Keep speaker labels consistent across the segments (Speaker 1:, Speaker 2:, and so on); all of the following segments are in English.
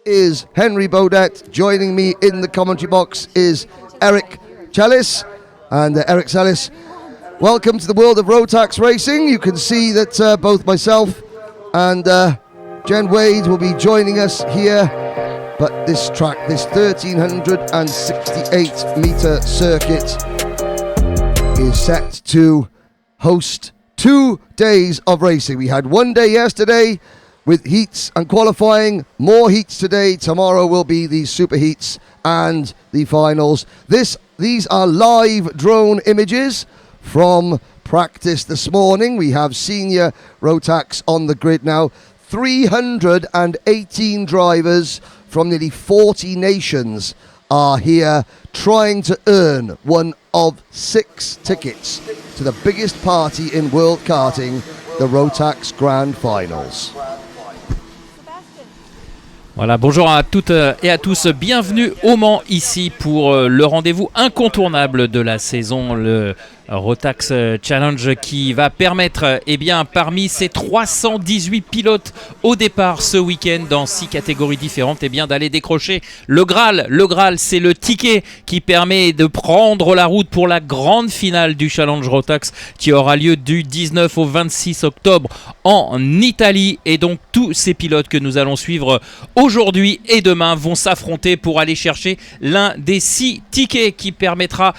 Speaker 1: is Henry Baudet. Joining me in the commentary box is Eric Challis. And Eric Challis, welcome to the world of Rotax Racing. You can see that both myself and Jen Wade will be joining us here. But this track, this 1,368 metre circuit is set to host 2 days of racing. We had 1 day yesterday with heats and qualifying, more heats today. Tomorrow will be the super heats and the finals. These are live drone images from practice this morning. We have senior Rotax on the grid now. 318 drivers from nearly 40 nations are here trying to earn one of 6 tickets to the biggest party in world karting, the Rotax Grand Finals.
Speaker 2: Voilà, bonjour à toutes et à tous, bienvenue au Mans ici pour le rendez-vous incontournable de la saison, le Rotax Challenge qui va permettre, parmi ces 318 pilotes au départ ce week-end dans 6 catégories différentes, d'aller décrocher le Graal. Le Graal, c'est le ticket qui permet de prendre la route pour la grande finale du Challenge Rotax qui aura lieu du 19 au 26 octobre en Italie. Et donc tous ces pilotes que nous allons suivre aujourd'hui et demain vont s'affronter pour aller chercher l'un des 6 tickets qui permettra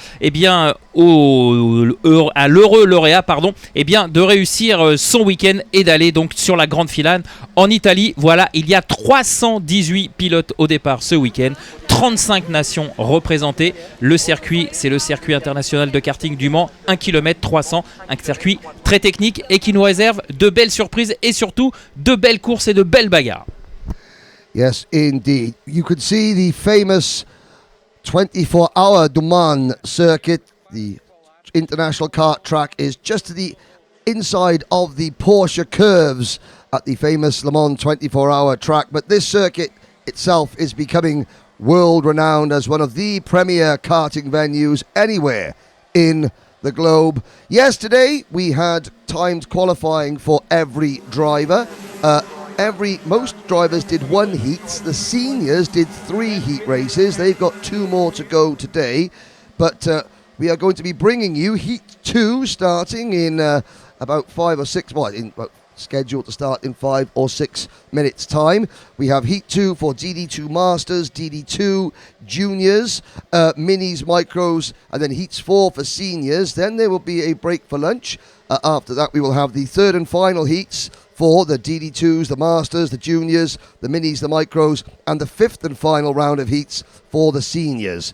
Speaker 2: à l'heureux lauréat de réussir son week-end et d'aller donc sur la grande finale en Italie. Voilà, il y a 318 pilotes au départ ce week-end, 35 nations représentées. Le circuit, c'est le circuit international de karting du Mans, 1 km 300, un circuit très technique et qui nous réserve de belles surprises et surtout de belles courses et de belles bagarres.
Speaker 1: Yes, indeed. You could see the famous 24-hour Du Mans circuit. The international kart track is just to the inside of the Porsche curves at the famous Le Mans 24-hour track. But this circuit itself is becoming world-renowned as one of the premier karting venues anywhere in the globe. Yesterday, we had timed qualifying for every driver. Most drivers did 1 heat. The seniors did 3 heat races. They've got 2 more to go today. But we are going to be bringing you Heat 2 starting in about 5 or 6, scheduled to start in 5 or 6 minutes time. We have Heat 2 for DD2 Masters, DD2 Juniors, Minis, Micros, and then Heats 4 for Seniors. Then there will be a break for lunch. After that, we will have the 3rd and final heats for the DD2s, the Masters, the Juniors, the Minis, the Micros, and the 5th and final round of heats for the Seniors.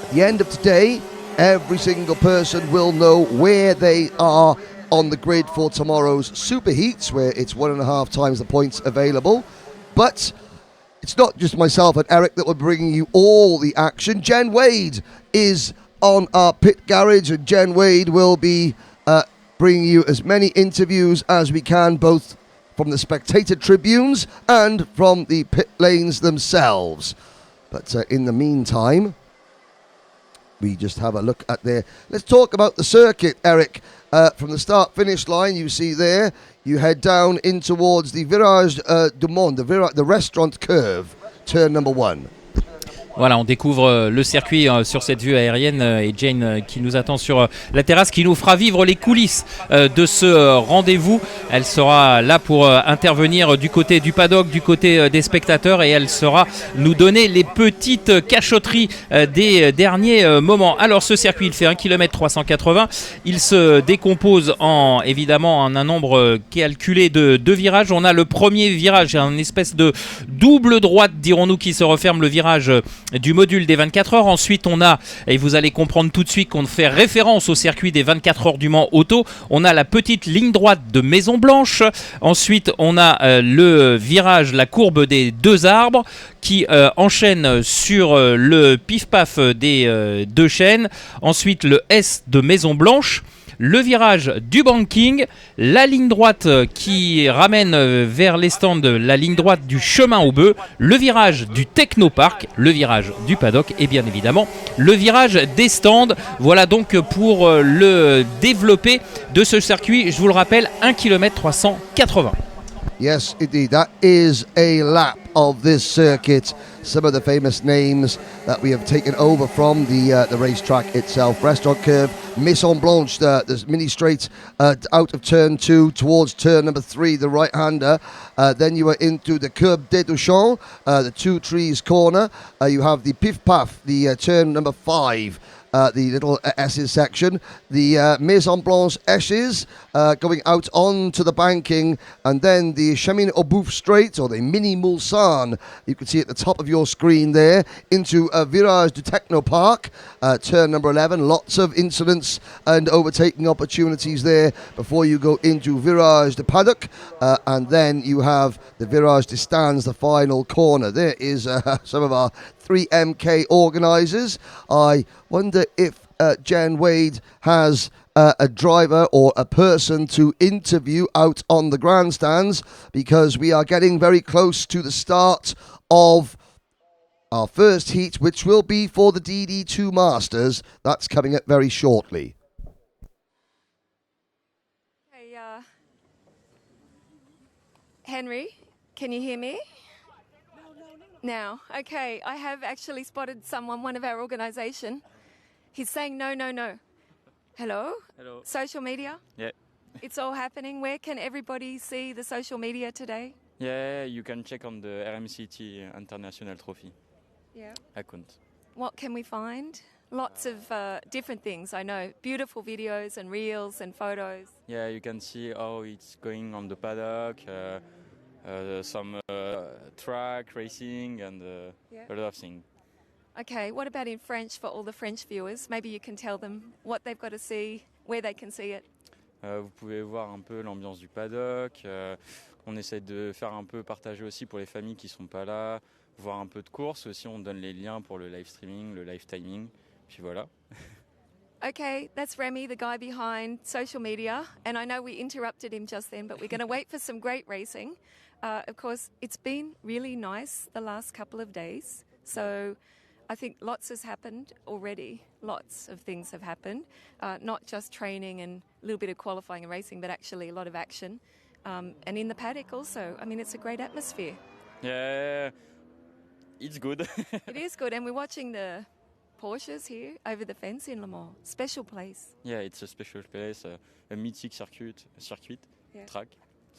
Speaker 1: At the end of today, every single person will know where they are on the grid for tomorrow's super heats, where it's 1.5 times the points available. But it's not just myself and Eric that will be bringing you all the action. Jen Wade is on our pit garage, and Jen Wade will be bringing you as many interviews as we can, both from the spectator tribunes and from the pit lanes themselves. But in the meantime, we just have a look at there. Let's talk about the circuit, Eric. From the start-finish line, you see there, you head down in towards the Virage du Mans, the restaurant curve, turn number 1.
Speaker 2: Voilà, on découvre le circuit sur cette vue aérienne et Jane qui nous attend sur la terrasse, qui nous fera vivre les coulisses de ce rendez-vous. Elle sera là pour intervenir du côté du paddock, du côté des spectateurs, et elle sera nous donner les petites cachotteries des derniers moments. Alors ce circuit, il fait 1 km 380. Il se décompose évidemment en un nombre calculé de 2 virages. On a le premier virage, un espèce de double droite, dirons-nous, qui se referme, le virage du module des 24 heures. Ensuite, on a, et vous allez comprendre tout de suite qu'on fait référence au circuit des 24 heures du Mans Auto, on a la petite ligne droite de Maison Blanche. Ensuite, on a le virage, la courbe des 2 arbres qui enchaîne sur le pif-paf des 2 chaînes. Ensuite, le S de Maison Blanche. Le virage du banking, la ligne droite qui ramène vers les stands, la ligne droite du chemin au bœuf, le virage du technopark, le virage du paddock et bien évidemment le virage des stands. Voilà donc pour le développé de ce circuit, je vous le rappelle, 1 km 380.
Speaker 1: Yes, indeed. That is a lap of this circuit. Some of the famous names that we have taken over from the racetrack itself. Restaurant Curve, Maison Blanche, the mini straight out of turn 2 towards turn number 3, the right-hander. Then you are into the Curb des Duchamps, the Two Trees corner. You have the Pif Paf, the turn number 5. The little S's section, the Maison Blanche S's going out onto the banking, and then the Chemin au Boeuf Straight, or the Mini Mulsanne, you can see at the top of your screen there, into Virage du Techno Park, turn number 11. Lots of incidents and overtaking opportunities there before you go into Virage de Paddock, and then you have the Virage de Stans, the final corner. There is some of our 3MK organisers. I wonder if Jen Wade has a driver or a person to interview out on the grandstands, because we are getting very close to the start of our first heat, which will be for the DD2 Masters. That's coming up very shortly.
Speaker 3: Hey, Henry, can you hear me? Now, okay, I have actually spotted someone, one of our organisation. He's saying no, no, no. Hello?
Speaker 4: Hello.
Speaker 3: Social media?
Speaker 4: Yeah.
Speaker 3: It's all happening. Where can everybody see the social media today?
Speaker 4: Yeah, you can check on the RMCIT International Trophy
Speaker 3: Yeah.
Speaker 4: account.
Speaker 3: What can we find? Lots of different things, I know. Beautiful videos and reels and photos.
Speaker 4: Yeah, you can see how it's going on the paddock, some track racing, and
Speaker 3: Yeah.
Speaker 4: a lot of things.
Speaker 3: Okay, what about in French for all the French viewers? Maybe you can tell them what they've got to see, where they can see it.
Speaker 4: Vous pouvez voir un peu l'ambiance du paddock. On essaie de faire un peu partager aussi pour les familles qui sont pas là, voir un peu de course aussi. On donne les liens pour le live streaming, le live timing. Puis voilà.
Speaker 3: Okay, that's Remy, the guy behind social media. And I know we interrupted him just then, but we're going to wait for some great racing. Of course, it's been really nice the last couple of days. So I think lots has happened already. Lots of things have happened. Not just training and a little bit of qualifying and racing, but actually a lot of action. And in the paddock also. I mean, it's a great atmosphere.
Speaker 4: Yeah, it's good.
Speaker 3: It is good. And we're watching the Porsches here over the fence in Le Mans. Special place.
Speaker 4: Yeah, it's a special place, a mythic circuit
Speaker 3: Yeah.
Speaker 4: track.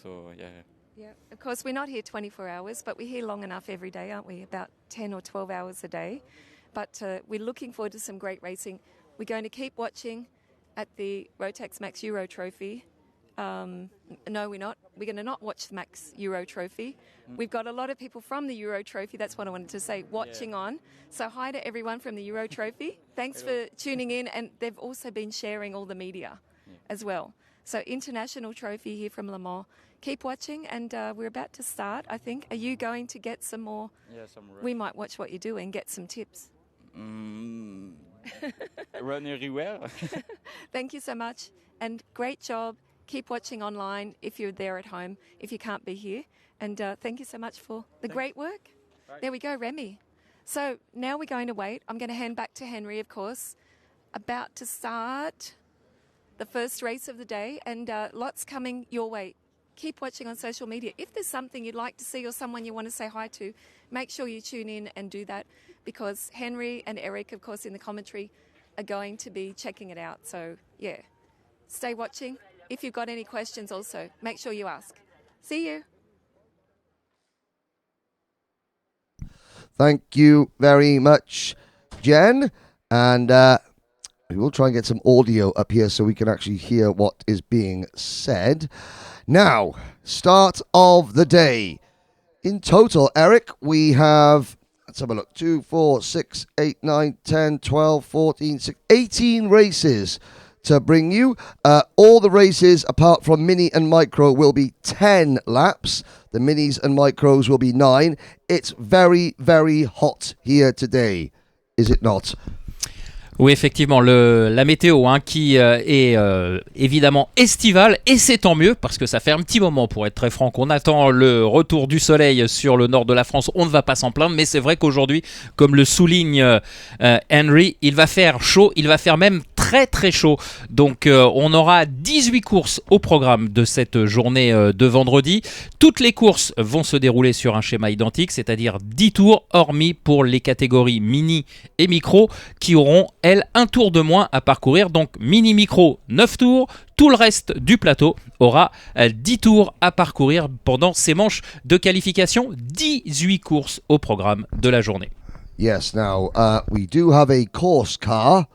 Speaker 4: So yeah.
Speaker 3: Yeah, of course, we're not here 24 hours, but we're here long enough every day, aren't we? About 10 or 12 hours a day. But we're looking forward to some great racing. We're going to keep watching at the Rotax Max Euro Trophy. No, we're not. We're going to not watch the Max Euro Trophy. We've got a lot of people from the Euro Trophy, that's what I wanted to say, watching on. So hi to everyone from the Euro Trophy. Thanks for tuning in. And they've also been sharing all the media as well. So International Trophy here from Le Mans. Keep watching, and we're about to start, I think. Are you going to get some more?
Speaker 4: Yeah, some
Speaker 3: We might watch what you do and get some tips.
Speaker 4: run everywhere.
Speaker 3: Thank you so much, and great job. Keep watching online if you're there at home, if you can't be here. And thank you so much for the great work.
Speaker 4: Right.
Speaker 3: There we go, Remy. So now we're going to wait. I'm going to hand back to Henry, of course. About to start the first race of the day, and lots coming your way. Keep watching on social media. If there's something you'd like to see or someone you want to say hi to, make sure you tune in and do that, because Henry and Eric, of course, in the commentary, are going to be checking it out. So, yeah, stay watching. If you've got any questions also, make sure you ask. See you.
Speaker 1: Thank you very much, Jen. And we will try and get some audio up here so we can actually hear what is being said. Now, start of the day. In total, Eric, we have, let's have a look, 2, 4, 6, 8, 9, 10, 12, 14, 16, 18 races to bring you. All the races, apart from Mini and Micro, will be 10 laps. The Minis and Micros will be 9. It's very, very hot here today, is it not?
Speaker 2: Oui, effectivement, la météo qui est évidemment estivale, et c'est tant mieux parce que ça fait un petit moment, pour être très franc, qu'on attend le retour du soleil sur le nord de la France. On ne va pas s'en plaindre, mais c'est vrai qu'aujourd'hui, comme le souligne Henry, il va faire chaud, il va faire même très très très chaud. Donc on aura 18 courses au programme de cette journée de vendredi. Toutes les courses vont se dérouler sur un schéma identique, c'est-à-dire 10 tours, hormis pour les catégories mini et micro qui auront, elles, un tour de moins à parcourir. Donc mini-micro, 9 tours. Tout le reste du plateau aura 10 tours à parcourir pendant ces manches de qualification. 18 courses au programme de la journée.
Speaker 1: Yes, now we do have a course car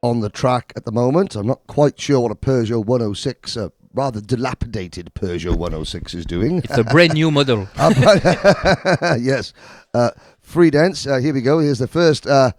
Speaker 1: on the track at the moment. I'm not quite sure what a Peugeot 106, rather dilapidated Peugeot 106 is doing.
Speaker 2: It's a brand new model.
Speaker 1: Yes. Free dents. Here we go. Here's the first. There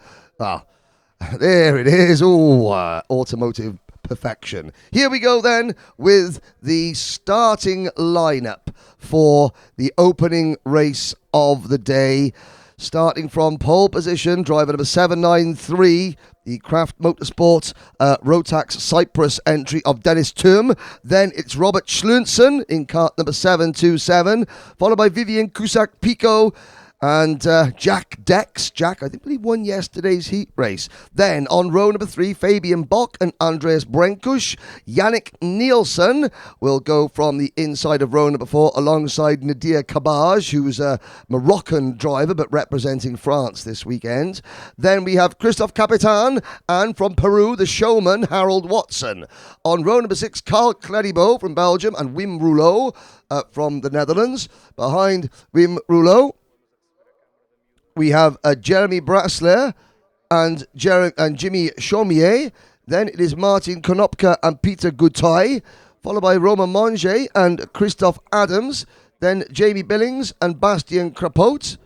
Speaker 1: it is. Automotive perfection. Here we go then with the starting lineup for the opening race of the day. Starting from pole position, driver number 793, the Craft Motorsport Rotax Cyprus entry of Dennis Thum. Then it's Robert Schlunsen in kart number 727, followed by Vivian Cusack-Pico and Jack Dex. Jack, I think he won yesterday's heat race. Then on row number 3, Fabian Bock and Andreas Brenkush. Yannick Nielsen will go from the inside of row number 4 alongside Nadir Kabaj, who's a Moroccan driver but representing France this weekend. Then we have Christophe Capitan and from Peru, the showman Harold Watson. On row number 6, Carl Cleribo from Belgium and Wim Rouleau from the Netherlands. Behind Wim Rouleau, we have Jeremy Brassler and Jimmy Chaumier. Then it is Martin Konopka and Peter Gutay, followed by Romain Monge and Christophe Adams. Then Jamie Billings and Bastien Crapote,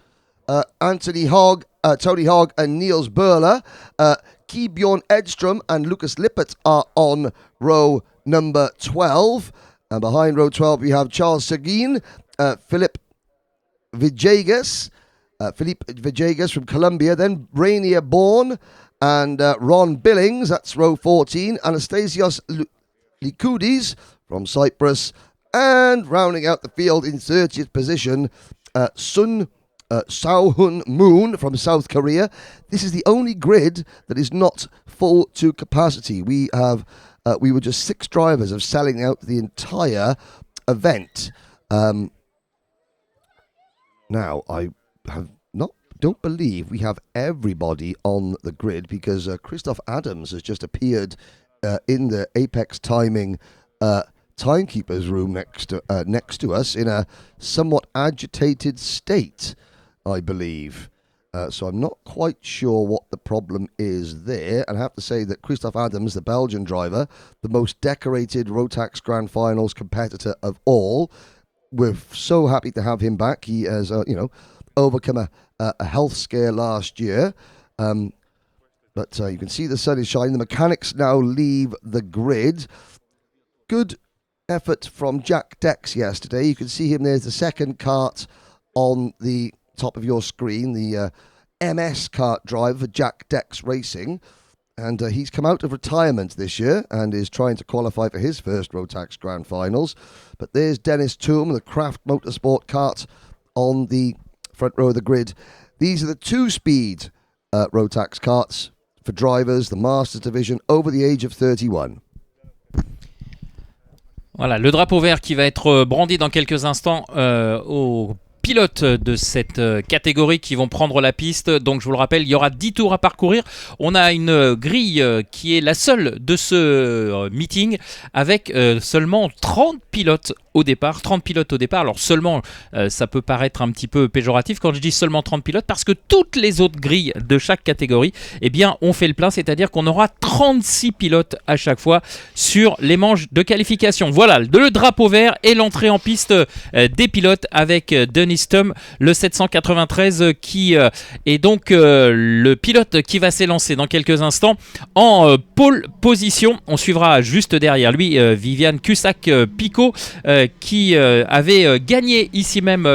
Speaker 1: Tony Hogg and Niels Berler. Key Bjorn Edstrom and Lucas Lippert are on row number 12. And behind row 12 we have Charles Seguin, Philippe Villegas from Colombia, then Rainier Bourne and Ron Billings, that's row 14, Anastasios Likoudis from Cyprus, and rounding out the field in 30th position, Sao-Hun Moon from South Korea. This is the only grid that is not full to capacity. We were just 6 drivers of selling out the entire event. Now, I don't believe we have everybody on the grid because Christophe Adams has just appeared in the Apex Timing timekeeper's room next to us in a somewhat agitated state, I believe. So I'm not quite sure what the problem is there. And I have to say that Christophe Adams, the Belgian driver, the most decorated Rotax Grand Finals competitor of all, we're so happy to have him back. He has, overcome a health scare last year. But you can see the sun is shining. The mechanics now leave the grid. Good effort from Jack Dex yesterday. You can see him there's the second kart on the top of your screen, the MS kart driver for Jack Dex Racing. And he's come out of retirement this year and is trying to qualify for his first Rotax Grand Finals. But there's Dennis Thum, the Craft Motorsport kart on the front row of the grid. These are the 2-speed Rotax karts for drivers, the Masters Division, over the age of 31.
Speaker 2: Voilà, le drapeau vert qui va être brandi dans quelques instants aux pilotes de cette catégorie qui vont prendre la piste. Donc je vous le rappelle, il y aura 10 tours à parcourir. On a une grille qui est la seule de ce meeting avec seulement 30 pilotes au départ. 30 pilotes au départ. Alors seulement, ça peut paraître un petit peu péjoratif quand je dis seulement 30 pilotes parce que toutes les autres grilles de chaque catégorie, eh bien, on fait le plein. C'est-à-dire qu'on aura 36 pilotes à chaque fois sur les manches de qualification. Voilà, le drapeau vert et l'entrée en piste des pilotes avec Dennis Thum, le 793 qui est donc le pilote qui va s'élancer dans quelques instants en pole position. On suivra juste derrière lui Viviane Cusack-Pico qui avait gagné ici même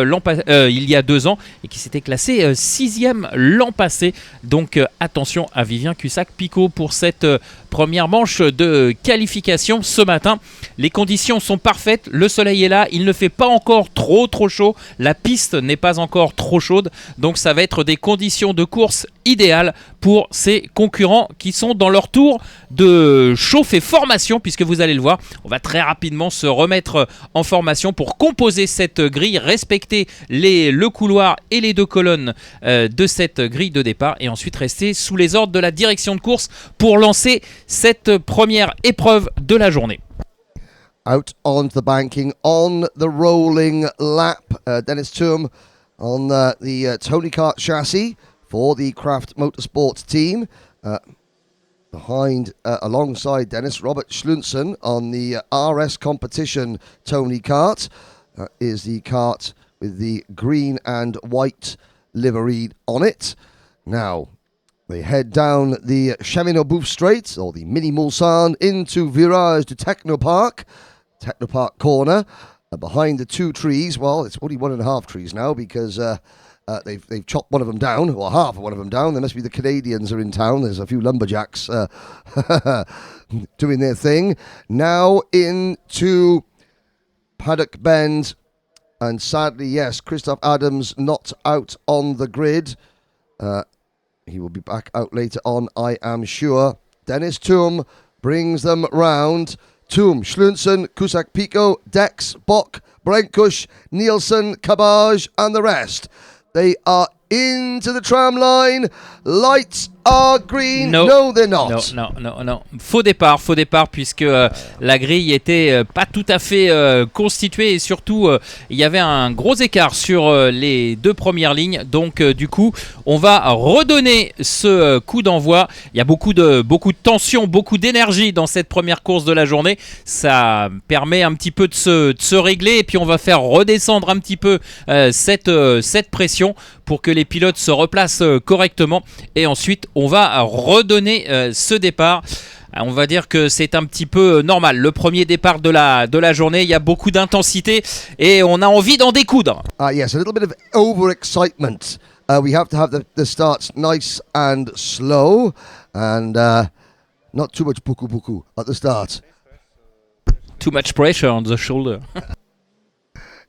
Speaker 2: il y a 2 ans et qui s'était classé 6e l'an passé. Donc attention à Viviane Cusack-Pico pour cette première manche de qualification ce matin. Les conditions sont parfaites, le soleil est là, il ne fait pas encore trop chaud, la piste piste n'est pas encore trop chaude, donc ça va être des conditions de course idéales pour ces concurrents qui sont dans leur tour de chauffe et formation, puisque vous allez le voir, on va très rapidement se remettre en formation pour composer cette grille, respecter le couloir et les deux colonnes de cette grille de départ, et ensuite rester sous les ordres de la direction de course pour lancer cette première épreuve de la journée.
Speaker 1: Out on the banking, on the rolling lap. Dennis Thum on the Tony Kart chassis for the Craft Motorsports team. Behind, alongside Dennis, Robert Schlunzen on the RS competition Tony Kart. Is the kart with the green and white livery on it. Now, they head down the Cheminot-Bouffe Straight, or the Mini Mulsanne, into Virage du Technopark corner. Behind the two trees, well, it's only 1.5 trees now because they've chopped one of them down, or half of one of them down. There must be the Canadians are in town. There's a few lumberjacks doing their thing. Now into Paddock Bend, and sadly, yes, Christoph Adams not out on the grid. He will be back out later on, I am sure. Dennis Thum brings them round. Thum, Schlunzen, Cusack Pico, Dex, Bock, Brenkush, Nielsen, Cabage, and the rest. They are into the tram line. Lights are green. No, they're not.
Speaker 2: Non. Faux départ puisque la grille était pas tout à fait constituée, et surtout il y avait un gros écart sur les deux premières lignes. Donc du coup, on va redonner ce coup d'envoi. Il y a beaucoup de tension, beaucoup d'énergie dans cette première course de la journée. Ça permet un petit peu de se régler, et puis on va faire redescendre un petit peu cette pression pour que les pilotes se replacent correctement, et ensuite on va redonner ce départ. On va dire que c'est un petit peu normal. Le premier départ de la journée, il y a beaucoup d'intensité et on a envie d'en découdre.
Speaker 1: Yes, a little bit of overexcitement. We have to have the starts nice and slow, and not too much buku at the start.
Speaker 2: Too much pressure on the shoulder.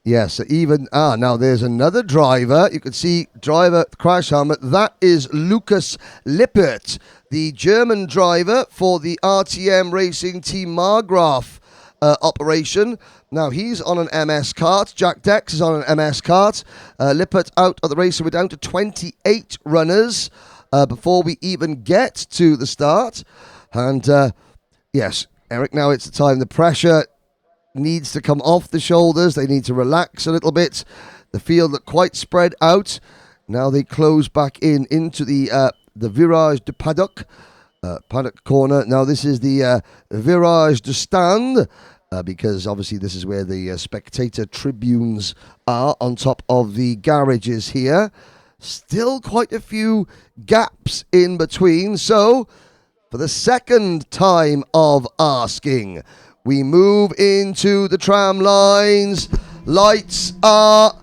Speaker 1: Yes, even now there's another driver. You can see driver crash helmet. That is Lukas Lippert, the German driver for the RTM Racing Team Margraf operation. Now he's on an MS kart. Jack Dex is on an MS kart. Lippert out of the race, so we're down to 28 runners before we even get to the start. And yes, Eric, now it's the time. The pressure needs to come off the shoulders. They need to relax a little bit. The field look quite spread out. Now they close back into the Virage de Paddock corner. Now this is the Virage de Stand, because obviously this is where the spectator tribunes are on top of the garages here. Still quite a few gaps in between. So for the second time of asking, we move into the tram lines. Lights are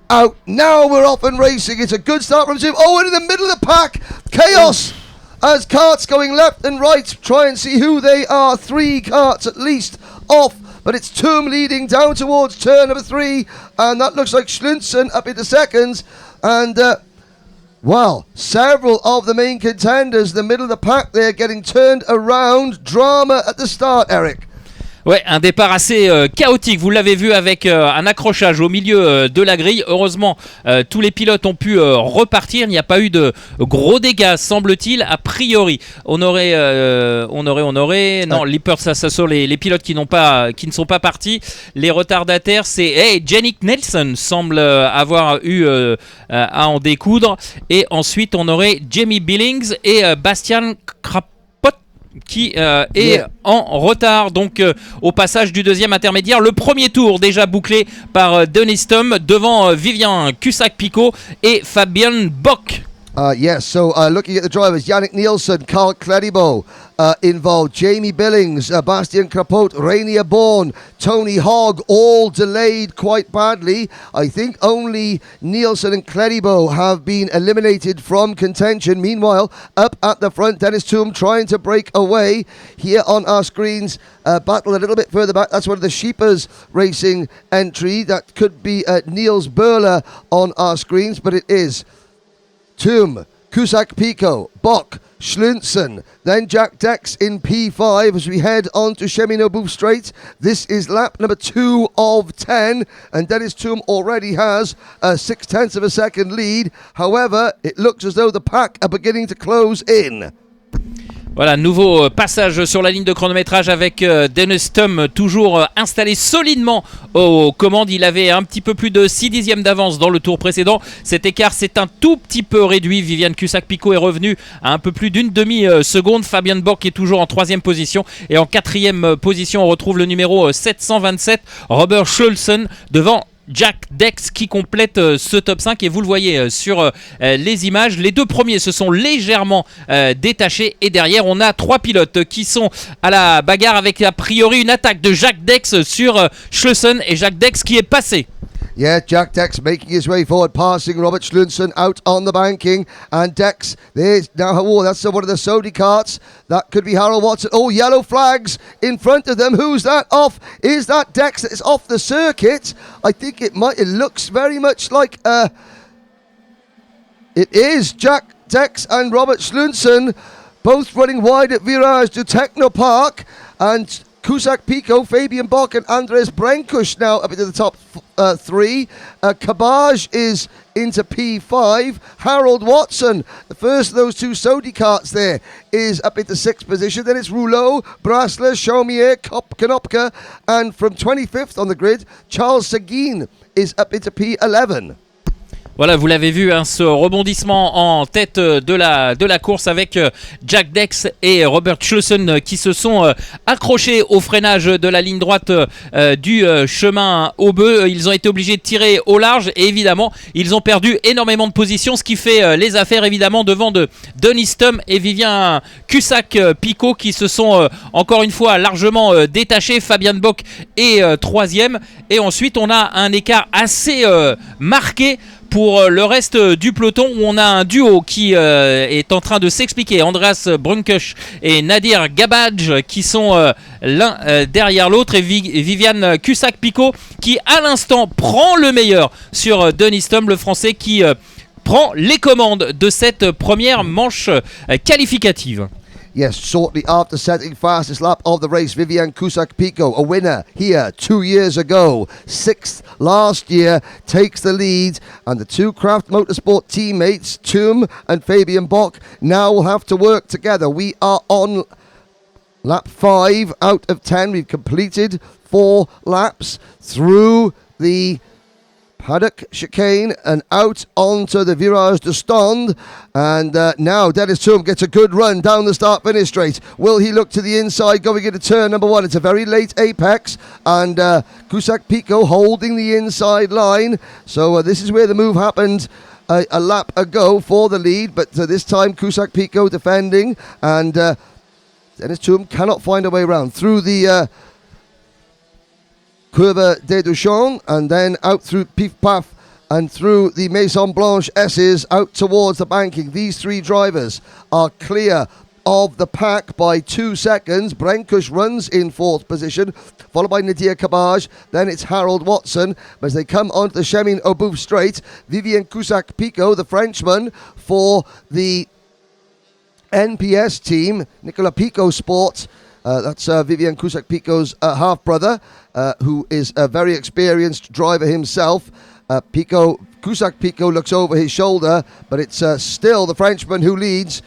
Speaker 1: out. Now we're off and racing. It's a good start from Zoom. Oh, and in the middle of the pack, chaos as karts going left and right. Try and see who they are. 3 karts at least off, but it's Thum leading down towards turn number 3, and that looks like Schlunzen up into seconds. And well, several of the main contenders in the middle of the pack there getting turned around. Drama at the start, Eric.
Speaker 2: Ouais, un départ assez chaotique, vous l'avez vu, avec un accrochage au milieu de la grille. Heureusement, tous les pilotes ont pu repartir. Il n'y a pas eu de gros dégâts, semble-t-il, a priori. On aurait non, Lippert, ça sont les pilotes qui ne sont pas partis. Les retardataires, c'est Jannik Nelson semble avoir eu à en découdre. Et ensuite, on aurait Jamie Billings et Bastian Krapot qui est en retard, donc au passage du deuxième intermédiaire. Le premier tour déjà bouclé par Dennis Thum devant Vivian Cusack-Picot et Fabian Bock.
Speaker 1: Yes, so looking at the drivers, Yannick Nielsen, Carl Cledibo involved, Jamie Billings, Bastian Crapote, Rainier Bourne, Tony Hogg, all delayed quite badly. I think only Nielsen and Cledibo have been eliminated from contention. Meanwhile, up at the front, Dennis Toom trying to break away. Here on our screens, battle a little bit further back. That's one of the Sheepers Racing entry. That could be Niels Burler on our screens, but it is Toom, Cusack Pico, Bock, Schlunsen, then Jack Dex in P5 as we head on to Cheminot-Boeuf Straight. This is lap number 2 of 10, and Dennis Toom already has a 0.6 of a second lead. However, it looks as though the pack are beginning to close in.
Speaker 2: Voilà, nouveau passage sur la ligne de chronométrage avec Dennis Toom toujours installé solidement aux commandes. Il avait un petit peu plus de 6 dixièmes d'avance dans le tour précédent. Cet écart s'est un tout petit peu réduit. Viviane Cusack-Picot est revenu à un peu plus d'une demi-seconde. Fabian Bock est toujours en 3e position. Et en 4e position, on retrouve le numéro 727, Robert Schulzen, devant Jack Dex qui complète ce top 5 et vous le voyez sur les images. Les deux premiers se sont légèrement détachés et derrière on a 3 pilotes qui sont à la bagarre avec a priori une attaque de Jack Dex sur Schleusen et Jack Dex qui est passé.
Speaker 1: Yeah, Jack Dex making his way forward, passing Robert Schlunsen out on the banking. And Dex, there's now, oh, that's one of the Sodi carts. That could be Harold Watson. Oh, yellow flags in front of them. Who's that off? Is that Dex that is off the circuit? I think it looks very much like, it is Jack Dex and Robert Schlunsen, both running wide at Virage to Techno Park. And Cusack Pico, Fabian Bock and Andres Brenkush now up into the top 3. Cabage is into P5. Harold Watson, the first of those 2 Sodi carts there, is up into 6th position. Then it's Rouleau, Brasler, Chaumier, Konopka, and from 25th on the grid, Charles Seguin is up into P11.
Speaker 2: Voilà, vous l'avez vu, hein, ce rebondissement en tête de la course avec Jack Dex et Robert Schleusen qui se sont accrochés au freinage de la ligne droite du chemin au bœuf. Ils ont été obligés de tirer au large et évidemment, ils ont perdu énormément de positions, ce qui fait les affaires évidemment devant de Dennis Toom et Vivien Cusack-Picot qui se sont encore une fois largement détachés. Fabian Bock est 3e et ensuite on a un écart assez marqué pour le reste du peloton où on a un duo qui est en train de s'expliquer. Andreas Brunkush et Nadir Gabadj qui sont l'un derrière l'autre et Viviane Cusack-Picot qui à l'instant prend le meilleur sur Dennis Toom, le français qui prend les commandes de cette première manche qualificative.
Speaker 1: Yes, shortly after setting fastest lap of the race, Viviane Cusack-Picot, a winner here 2 years ago, 6th last year, takes the lead, and the 2 Craft Motorsport teammates, Toom and Fabian Bock, now will have to work together. We are on lap 5 out of 10. We've completed 4 laps through the paddock chicane and out onto the Virage de Stand, and now Dennis Toom gets a good run down the start-finish straight. Will he look to the inside going into turn number 1? It's a very late apex, and Cusack-Picot holding the inside line, so this is where the move happened a lap ago for the lead, but this time Cusack-Picot defending, and Dennis Toom cannot find a way around through the Curve des Duchamps, and then out through Pif Paf and through the Maison Blanche S's out towards the banking. These 3 drivers are clear of the pack by 2 seconds. Brenkush runs in 4th position, followed by Nadir Cabage. Then it's Harold Watson. As they come onto the Chemin-Au-Boeuf Straight, Vivien Cusack-Picot, the Frenchman, for the NPS team, Nicolas Picot Sport. That's Vivien Cusack-Picot's half-brother, who is a very experienced driver himself. Cusack-Picot looks over his shoulder, but it's still the Frenchman who leads,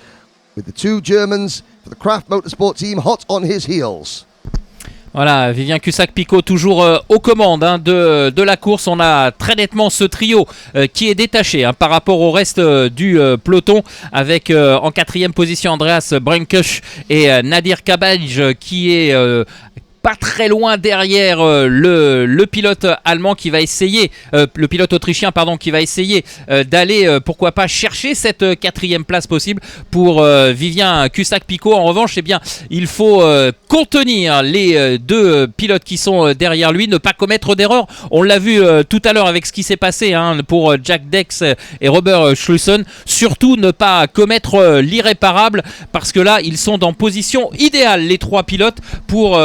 Speaker 1: with the 2 Germans for the Craft Motorsport team hot on his heels.
Speaker 2: Voilà, Vivien Cusack-Picot toujours aux commandes de la course. On a très nettement ce trio qui est détaché par rapport au reste du peloton avec en 4e position Andreas Brenkush et Nadir Kabaj qui est pas très loin derrière le pilote allemand qui va essayer, le pilote autrichien pardon, qui va essayer d'aller pourquoi pas chercher cette 4e place possible pour Vivien Cusack-Picot. En revanche, eh bien, il faut contenir les deux pilotes qui sont derrière lui, ne pas commettre d'erreur. On l'a vu tout à l'heure avec ce qui s'est passé pour Jack Dex et Robert Schlussen. Surtout ne pas commettre l'irréparable parce que là, ils sont dans position idéale, les 3 pilotes, pour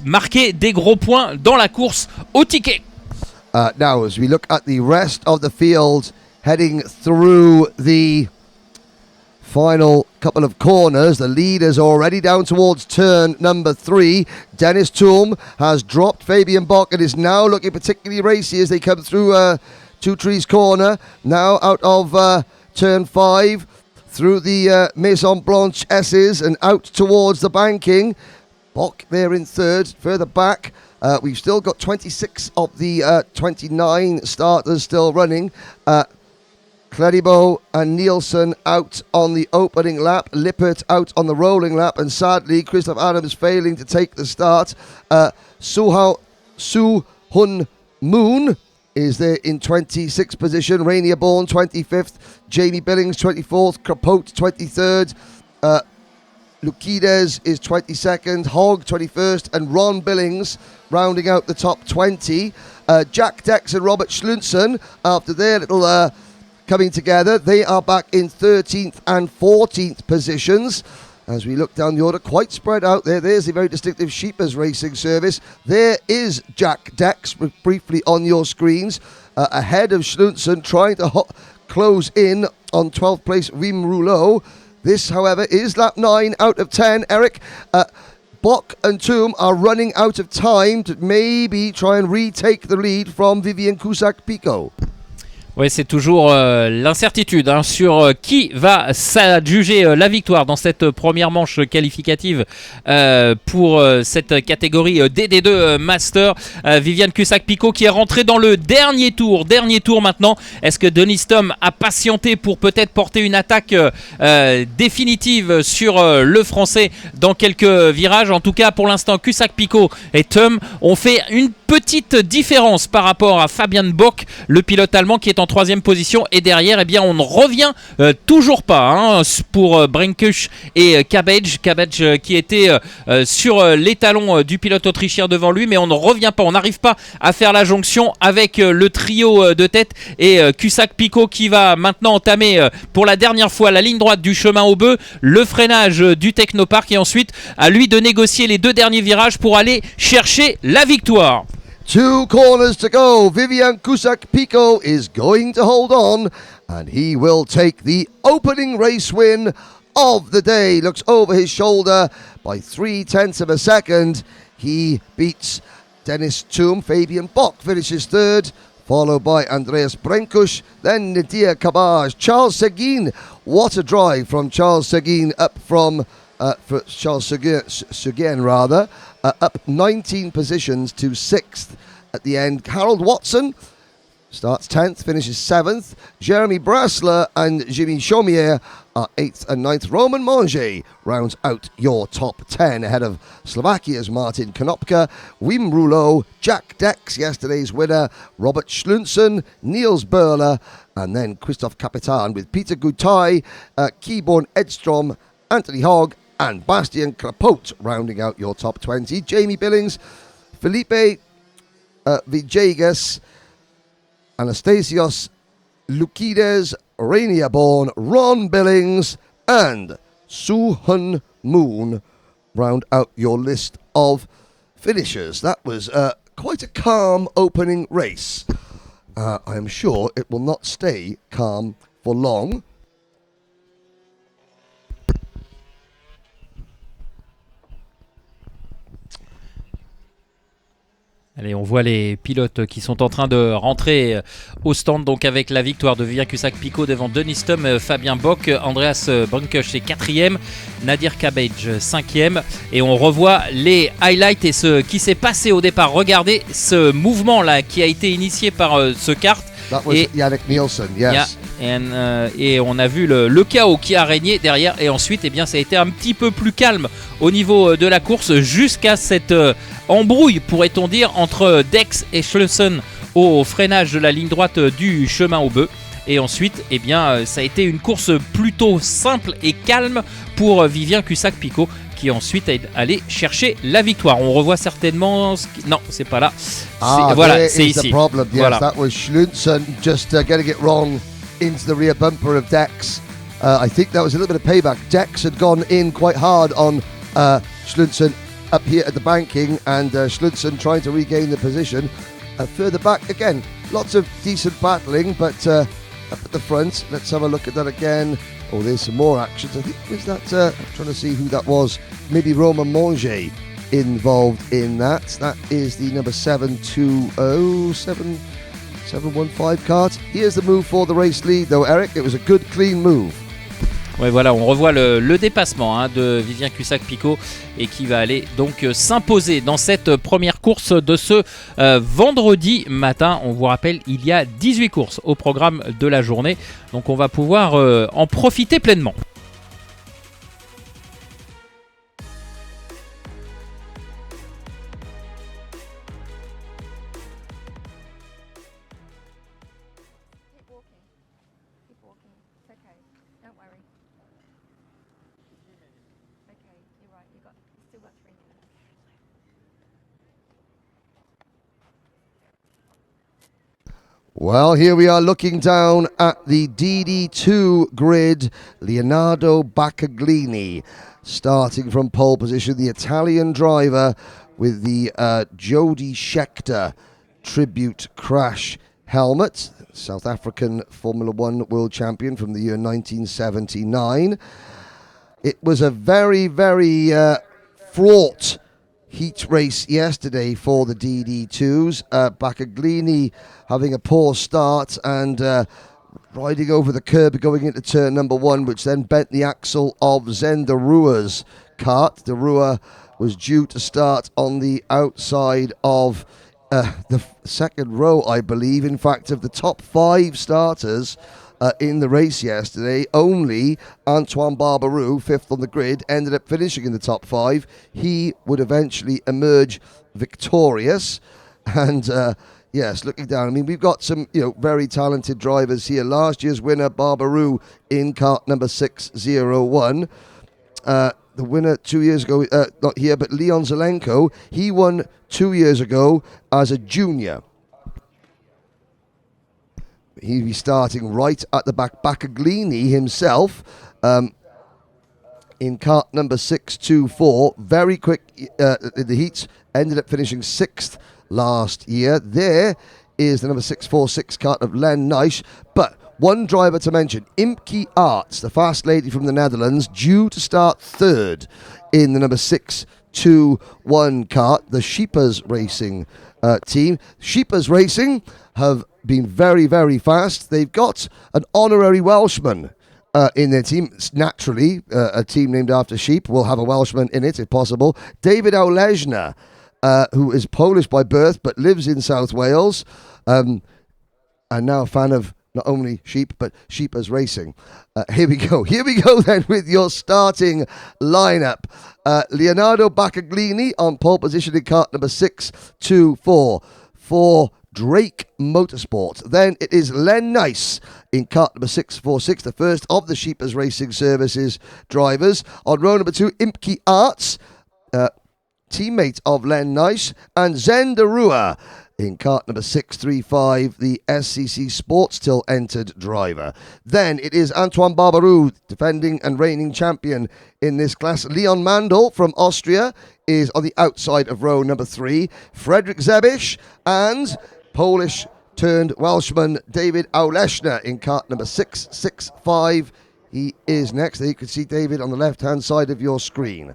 Speaker 2: marquer des gros points dans la course au ticket.
Speaker 1: Now, as we look at the rest of the field heading through the final couple of corners, the leaders already down towards turn number 3. Dennis Toom has dropped Fabian Bock and is now looking particularly racy as they come through Two Trees corner. Now out of turn 5 through the Maison Blanche S's and out towards the banking. Bock there in third, further back. We've still got 26 of the 29 starters still running. Claribo and Nielsen out on the opening lap, Lippert out on the rolling lap, and sadly Christoph Adams failing to take the start. Su-Hun Moon is there in 26th position, Rainier Bourne 25th, Jamie Billings 24th, Krapote 23rd, Lukides is 22nd, Hogg 21st, and Ron Billings rounding out the top 20. Jack Dex and Robert Schlunsen, after their little coming together, they are back in 13th and 14th positions. As we look down the order, quite spread out there. There's the very distinctive Sheepers Racing Service. There is Jack Dex, briefly on your screens, ahead of Schlunsen, trying to close in on 12th place Wim Rouleau. This, however, is lap 9 out of 10. Eric, Bock and Toom are running out of time to maybe try and retake the lead from Vivien Cusack-Picot.
Speaker 2: Oui, c'est toujours l'incertitude sur qui va s'adjuger la victoire dans cette première manche qualificative pour cette catégorie DD2 Master. Vivien Cusack-Picot qui est rentré dans le dernier tour maintenant. Est-ce que Denis Tom a patienté pour peut-être porter une attaque définitive sur le français dans quelques virages? En tout cas, pour l'instant, Cusack-Picot et Tom ont fait une petite différence par rapport à Fabian Bock, le pilote allemand qui est en 3e position, et derrière, eh bien, on ne revient toujours pas pour Brinkush et Cabbage qui était sur les talons du pilote autrichien devant lui, mais on ne revient pas, on n'arrive pas à faire la jonction avec le trio de tête, et Cusack-Picot qui va maintenant entamer pour la dernière fois la ligne droite du chemin au bœuf, le freinage du Technopark, et ensuite à lui de négocier les 2 derniers virages pour aller chercher la victoire.
Speaker 1: 2 corners to go. Vivien Cusack-Picot is going to hold on, and he will take the opening race win of the day. Looks over his shoulder by 0.3 of a second. He beats Dennis Toom. Fabian Bock finishes third, followed by Andreas Brenkush, then Nadir Kabaj. Charles Seguin, what a drive from Charles Seguin up from for Charles Seguin rather. Up 19 positions to 6th at the end. Harold Watson starts 10th, finishes 7th. Jeremy Brasler and Jimmy Chaumier are 8th and 9th. Roman Manger rounds out your top 10 ahead of Slovakia's Martin Konopka, Wim Rouleau, Jack Dex, yesterday's winner, Robert Schlunsen, Niels Berler, and then Christoph Kapitan with Peter Gutai, Keyborn Edstrom, Anthony Hogg, and Bastian Krapote rounding out your top 20. Jamie Billings, Felipe Villegas, Anastasios Lukides, Rainier Bourne, Ron Billings, and Su-Hun Moon round out your list of finishers. That was quite a calm opening race. I am sure it will not stay calm for long.
Speaker 2: Allez, on voit les pilotes qui sont en train de rentrer au stand, donc avec la victoire de Vivien Cusack-Picot devant Denis Tom, Fabien Bock, Andreas Brinkush est 4e, Nadir Kabage 5e, et on revoit les highlights et ce qui s'est passé au départ. Regardez ce mouvement là qui a été initié par ce kart.
Speaker 1: That was Yannick Nielsen, yes.
Speaker 2: et on a vu le chaos qui a régné derrière. Et ensuite, eh bien, ça a été un petit peu plus calme au niveau de la course jusqu'à cette embrouille, pourrait-on dire, entre Dex et Schlessen au freinage de la ligne droite du chemin aux bœufs. Et ensuite, eh bien, ça a été une course plutôt simple et calme pour Vivien Cussac-Picot, qui ensuite est allé chercher la victoire. On revoit certainement... Non, c'est pas là. Voilà, c'est ici.
Speaker 1: The problem. Yes,
Speaker 2: voilà.
Speaker 1: That was Schlessen just getting it wrong into the rear bumper of Dex. I think that was a little bit of payback. Dex had gone in quite hard on Schlessen up here at the banking, and Schlessen trying to regain the position. Further back, again, lots of decent battling, but up at the front, let's have a look at that again. Oh, there's some more actions. I think, was that, I'm trying to see who that was. Maybe Romain Manger involved in that. That is the number 715 cart. Here's the move for the race lead, though, Eric. It was a good, clean move.
Speaker 2: Ouais, voilà, on revoit le dépassement de Vivien Cussac-Picot et qui va aller donc s'imposer dans cette première course de ce vendredi matin. On vous rappelle, il y a 18 courses au programme de la journée, donc on va pouvoir en profiter pleinement.
Speaker 1: Well, here we are looking down at the DD2 grid. Leonardo Baccaglini starting from pole position, the Italian driver with the Jody Scheckter tribute crash helmet, South African Formula One world champion from the year 1979. It was a very, very fraught heat race yesterday for the DD2s. Baccaglini having a poor start and riding over the curb going into turn number 1, which then bent the axle of Zen de Rua's kart. De Rua was due to start on the outside of the second row, I believe. In fact, of the top 5 starters in the race yesterday, only Antoine Barbaroux, 5th on the grid, ended up finishing in the top 5. He would eventually emerge victorious. And yes, looking down, I mean, we've got some very talented drivers here. Last year's winner, Barbaroux, in kart number 601. The winner 2 years ago, not here, but Leon Zelenko, he won 2 years ago as a junior. He'll be starting right at the back. Baccaglini himself in kart number 624. Very quick in the heats. Ended up finishing 6th last year. There is the number 646 kart of Len Nijs. But one driver to mention, Imke Arts, the fast lady from the Netherlands, due to start 3rd in the number 621 kart, the Sheepers Racing team. Sheepers Racing have been very, very fast. They've got an honorary Welshman in their team. Naturally, a team named after sheep will have a Welshman in it, if possible. David Auleshna, who is Polish by birth but lives in South Wales, and now a fan of not only sheep, but Sheepers Racing. Here we go then with your starting lineup. Leonardo Baccaglini on pole position in kart number 624 for Drake Motorsport. Then it is Len Nijs in kart number 646, the first of the Sheepers Racing Services drivers. On row number 2, Imke Arts, teammate of Len Nijs, and Zen de Rua in kart number 635, the SCC Sports Till entered driver. Then it is Antoine Barbaroux, defending and reigning champion in this class. Leon Mandel from Austria is on the outside of row number 3. Frederick Zebisch and Polish turned Welshman David Auleshna in kart number 665. He is next. There you can see David on the left-hand side of your screen.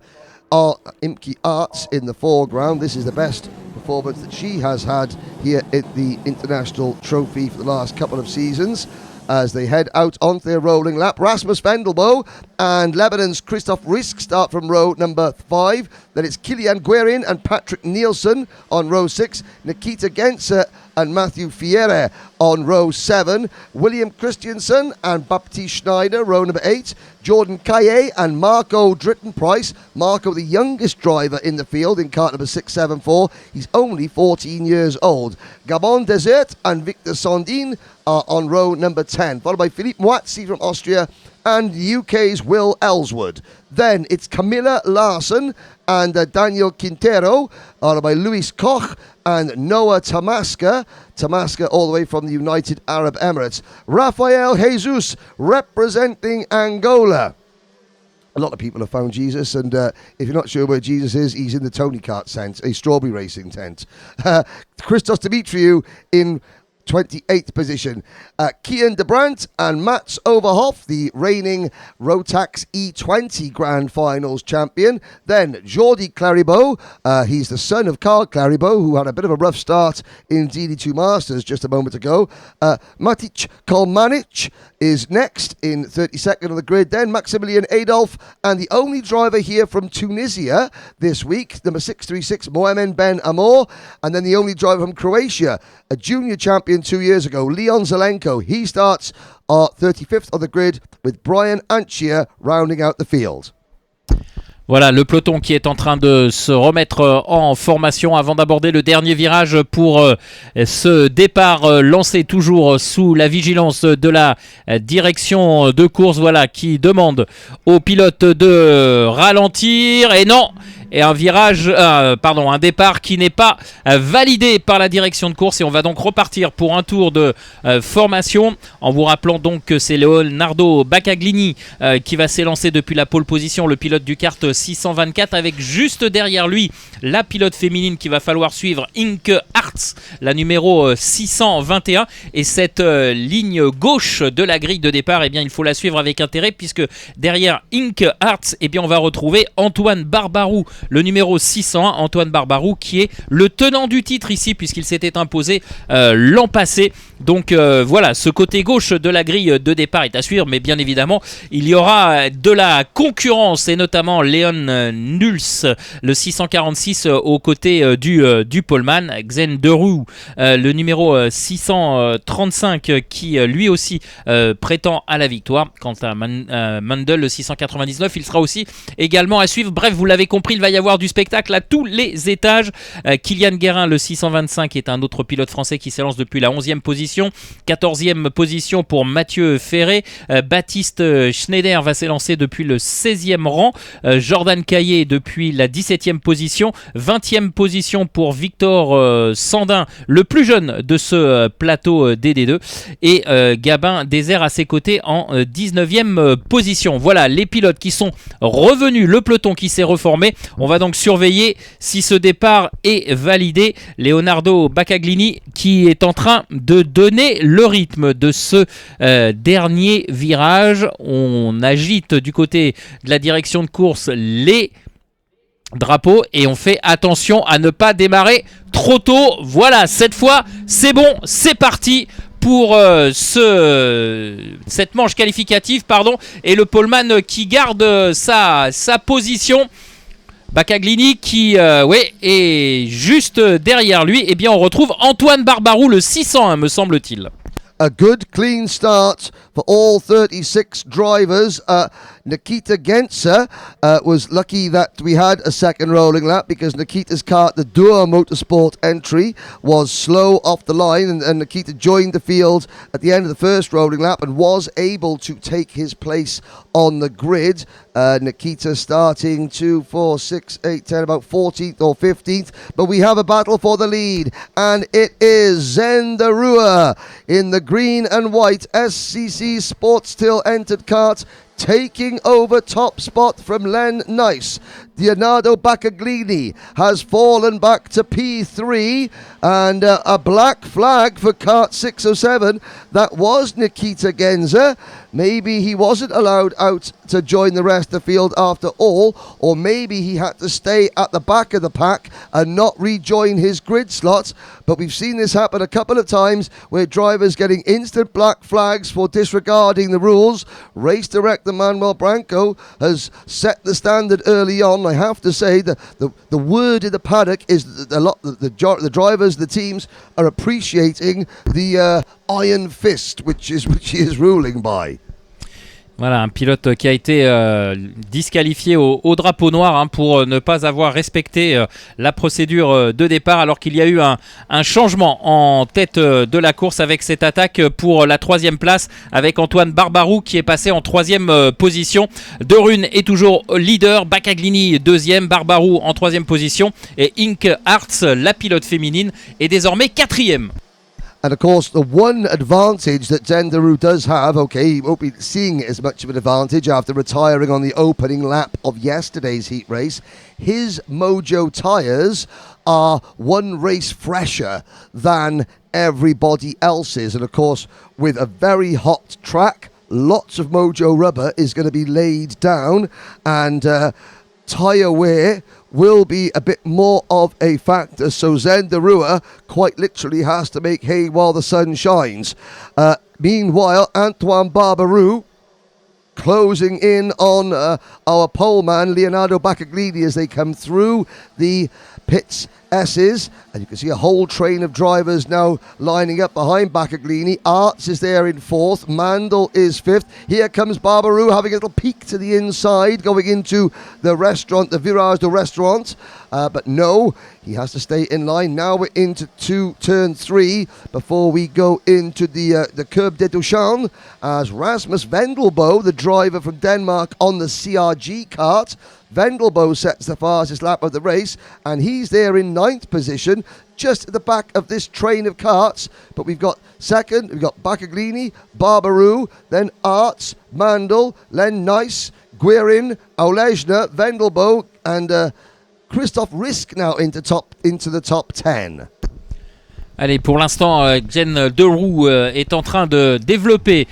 Speaker 1: Imke Arts in the foreground. This is the best performance that she has had here at the International Trophy for the last couple of seasons as they head out onto their rolling lap. Rasmus Vendelbo and Lebanon's Christoph Risk start from row number 5. Then it's Kilian Guerin and Patrick Nielsen on row 6. Nikita Genser and Matthew Fiere on row 7. William Christiansen and Baptiste Schneider, row number 8. Jordan Kaye and Marco Dritten-Price. Marco, the youngest driver in the field in cart number 674. He's only 14 years old. Gabon Desert and Victor Sondin are on row number 10, followed by Philippe Moazzi from Austria and the UK's Will Ellswood. Then it's Camilla Larson and Daniel Quintero, followed by Luis Koch and Noah Tamaska. Tamaska all the way from the United Arab Emirates. Rafael Jesus representing Angola. A lot of people have found Jesus, and if you're not sure where Jesus is, he's in the Tony Kart tent, a strawberry racing tent. Christos Dimitriou in 28th position. Kian de Brandt and Mats Overhoff, the reigning Rotax E20 Grand Finals champion. Then Jordi Claribeau, he's the son of Carl Claribeau, who had a bit of a rough start in DD2 Masters just a moment ago. Matic Kolmanic is next in 32nd on the grid. Then Maximilian Adolf, and the only driver here from Tunisia this week, number 636, Mohamed Ben Amor, and then the only driver from Croatia, a junior champion 2 years ago, Leon Zelenko. He starts 35th on the grid with Brian Anchia rounding out the field.
Speaker 2: Voilà le peloton qui est en train de se remettre en formation avant d'aborder le dernier virage pour ce départ lancé toujours sous la vigilance de la direction de course, voilà, qui demande aux pilotes de ralentir. Et non, et un départ qui n'est pas validé par la direction de course, et on va donc repartir pour un tour de formation en vous rappelant donc que c'est Leonardo Baccaglini qui va s'élancer depuis la pole position, le pilote du kart 624, avec juste derrière lui la pilote féminine qu'il va falloir suivre, Inke Hartz, la numéro 621, et cette ligne gauche de la grille de départ, eh bien il faut la suivre avec intérêt, puisque derrière Inke Hartz, eh bien on va retrouver Antoine Barbarou, le numéro 601, Antoine Barbarou, qui est le tenant du titre ici, puisqu'il s'était imposé l'an passé. Donc voilà, ce côté gauche de la grille de départ est à suivre, mais bien évidemment il y aura de la concurrence, et notamment Léon Nuls, le 646 aux côtés du poleman, Xen Deroux, le numéro 635, qui lui aussi prétend à la victoire. Quant à Mandel, le 699, il sera aussi également à suivre. Bref, vous l'avez compris, il va y avoir du spectacle à tous les étages. Kylian Guérin, le 625, est un autre pilote français qui s'élance depuis la 11e position. 14e position pour Mathieu Ferré. Baptiste Schneider va s'élancer depuis le 16e rang. Jordan Caillé depuis la 17e position. 20e position pour Victor Sandin, le plus jeune de ce plateau DD2. Et Gabin Désert à ses côtés en 19e position. Voilà les pilotes qui sont revenus, le peloton qui s'est reformé. On va donc surveiller si ce départ est validé. Leonardo Baccaglini qui est en train de donner le rythme de ce dernier virage. On agite du côté de la direction de course les drapeaux et on fait attention à ne pas démarrer trop tôt. Voilà, cette fois c'est bon, c'est parti pour cette manche qualificative, et le poleman qui garde sa position. Baccaglini qui est juste derrière lui. Eh bien on retrouve Antoine Barbarou, le 601 me semble-t-il.
Speaker 1: A good clean start for all 36 drivers. Nikita Gentzer was lucky that we had a second rolling lap, because Nikita's kart, the Duo Motorsport entry, was slow off the line, and Nikita joined the field at the end of the first rolling lap and was able to take his place on the grid. Nikita starting 2, 4, 6, 8, 10, about 14th or 15th, but we have a battle for the lead, and it is Zendarua in the green and white SCC Sportstill entered kart, taking over top spot from Len Nice. Leonardo Baccaglini has fallen back to P3, and a black flag for kart 607. That was Nikita Genzer. maybe he wasn't allowed out to join the rest of the field after all, or maybe he had to stay at the back of the pack and not rejoin his grid slot. But we've seen this happen a couple of times where drivers getting instant black flags for disregarding the rules. Race director Manuel Branco has set the standard early on. I have to say that the word in the paddock is that a lot the drivers, the teams are appreciating the iron fist which he is ruling by.
Speaker 2: Voilà, un pilote qui a été disqualifié au drapeau noir pour ne pas avoir respecté la procédure de départ, alors qu'il y a eu un changement en tête de la course avec cette attaque pour la 3e place avec Antoine Barbarou qui est passé en 3e position. De Rune est toujours leader, Bacaglini 2e, Barbarou en 3e position et Inke Hartz, la pilote féminine, est désormais 4e.
Speaker 1: And of course, the one advantage that Zendaru does have, okay, he won't be seeing it as much of an advantage after retiring on the opening lap of yesterday's heat race. His Mojo tyres are one race fresher than everybody else's. And of course, with a very hot track, lots of Mojo rubber is going to be laid down, and tyre wear will be a bit more of a factor, so Zendarua quite literally has to make hay while the sun shines. Meanwhile, Antoine Barbarou closing in on our pole man Leonardo Bacaglini as they come through the pits S's, and you can see a whole train of drivers now lining up behind Bacaglini. Arts is there in 4th, Mandel is 5th. Here comes Barbarou having a little peek to the inside, going into the restaurant, the Virage de Restaurant, but no, he has to stay in line. Now we're into turn 3 before we go into the Curb de Duchamp, as Rasmus Vendelbo, the driver from Denmark on the CRG kart, Vendelbo sets the fastest lap of the race, and he's there in 9th position, just at the back of this train of karts. But we've got second, we've got Bacaglini, Barbarou, then Arts, Mandel, Len Nice, Guerin, Olejna, Vendelbo, and Christoph Risk now into the top 10.
Speaker 2: Allez, pour l'instant, Glenn Deroux est en train de développer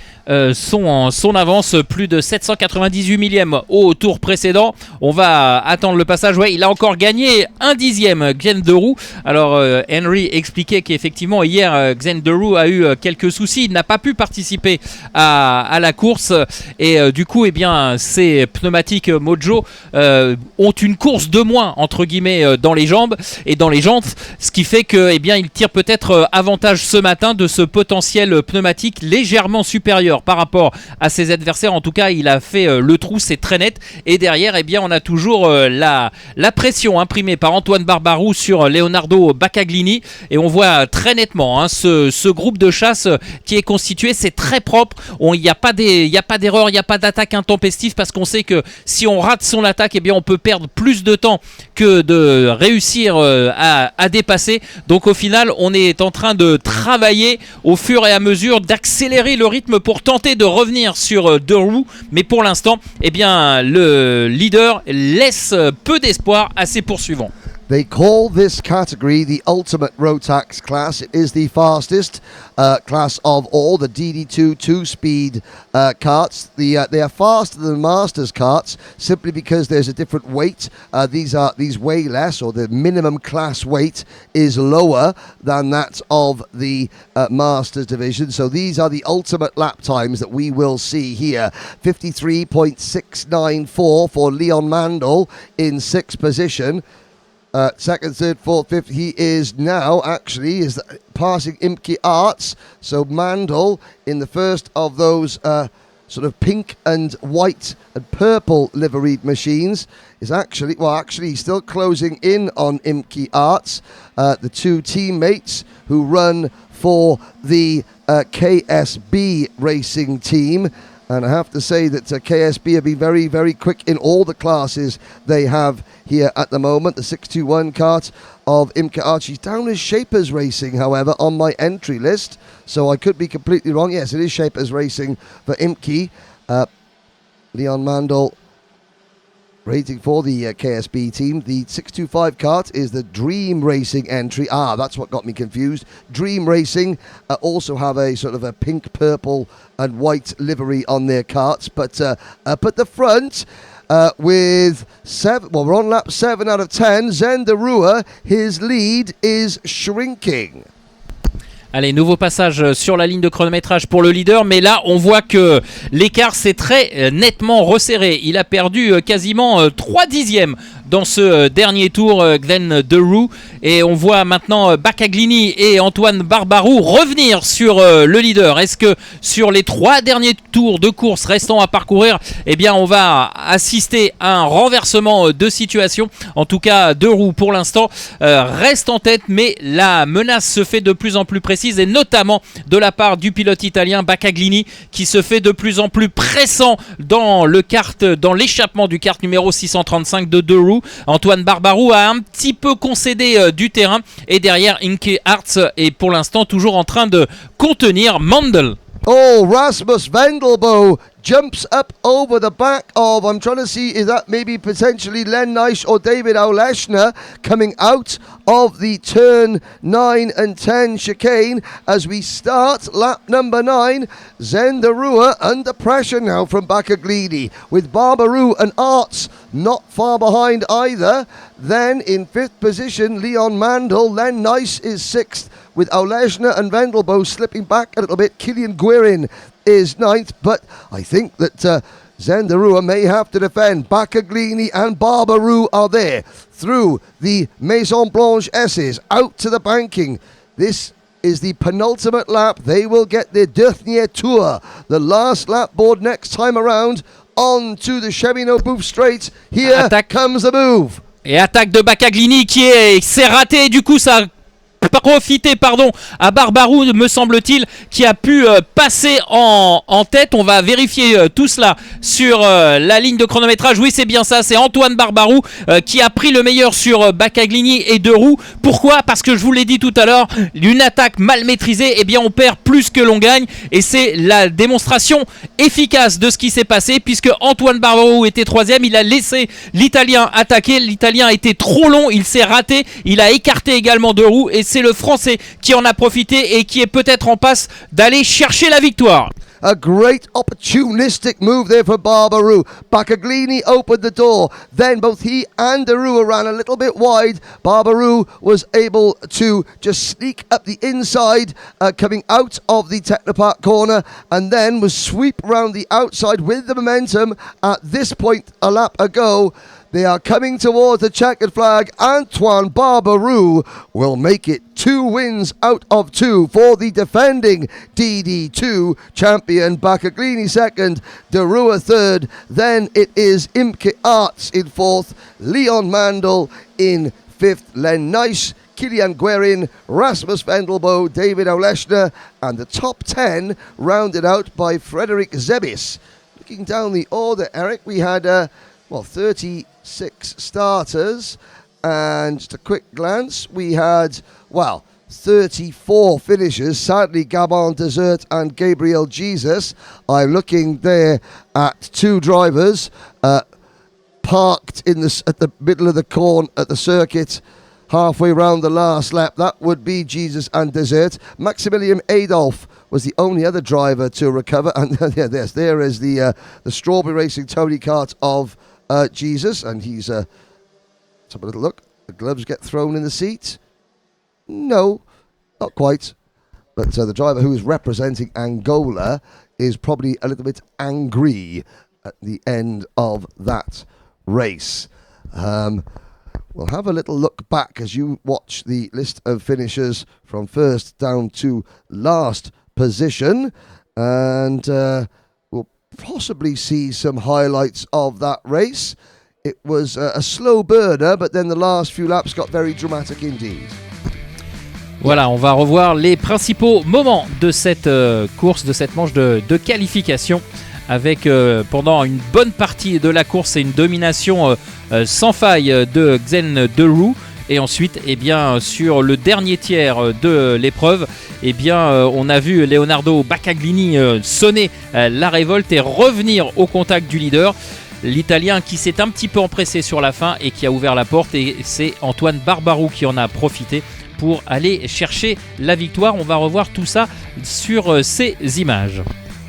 Speaker 2: son avance, plus de 798 millièmes au tour précédent. On va attendre le passage. Ouais, il a encore gagné un dixième, Glenn Deroux. Alors, Henry expliquait qu'effectivement, hier, Glenn Deroux a eu quelques soucis. Il n'a pas pu participer à la course. Et du coup, eh bien, ces pneumatiques Mojo ont une course de moins, entre guillemets, dans les jambes et dans les jantes. Ce qui fait que, eh bien, il tire peut-être avantage ce matin de ce potentiel pneumatique légèrement supérieur par rapport à ses adversaires. En tout cas, il a fait le trou, c'est très net. Et derrière, eh bien, on a toujours la pression imprimée par Antoine Barbarou sur Leonardo Bacaglini. Et on voit très nettement ce groupe de chasse qui est constitué. C'est très propre. Il n'y a pas d'erreur, il n'y a pas d'attaque intempestive, parce qu'on sait que si on rate son attaque, eh bien, on peut perdre plus de temps que de réussir à dépasser. Donc au final, on est en train de travailler au fur et à mesure, d'accélérer le rythme pour tenter de revenir sur Deroux, mais pour l'instant, eh bien, le leader laisse peu d'espoir à ses poursuivants.
Speaker 1: They call this category the ultimate Rotax class. It is the fastest class of all, the DD2 two-speed karts. They are faster than Masters karts simply because there's a different weight. These weigh less, or the minimum class weight is lower than that of the Masters division. So these are the ultimate lap times that we will see here. 53.694 for Leon Mandel in 6th position. Second, third, fourth, fifth, he is now is passing Imke Arts. So Mandel in the first of those sort of pink and white and purple liveried machines is actually he's still closing in on Imke Arts, the two teammates who run for the KSB racing team. And I have to say that KSB have been very, very quick in all the classes they have here at the moment. The 621 kart of Imke Arts. She's down as Shapers Racing, however, on my entry list. So I could be completely wrong. Yes, it is Shapers Racing for Imke. Leon Mandel rating for the KSB team. The 625 kart is the Dream Racing entry. That's what got me confused. Dream Racing also have a sort of a pink, purple and white livery on their karts. But the front, with 7, well, we're on lap 7 out of 10. Zendarua, his lead is shrinking.
Speaker 2: Allez, nouveau passage sur la ligne de chronométrage pour le leader, mais là on voit que l'écart s'est très nettement resserré. Il a perdu quasiment 3 dixièmes dans ce dernier tour, Glenn Deroux, et on voit maintenant Baccaglini et Antoine Barbarou revenir sur le leader. Est-ce que sur les 3 derniers tours de course restants à parcourir, eh bien on va assister à un renversement de situation? En tout cas, Deroux pour l'instant reste en tête, mais la menace se fait de plus en plus précise, et notamment de la part du pilote italien Baccaglini, qui se fait de plus en plus pressant dans le kart, dans l'échappement du kart numéro 635 de Deroux. Antoine Barbarou a un petit peu concédé du terrain, et derrière Inke Hartz est pour l'instant toujours en train de contenir Mandel.
Speaker 1: Oh, Rasmus Vendelbo jumps up over the back of, I'm trying to see, is that maybe potentially Len Nice or David Oleshner coming out of the turn 9 and 10 chicane as we start lap number 9. Zendarua under pressure now from Baccaglini, with Barbarou and Arts not far behind either. Then in 5th position, Leon Mandel. Len Nice is 6th, with Oleshner and Vendelbo slipping back a little bit. Killian Guerin is 9th, but I think that Zendarua may have to defend. Baccaglini and Barbarou are there through the Maison Blanche S's out to the banking. This is the penultimate lap. They will get their dernier tour, the last lap board next time around, on to the Cheminot Bouffe Straight. Here comes the move.
Speaker 2: Et attaque de Baccaglini qui s'est raté, du coup ça profiter à Barbarou, me semble-t-il, qui a pu passer en tête. On va vérifier tout cela sur la ligne de chronométrage. Oui, c'est bien ça, c'est Antoine Barbarou qui a pris le meilleur sur Baccaglini et Deroux. Pourquoi? Parce que je vous l'ai dit tout à l'heure, une attaque mal maîtrisée, eh bien on perd plus que l'on gagne, et c'est la démonstration efficace de ce qui s'est passé, puisque Antoine Barbarou était 3e, il a laissé l'Italien attaquer, l'Italien a été trop long, il s'est raté, il a écarté également Deroux, et c'est le Français qui en a profité et qui est peut-être en passe d'aller chercher la victoire.
Speaker 1: A great opportunistic move there for Barbarou. Baccaglini opened the door. Then both he and Deroux ran a little bit wide. Barbarou was able to just sneak up the inside, coming out of the Technopark corner, and then was sweep around the outside with the momentum. At this point, a lap ago, they are coming towards the checkered flag. Antoine Barbarou will make it 2 wins out of 2 for the defending DD2 champion. Baccaglini 2nd, Deroux 3rd. Then it is Imke Arts in 4th, Leon Mandel in 5th, Len Nice, Killian Guerin, Rasmus Vendelbo, David Oleshner, and the top 10 rounded out by Frederick Zebis. Looking down the order, Eric, we had 36 starters, and just a quick glance, we had 34 finishers. Sadly, Gabon Desert and Gabriel Jesus. I'm looking there at 2 drivers parked at the middle of the corn at the circuit, halfway round the last lap. That would be Jesus and Desert. Maximilian Adolf was the only other driver to recover, and there is the Strawberry Racing Tony Kart of Jesus, and he's let's have a little look. The gloves get thrown in the seat. No, not quite. But the driver who is representing Angola is probably a little bit angry at the end of that race. We'll have a little look back as you watch the list of finishers from first down to last position, and we'll possibly see some highlights of that race. It was a slow burner, but then the last few laps got very dramatic indeed.
Speaker 2: Voilà, on va revoir les principaux moments de cette course, de cette manche de qualification, avec pendant une bonne partie de la course et une domination sans faille de Xen Deroux. Et ensuite, eh bien, sur le dernier tiers de l'épreuve, eh bien, on a vu Leonardo Baccaglini sonner la révolte et revenir au contact du leader. l'Italien qui s'est un petit peu empressé sur la fin et qui a ouvert la porte, et c'est Antoine Barbarou qui en a profité pour aller chercher la victoire. On va revoir tout ça sur ces images.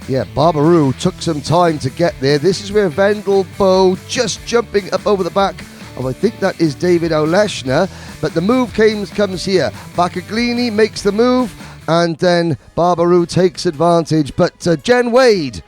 Speaker 1: Yeah, Barbaroo took some time to get there. This is where Vendelbo just jumping up over the back of, I think that is David Oleshner, but the move comes here. Baccaglini makes the move, and then Barbaroo takes advantage, but Jen Wade.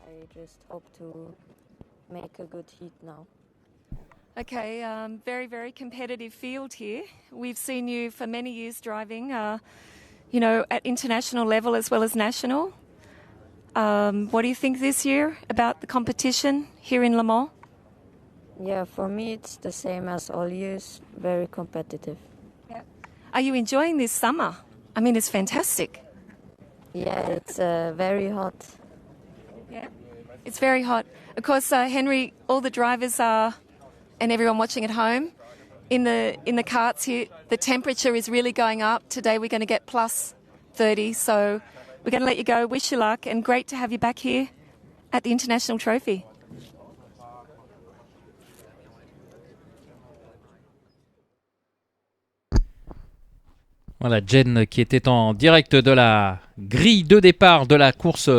Speaker 5: I just hope to make a good heat now.
Speaker 3: Okay, very, very competitive field here. We've seen you for many years driving, at international level as well as national. What do you think this year about the competition here in Le Mans?
Speaker 5: Yeah, for me it's the same as all years, very competitive.
Speaker 3: Yeah. Are you enjoying this summer? I mean, it's fantastic.
Speaker 5: Yeah, it's very hot.
Speaker 3: Yeah, it's very hot. Of course, Henry, all the drivers are, and everyone watching at home, in the karts here, the temperature is really going up. Today we're going to get plus 30, so we're going to let you go. Wish you luck, and great to have you back here at the International Trophy.
Speaker 2: Voilà, Jen qui était en direct de la grille de départ de la course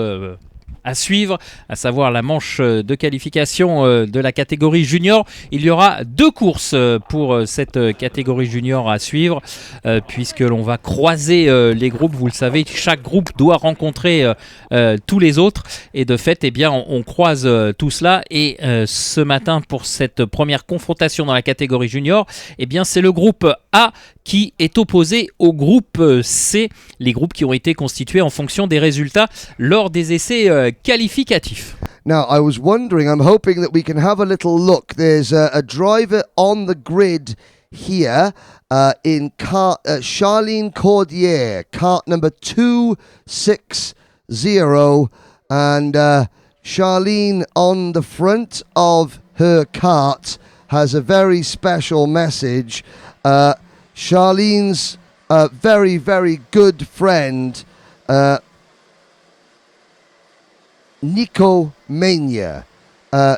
Speaker 2: à suivre, à savoir la manche de qualification de la catégorie junior. Il y aura 2 courses pour cette catégorie junior à suivre, puisque l'on va croiser les groupes. Vous le savez, chaque groupe doit rencontrer tous les autres, et de fait, eh bien, on croise tout cela. Et ce matin, pour cette première confrontation dans la catégorie junior, eh bien, c'est le groupe A qui est opposé au groupe C, les groupes qui ont été constitués en fonction des résultats lors des essais qualificatifs.
Speaker 1: Now, I was wondering, I'm hoping that we can have a little look. There's a driver on the grid here in Charlene Cordier, cart number 260. And Charlene on the front of her cart has a very special message. Charlene's very, very good friend, Nico Mania,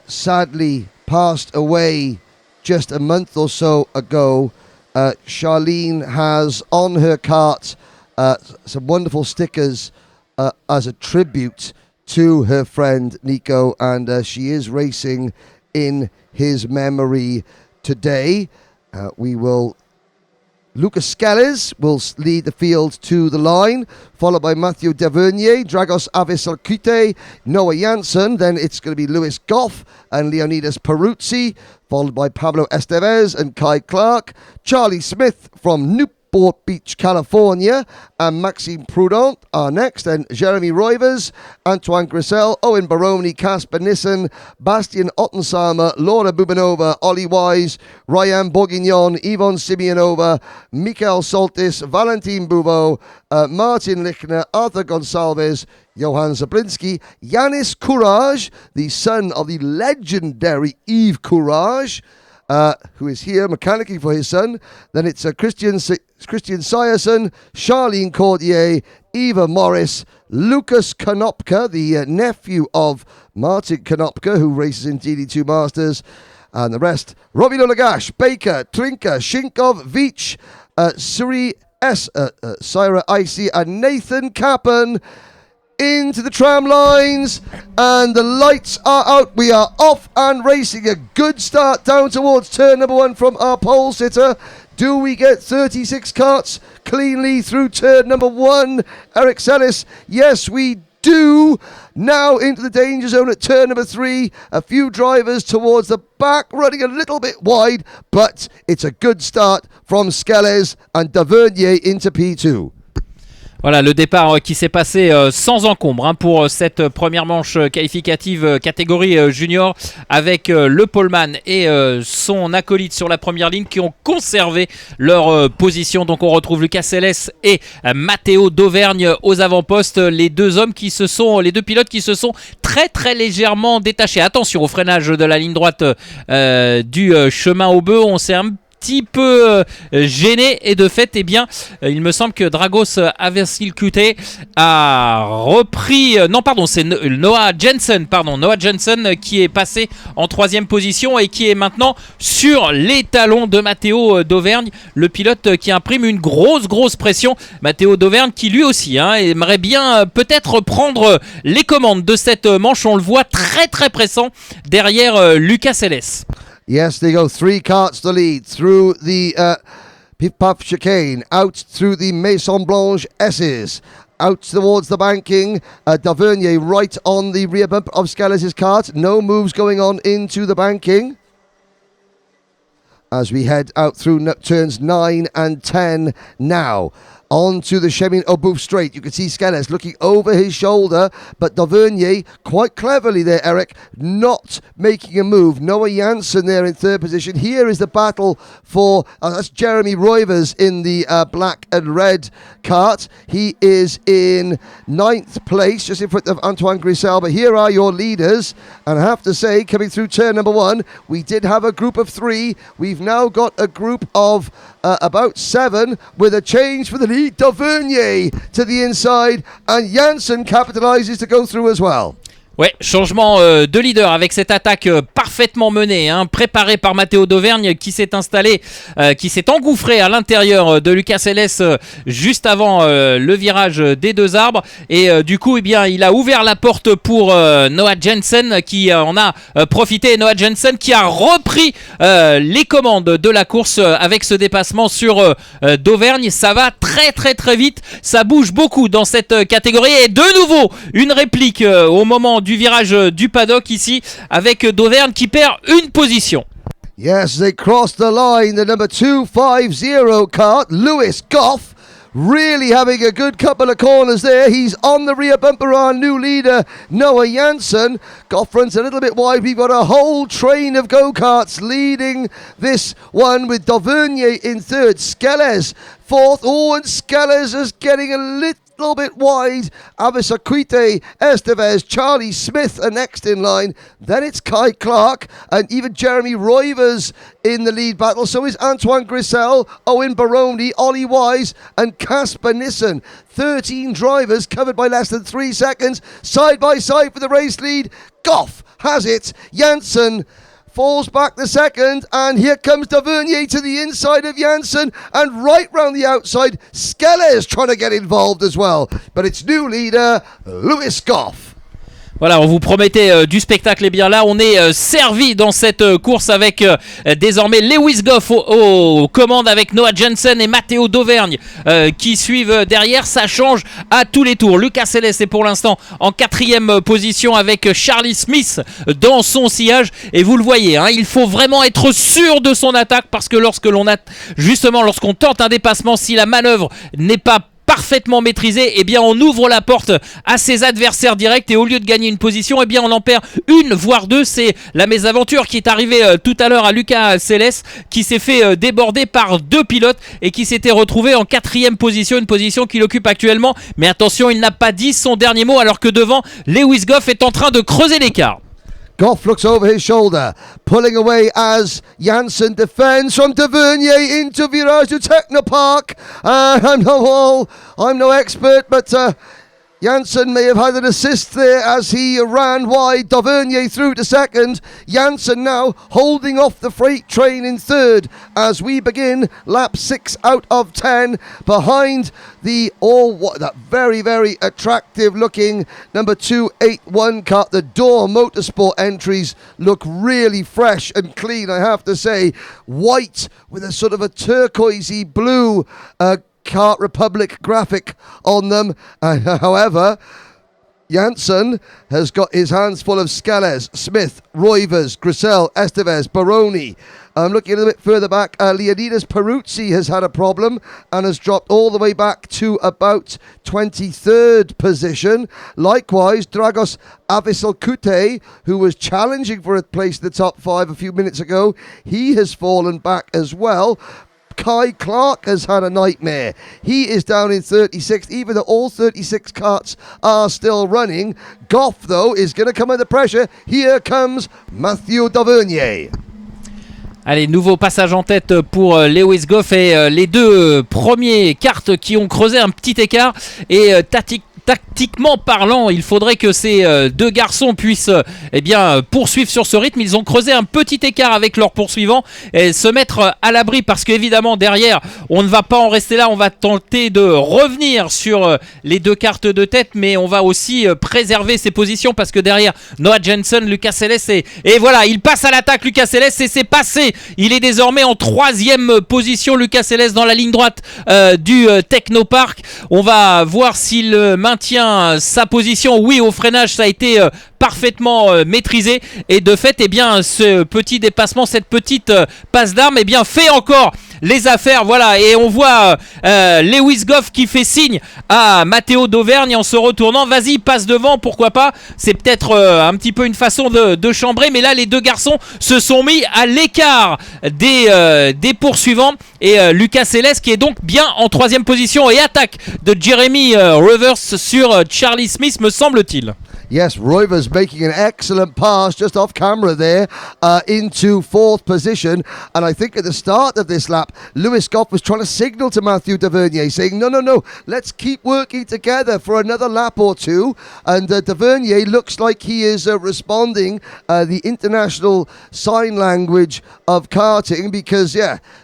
Speaker 1: sadly passed away just a month or so ago. Charlene has on her cart some wonderful stickers as a tribute to her friend Nico, and she is racing in his memory today. Lucas Skeles will lead the field to the line, followed by Mathieu Devernier, Dragos Avisalkute, Noah Janssen. Then it's going to be Lewis Goff and Leonidas Peruzzi, followed by Pablo Estevez and Kai Clark. Charlie Smith from Newport Beach, California, and Maxime Prudent are next. Then Jeremy Roivers, Antoine Grissel, Owen Baroni, Casper Nissen, Bastian Ottensamer, Laura Bubanova, Ollie Wise, Ryan Bourguignon, Yvonne Simeonova, Mikael Soltis, Valentin Bouveau, Martin Lichner, Arthur Gonsalves, Johan Zablinski, Yanis Courage, the son of the legendary Yves Courage, who is here mechanicking for his son. Then it's Christian Syerson, Charlene Cordier, Eva Morris, Lucas Konopka, the nephew of Martin Konopka, who races in GD2 Masters, and the rest: Robbie Lolagash, Baker, Trinka, Shinkov, Veach, Suri S, Syra Icy, and Nathan Kappen. Into the tram lines, and the lights are out. We are off and racing. A good start down towards turn number 1 from our pole sitter. Do we get 36 carts cleanly through turn number 1, Eric Sellis? Yes, we do. Now into the danger zone at turn number 3. A few drivers towards the back, running a little bit wide, but it's a good start from Skeles and Davernier into P2.
Speaker 2: Voilà le départ qui s'est passé sans encombre pour cette première manche qualificative catégorie junior avec le poleman et son acolyte sur la première ligne qui ont conservé leur position. Donc on retrouve Lucas Célès et Matteo d'Auvergne aux avant-postes, les deux pilotes qui se sont très légèrement détachés. Attention au freinage de la ligne droite du chemin au bœuf, on s'est un petit peu gêné et de fait il me semble que Dragos Aversilkute a repris c'est Noah Jensen qui est passé en troisième position et qui est maintenant sur les talons de Matteo d'Auvergne, le pilote qui imprime une grosse pression. Matteo d'Auvergne qui lui aussi aimerait bien peut-être prendre les commandes de cette manche, on le voit très pressant derrière Lucas Célès.
Speaker 1: Yes, they go 3 karts to lead through the Pif-Paf chicane, out through the Maison Blanche S's, out towards the banking. D'Auvergne right on the rear bumper of Scales' kart. No moves going on into the banking. As we head out through turns 9 and 10 now. On to the Chemin au Boeuf straight. You can see Scales looking over his shoulder, but D'Auvergne, quite cleverly there, Eric, not making a move. Noah Janssen there in third position. Here is the battle for, that's Jeremy Roivers in the black and red kart. He is in 9th place, just in front of Antoine Grissel, but here are your leaders. And I have to say, coming through turn number 1, we did have a group of 3. We've now got a group of about 7 with a change for the lead. D'Auvergne to the inside and Janssen capitalizes to go through as well.
Speaker 2: Ouais, changement de leader avec cette attaque parfaitement menée, préparée par Matteo d'Auvergne qui s'est installé, qui s'est engouffré à l'intérieur de Lucas Célès juste avant le virage des deux arbres et du coup il a ouvert la porte pour Noah Jensen qui en a profité. Noah Jensen qui a repris les commandes de la course avec ce dépassement sur d'Auvergne. Ça va très vite, ça bouge beaucoup dans cette catégorie et de nouveau une réplique au moment du virage du paddock ici avec d'Auvergne qui perd une position.
Speaker 1: Yes, they crossed the line. The number 250 kart, Lewis Goff, really having a good couple of corners there. He's on the rear bumper, our new leader, Noah Janssen. Goff runs a little bit wide. We've got a whole train of go-karts leading this one with D'Auvergne in third. Scales fourth. Oh, and Scales is getting a little bit wide. Avisaquite, Estevez, Charlie Smith are next in line. Then it's Kai Clark and even Jeremy Roivers in the lead battle. So is Antoine Grissel, Owen Baroni, Ollie Wise and Casper Nissen. 13 drivers covered by less than 3 seconds. Side by side for the race lead. Goff has it. Janssen falls back the second, and here comes D'Auvergne to the inside of Janssen, and right round the outside, Scales trying to get involved as well. But it's new leader, Lewis Goff.
Speaker 2: Voilà, on vous promettait du spectacle, et bien là on est servi dans cette course avec désormais Lewis Goff aux commandes avec Noah Jensen et Matteo d'Auvergne qui suivent derrière. Ça change à tous les tours. Lucas Célès est pour l'instant en 4e position avec Charlie Smith dans son sillage et vous le voyez, il faut vraiment être sûr de son attaque parce que lorsqu'on tente un dépassement, si la manœuvre n'est pas parfaitement maîtrisé, eh bien on ouvre la porte à ses adversaires directs et au lieu de gagner une position, eh bien on en perd une voire deux. C'est la mésaventure qui est arrivée tout à l'heure à Lucas Célès qui s'est fait déborder par 2 pilotes et qui s'était retrouvé en 4e position, une position qu'il occupe actuellement. Mais attention, il n'a pas dit son dernier mot alors que devant, Lewis Goff est en train de creuser l'écart.
Speaker 1: Goff looks over his shoulder, pulling away as Janssen defends from D'Auvergne into Virage du Technopark. I'm no expert, but Janssen may have had an assist there as he ran wide. D'Auvergne through to second. Janssen now holding off the freight train in third as we begin lap 6 out of 10 behind that very attractive looking number 281 kart. The Door Motorsport entries look really fresh and clean, I have to say. White with a sort of a turquoisey blue Kart Republic graphic on them. However, Janssen has got his hands full of Scales, Smith, Roivers, Grisel, Estevez, Baroni. Looking a little bit further back, Leonidas Peruzzi has had a problem and has dropped all the way back to about 23rd position. Likewise, Dragos Avisalkute, who was challenging for a place in the top 5 a few minutes ago, he has fallen back as well. Kai Clark has had a nightmare. He is down in 36th, even though all 36 karts are still running. Goff, though, is going to come under pressure. Here comes Mathieu Dauvergne.
Speaker 2: Allez, nouveau passage en tête pour Lewis Goff et les deux premiers karts qui ont creusé un petit écart. Et tactiquement parlant, il faudrait que ces deux garçons puissent poursuivre sur ce rythme. Ils ont creusé un petit écart avec leurs poursuivants et se mettre à l'abri parce qu'évidemment derrière, on ne va pas en rester là. On va tenter de revenir sur les deux cartes de tête, mais on va aussi préserver ses positions parce que derrière, Noah Jensen, Lucas Seles et voilà, il passe à l'attaque Lucas Seles et c'est passé. Il est désormais en 3e position, Lucas Seles dans la ligne droite du Technopark. On va voir s'il maintient sa position. Oui, au freinage, ça a été parfaitement maîtrisé et de fait, ce petit dépassement, cette petite passe d'armes, fait encore les affaires. Voilà, et on voit Lewis Goff qui fait signe à Matteo Dauvergne en se retournant. Vas-y, passe devant, pourquoi pas. C'est peut-être un petit peu une façon de chambrer, mais là, les deux garçons se sont mis à l'écart des poursuivants et Lucas Seles qui est donc bien en 3e position et attaque de Jeremy Rivers sur Charlie Smith, me semble-t-il.
Speaker 1: Yes, Roivers making an excellent pass just off camera there into 4th position. And I think at the start of this lap, Lewis Goff was trying to signal to Mathieu Dauvergne saying, no, let's keep working together for another lap or two. And Dauvergne looks like he is responding the international sign language of karting because,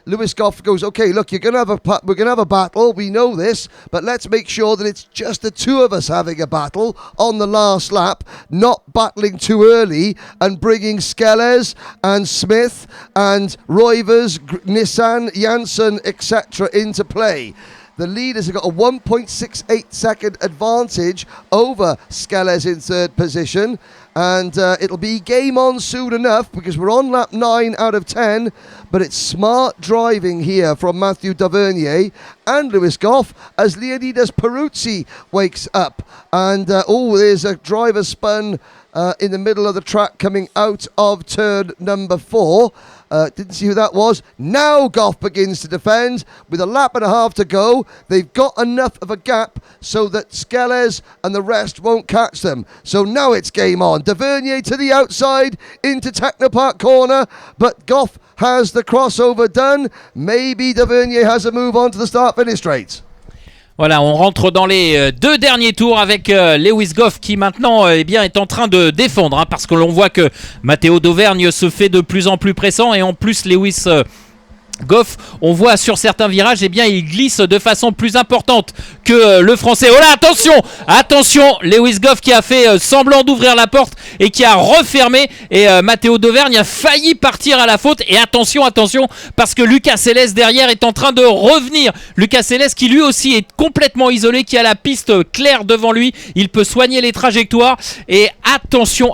Speaker 1: Lewis Goff goes, okay, look, we're going to have a battle. We know this, but let's make sure that it's just the two of us having a battle on the last lap, not battling too early and bringing Scales and Smith and Roivers, Nissan, Janssen, etc. into play. The leaders have got a 1.68 second advantage over Scales in 3rd position. And it'll be game on soon enough because we're on lap 9 out of 10. But it's smart driving here from Mathieu Dauvergne and Lewis Goff as Leonidas Peruzzi wakes up. And there's a driver spun in the middle of the track coming out of turn number 4. Didn't see who that was. Now Goff begins to defend with a lap and a half to go. They've got enough of a gap so that Scales and the rest won't catch them. So now it's game on. Dauvergne to the outside into Technopark corner, but Goff has the crossover done. Maybe Dauvergne has a move on to the start-finish straight.
Speaker 2: Voilà, on rentre dans les deux derniers tours avec Lewis Goff qui maintenant est en train de défendre parce que l'on voit que Matteo Dauvergne se fait de plus en plus pressant et en plus Lewis Goff, on voit sur certains virages, il glisse de façon plus importante que le français. Oh là, attention, Lewis Goff qui a fait semblant d'ouvrir la porte et qui a refermé et Matteo Dauvergne a failli partir à la faute et attention parce que Lucas Seles derrière est en train de revenir. Lucas Seles qui lui aussi est complètement isolé, qui a la piste claire devant lui, il peut soigner les trajectoires et attention,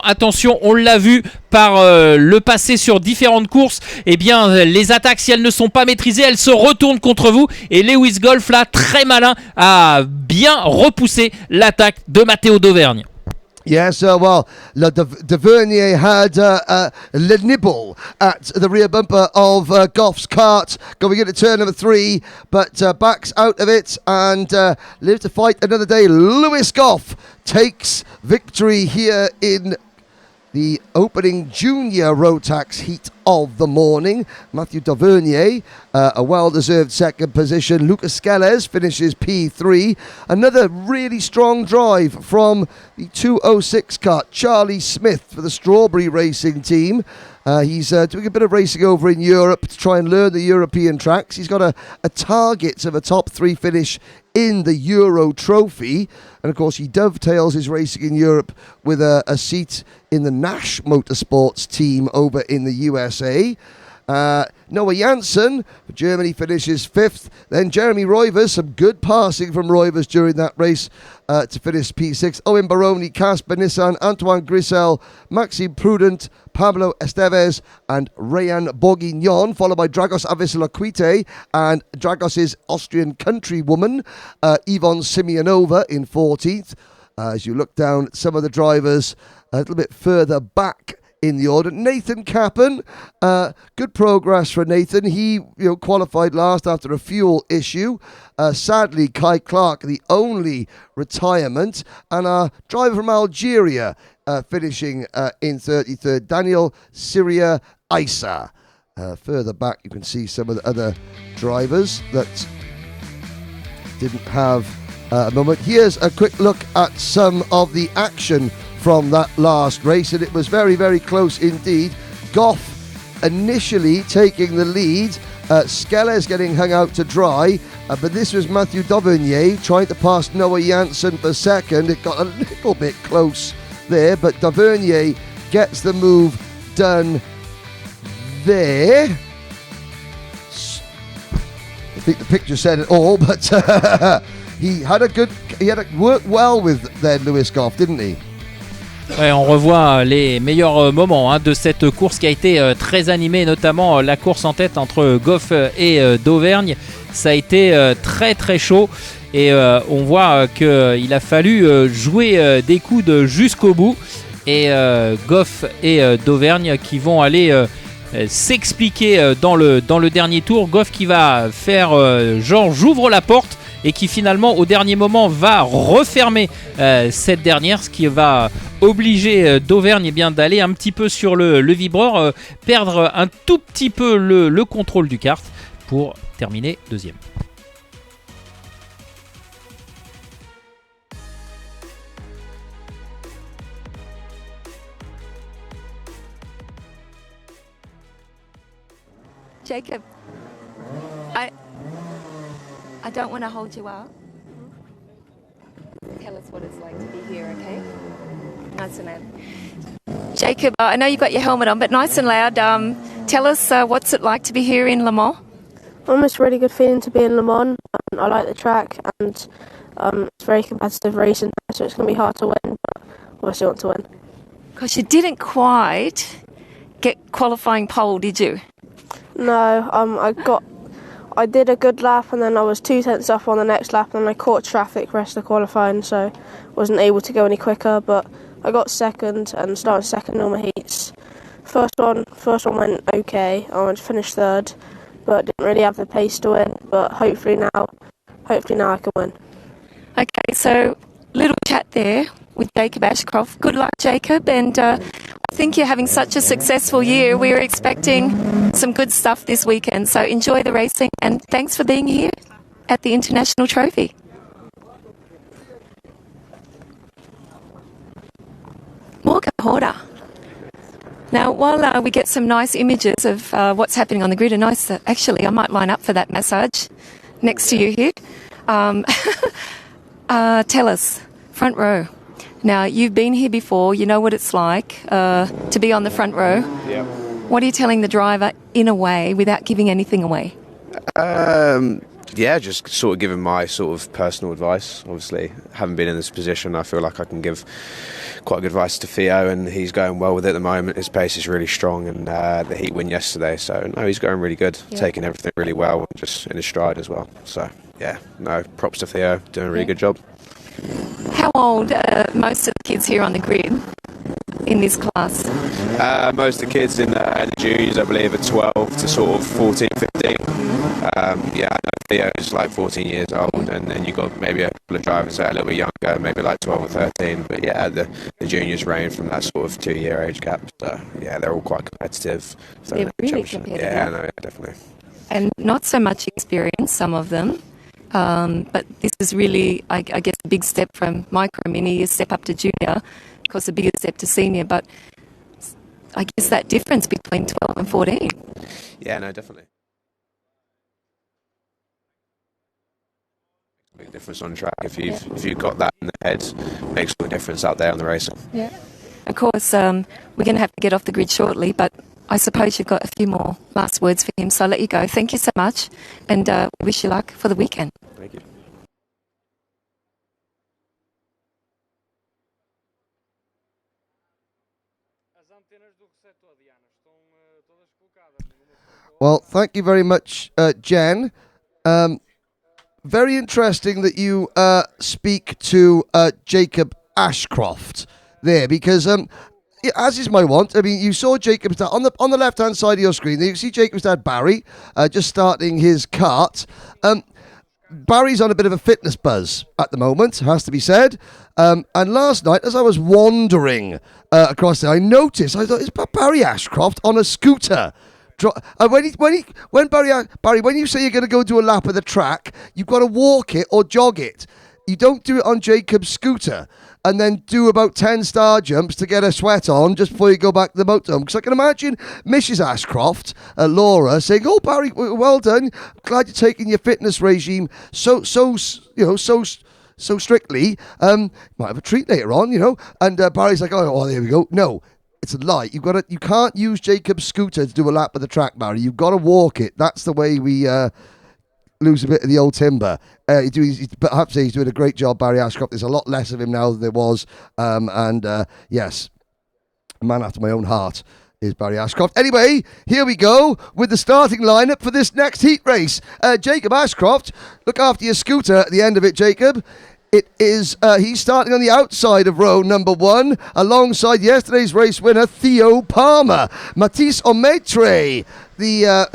Speaker 2: on l'a vu par le passé sur différentes courses, les attaques, si elles ne sont pas maîtrisées, elles se retournent contre vous et Lewis Goff là, très malin, a bien repoussé l'attaque de Matteo Dauvergne.
Speaker 1: Yes, Dauvergne had le nibble at the rear bumper of Goff's kart going into turn number 3, but backs out of it and lives to fight another day. Lewis Goff takes victory here in the opening junior Rotax heat of the morning. Mathieu Dauvergne, a well-deserved second position. Lucas Scales finishes P3. Another really strong drive from the 206 kart. Charlie Smith for the Strawberry Racing team. He's doing a bit of racing over in Europe to try and learn the European tracks. He's got a target of a top 3 finish in the Euro Trophy. And of course, he dovetails his racing in Europe with a seat in the Nash Motorsports team over in the USA. Noah Janssen for Germany finishes 5th. Then Jeremy Roivers, some good passing from Roivers during that race to finish P6. Owen Baroni, Casper Nissan, Antoine Grissel, Maxime Prudent, Pablo Esteves and Rayan Bourguignon, followed by Dragos Avisaluquite and Dragos' Austrian countrywoman, Yvonne Simeonova in 14th. As you look down at some of the drivers a little bit further back in the order, Nathan Kappen, good progress for Nathan. He qualified last after a fuel issue. Sadly, Kai Clark, the only retirement, and our driver from Algeria finishing in 33rd, Daniel Syria Isa. Further back, you can see some of the other drivers that didn't have a moment. Here's a quick look at some of the action from that last race, and it was very, very close indeed. Goff initially taking the lead, Skeles getting hung out to dry, but this was Mathieu Dauvergne trying to pass Noah Janssen for second. It got a little bit close there, but Dauvergne gets the move done there. I think the picture said it all, but he had worked well with then Lewis Goff, didn't he?
Speaker 2: Ouais, on revoit les meilleurs moments de cette course qui a été très animée, notamment la course en tête entre Goff et Dauvergne. Ça a été très très chaud et on voit qu'il a fallu jouer des coudes jusqu'au bout. Et Goff et Dauvergne qui vont aller s'expliquer dans le dernier tour. Goff qui va faire genre j'ouvre la porte et qui finalement au dernier moment va refermer cette dernière, ce qui va obliger Dauvergne d'aller un petit peu sur le vibreur, perdre un tout petit peu le contrôle du kart pour terminer deuxième.
Speaker 3: Jacob, I don't want to hold you up. Tell us what it's like to be here, okay? Nice and loud. Jacob, I know you've got your helmet on, but nice and loud. Tell us what's it like to be here in Le Mans?
Speaker 6: It's a really good feeling to be in Le Mans. I like the track and it's very competitive racing, so it's going to be hard to win, but obviously want to win.
Speaker 3: Because you didn't quite get qualifying pole, did you?
Speaker 6: No, I did a good lap and then I was 2 tenths off on the next lap and I caught traffic rest of qualifying, so wasn't able to go any quicker, but I got second and started second on my heats. First one went okay. I went to finish third, but didn't really have the pace to win, but hopefully now I can win.
Speaker 3: Okay, so little chat there with Jacob Ashcroft. Good luck, Jacob, and I think you're having such a successful year. We're expecting some good stuff this weekend, so enjoy the racing and thanks for being here at the International Trophy. Morgan Horder. Now, while we get some nice images of what's happening on the grid, and nice, actually, I might line up for that massage next to you here. Tell us, front row. Now, you've been here before, you know what it's like to be on the front row.
Speaker 7: Yeah.
Speaker 3: What are you telling the driver in a way without giving anything away?
Speaker 7: Yeah, just sort of giving my sort of personal advice. Obviously, having been in this position, I feel like I can give quite good advice to Theo, and he's going well with it at the moment. His pace is really strong, and the heat win yesterday, so no, he's going really good, taking everything really well, and just in his stride as well. So yeah, no, props to Theo, doing a really good job.
Speaker 3: How old are most of the kids here on the grid in this class?
Speaker 7: Most of the kids in the juniors, I believe, are 12 to sort of 14, 15. Yeah, I know Theo's like 14 years old, and then you've got maybe a couple of drivers that are a little bit younger, maybe like 12 or 13. But yeah, the juniors range from that sort of 2-year age gap. So yeah, they're all quite competitive. So
Speaker 3: they're really competitive.
Speaker 7: Yeah, no, definitely.
Speaker 3: And not so much experience, some of them. But this is really, I guess, a big step from micro mini, a step up to junior, of course a bigger step to senior, but I guess that difference between 12 and 14.
Speaker 7: Yeah, no, definitely. Big difference on track. If you've got that in the head, makes all the difference out there on the racing.
Speaker 3: Yeah. Of course, we're going to have to get off the grid shortly, but I suppose you've got a few more last words for him, so I'll let you go. Thank you so much, and wish you luck for the weekend.
Speaker 7: Thank you.
Speaker 1: Well, thank you very much, Jen. Very interesting that you speak to Jacob Ashcroft there, because as is my want, I mean, you saw Jacob's dad on the left-hand side of your screen. You see Jacob's dad, Barry, just starting his kart. Barry's on a bit of a fitness buzz at the moment, has to be said. And last night, as I was wandering across there, I noticed, I thought, is Barry Ashcroft on a scooter? When Barry, when you say you're going to go do a lap of the track, you've got to walk it or jog it. You don't do it on Jacob's scooter and then do about 10 star jumps to get a sweat on just before you go back to the motorhome. Because I can imagine Mrs. Ashcroft, Laura, saying, "Oh, Barry, well done. Glad you're taking your fitness regime so strictly. Might have a treat later on, you know." And Barry's like, "Oh, there we go." No. It's a lie. You can't use Jacob's scooter to do a lap of the track, Barry. You've got to walk it. That's the way we lose a bit of the old timber. But I have to say he's doing a great job, Barry Ashcroft. There's a lot less of him now than there was. Yes, a man after my own heart is Barry Ashcroft. Anyway, here we go with the starting lineup for this next heat race. Jacob Ashcroft, look after your scooter at the end of it, Jacob. It is, he's starting on the outside of row number 1, alongside yesterday's race winner, Theo Palmer. Mathis Ometre, the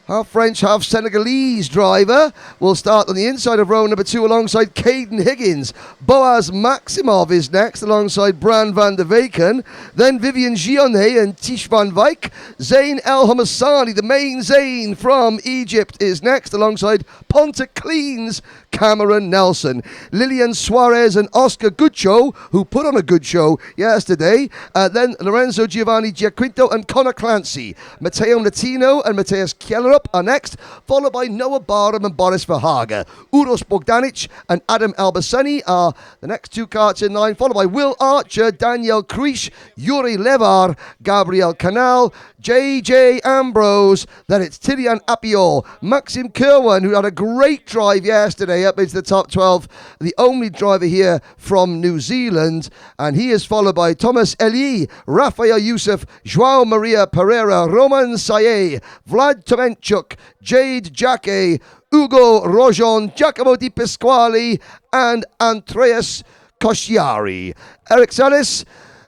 Speaker 1: half French, half Senegalese driver, will start on the inside of row number 2 alongside Caden Higgins. Boaz Maximov is next alongside Bran van der Weken. Then Vivian Gionnet and Tish van Wyk. Zayn El Hamassani, the main Zayn from Egypt, is next alongside Ponte Clean's Cameron Nelson. Lilian Suarez and Oscar Guccio, who put on a good show yesterday. Then Lorenzo Giovanni Giaquinto and Connor Clancy. Matteo Latino and Mateus Kjellerup are next, followed by Noah Barham and Boris Verhagen. Uros Bogdanic and Adam Albasani are the next 2 karts in line, followed by Will Archer, Daniel Krish, Yuri Levar, Gabriel Canal, JJ Ambrose. Then it's Tilian Apio, Maxim Kerwan, who had a great drive yesterday up into the top 12, the only driver here from New Zealand, and he is followed by Thomas Elie, Rafael Youssef, Joao Maria Pereira, Roman Saye, Vlad Tomenchuk, Jade Jacquet, Ugo Rojon, Giacomo Di Pasquale, and Andreas Kosciari. Eric Salis,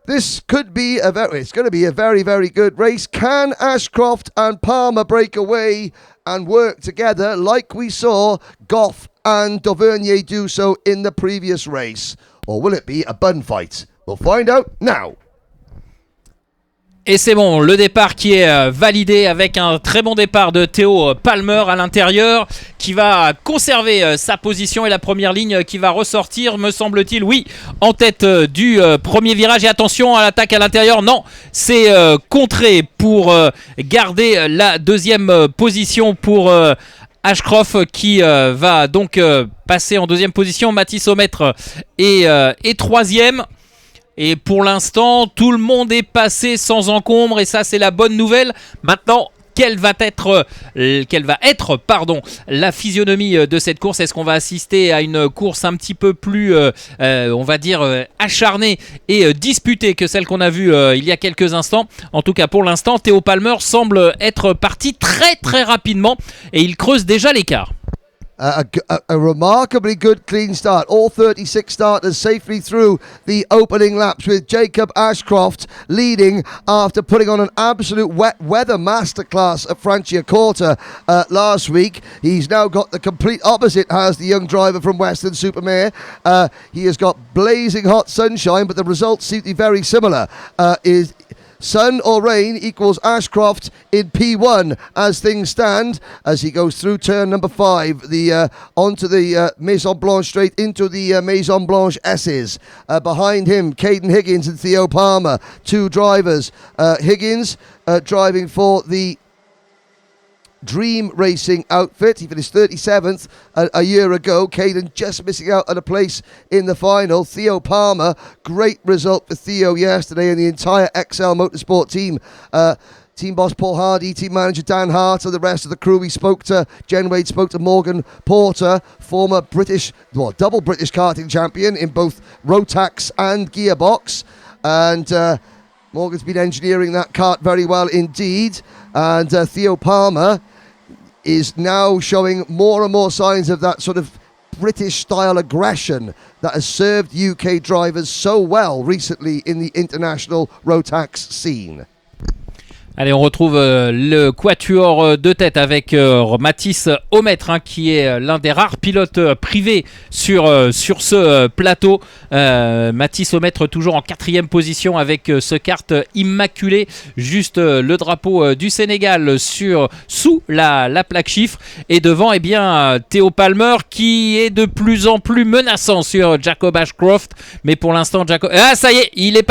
Speaker 1: this could be it's going to be a very, very good race. Can Ashcroft and Palmer break away and work together like we saw Goff and Dauvergne do so in the previous race? Or will it be a bun fight? We'll find out now.
Speaker 2: Et c'est bon, le départ qui est validé avec un très bon départ de Théo Palmer à l'intérieur, qui va conserver sa position et la première ligne qui va ressortir, me semble-t-il, oui, en tête du premier virage. Et attention à l'attaque à l'intérieur, non, c'est contré pour garder la deuxième position pour Ashcroft, qui va donc passer en deuxième position. Mathis Ometre est troisième. Et pour l'instant, tout le monde est passé sans encombre, et ça, c'est la bonne nouvelle. Maintenant, quelle va être la physionomie de cette course? Est-ce qu'on va assister à une course un petit peu plus, on va dire, acharnée et disputée que celle qu'on a vue il y a quelques instants? En tout cas, pour l'instant, Théo Palmer semble être parti très très rapidement, et il creuse déjà l'écart.
Speaker 1: A remarkably good clean start. All 36 starters safely through the opening laps, with Jacob Ashcroft leading after putting on an absolute wet weather masterclass at Franciacorta last week. He's now got the complete opposite, has the young driver from Western Supermare. He has got blazing hot sunshine, but the results seem to be very similar. Is sun or rain equals Ashcroft in P1 as things stand, as he goes through turn number 5, onto the Maison Blanche, straight into the Maison Blanche S's. Behind him, Caden Higgins and Theo Palmer, 2 drivers. Higgins driving for the Dream Racing outfit. He finished 37th a year ago. Caden just missing out on a place in the final. Theo Palmer, great result for Theo yesterday and the entire XL Motorsport team. team boss Paul Hardy, team manager Dan Hart, and the rest of the crew. We spoke to Jen Wade, spoke to Morgan Porter, former double British karting champion in both Rotax and Gearbox. And Morgan's been engineering that kart very well indeed. And Theo Palmer is now showing more and more signs of that sort of British-style aggression that has served UK drivers so well recently in the international Rotax scene.
Speaker 2: Allez, on retrouve le quatuor de tête avec Mathis Aumêtre, qui est l'un des rares pilotes privés sur ce plateau. Mathis Aumêtre toujours en 4e position avec ce kart immaculé, juste le drapeau du Sénégal sous la plaque chiffre. Et devant, eh bien, Theo Palmer qui est de plus en plus menaçant sur Jacob Ashcroft. Mais pour l'instant, ça y est, il est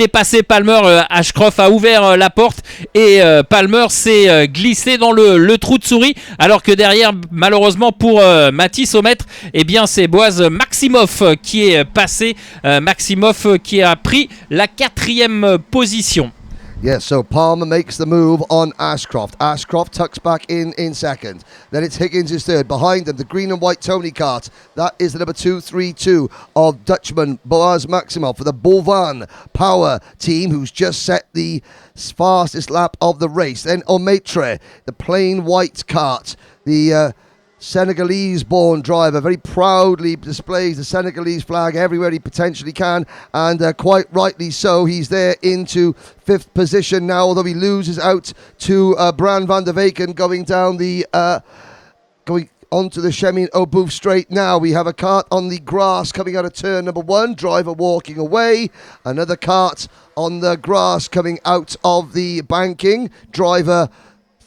Speaker 2: passé Palmer. Ashcroft a ouvert la porte. Et Palmer s'est glissé dans le trou de souris, alors que derrière, malheureusement pour Mathis Aumêtre, eh bien c'est Boaz Maximov qui est passé, Maximov qui a pris la 4e position.
Speaker 1: Yes, so Palmer makes the move on Ashcroft. Ashcroft tucks back in second. Then it's Higgins is third. Behind them, the green and white Tony kart. That is the number 232 of Dutchman Boaz Maximov for the Bovan Power team, who's just set the fastest lap of the race. Then Omaitre, the plain white kart. The Senegalese-born driver very proudly displays the Senegalese flag everywhere he potentially can, and quite rightly so. He's there into 5th position now, although he loses out to Bran van der Weyken going down going onto the Chemin au Boeuf straight now. We have a kart on the grass coming out of turn number 1, driver walking away. Another kart on the grass coming out of the banking, driver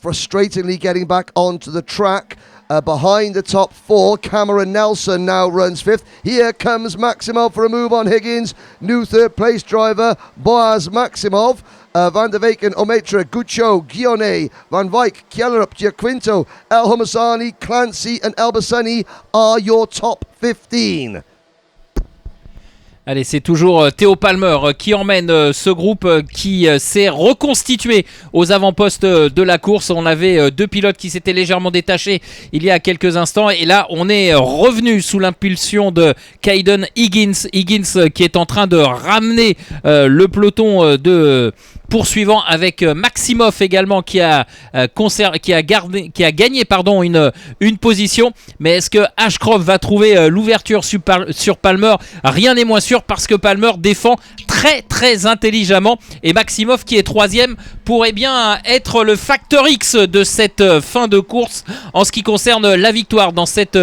Speaker 1: frustratingly getting back onto the track. Behind the top 4, Cameron Nelson now runs 5th. Here comes Maximov for a move on Higgins. New 3rd place driver, Boaz Maximov. Van der Weyken, Omaitre, Guccio, Guionnet, Van Wyk, Kjellerup, Giaquinto, El Homasani, Clancy and El Bassani are your top 15.
Speaker 2: Allez, c'est toujours Theo Palmer qui emmène ce groupe qui s'est reconstitué aux avant-postes de la course. On avait 2 pilotes qui s'étaient légèrement détachés il y a quelques instants. Et là, on est revenu sous l'impulsion de Caden Higgins. Higgins qui est en train de ramener le peloton de poursuivant avec Maximov également qui a gagné une position. Mais est-ce que Ashcroft va trouver l'ouverture sur Palmer? Rien n'est moins sûr, parce que Palmer défend très très intelligemment, et Maximov qui est 3e pourrait bien être le facteur X de cette fin de course en ce qui concerne la victoire dans cette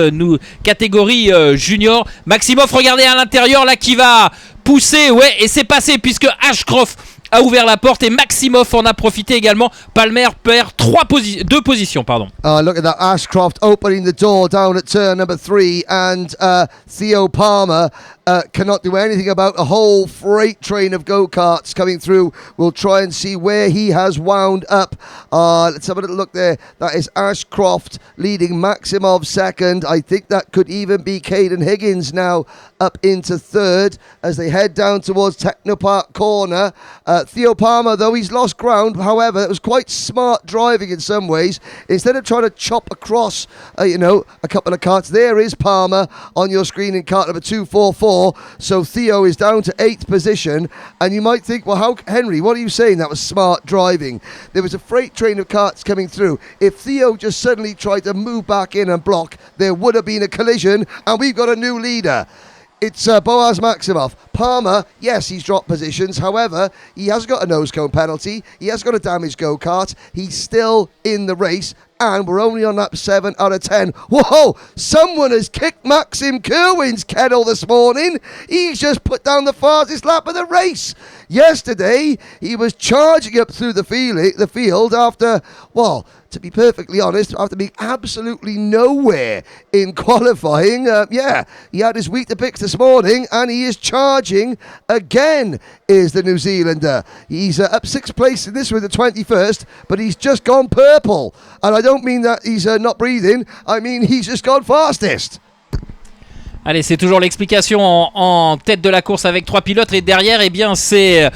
Speaker 2: catégorie junior. Maximov, regardez à l'intérieur là, qui va pousser, ouais, et c'est passé puisque Ashcroft a ouvert la porte et Maximov en a profité également. Palmer perd 2 positions.
Speaker 1: Look at that, Ashcroft opening the door down at turn number 3, and Theo Palmer cannot do anything about a whole freight train of go-karts coming through. We'll try and see where he has wound up. Let's have a little look there. That is Ashcroft leading Maximov 2nd. I think that could even be Caden Higgins now up into 3rd as they head down towards Technopark Corner. Theo Palmer, though, he's lost ground. However, it was quite smart driving in some ways. Instead of trying to chop across, a couple of karts, there is Palmer on your screen in kart number 244. So Theo is down to 8th position. And you might think, well, Henry, what are you saying? That was smart driving. There was a freight train of karts coming through. If Theo just suddenly tried to move back in and block, there would have been a collision, and we've got a new leader. It's Boaz Maximov. Palmer, yes, he's dropped positions. However, he has got a nose cone penalty. He has got a damaged go-kart. He's still in the race, and we're only on lap 7 out of 10. Whoa! Someone has kicked Maxim Kerwin's kettle this morning. He's just put down the fastest lap of the race. Yesterday, he was charging up through the field after, well, to be perfectly honest, after being absolutely nowhere in qualifying. He had his wheat to pick this morning, and he is charging again, is the New Zealander. He's up 6th place in this with the 21st, but he's just gone purple. And I don't mean that he's not breathing, I mean he's just gone fastest.
Speaker 2: Allez, c'est toujours l'explication en tête de la course avec 3 pilotes. Et derrière, eh bien, c'est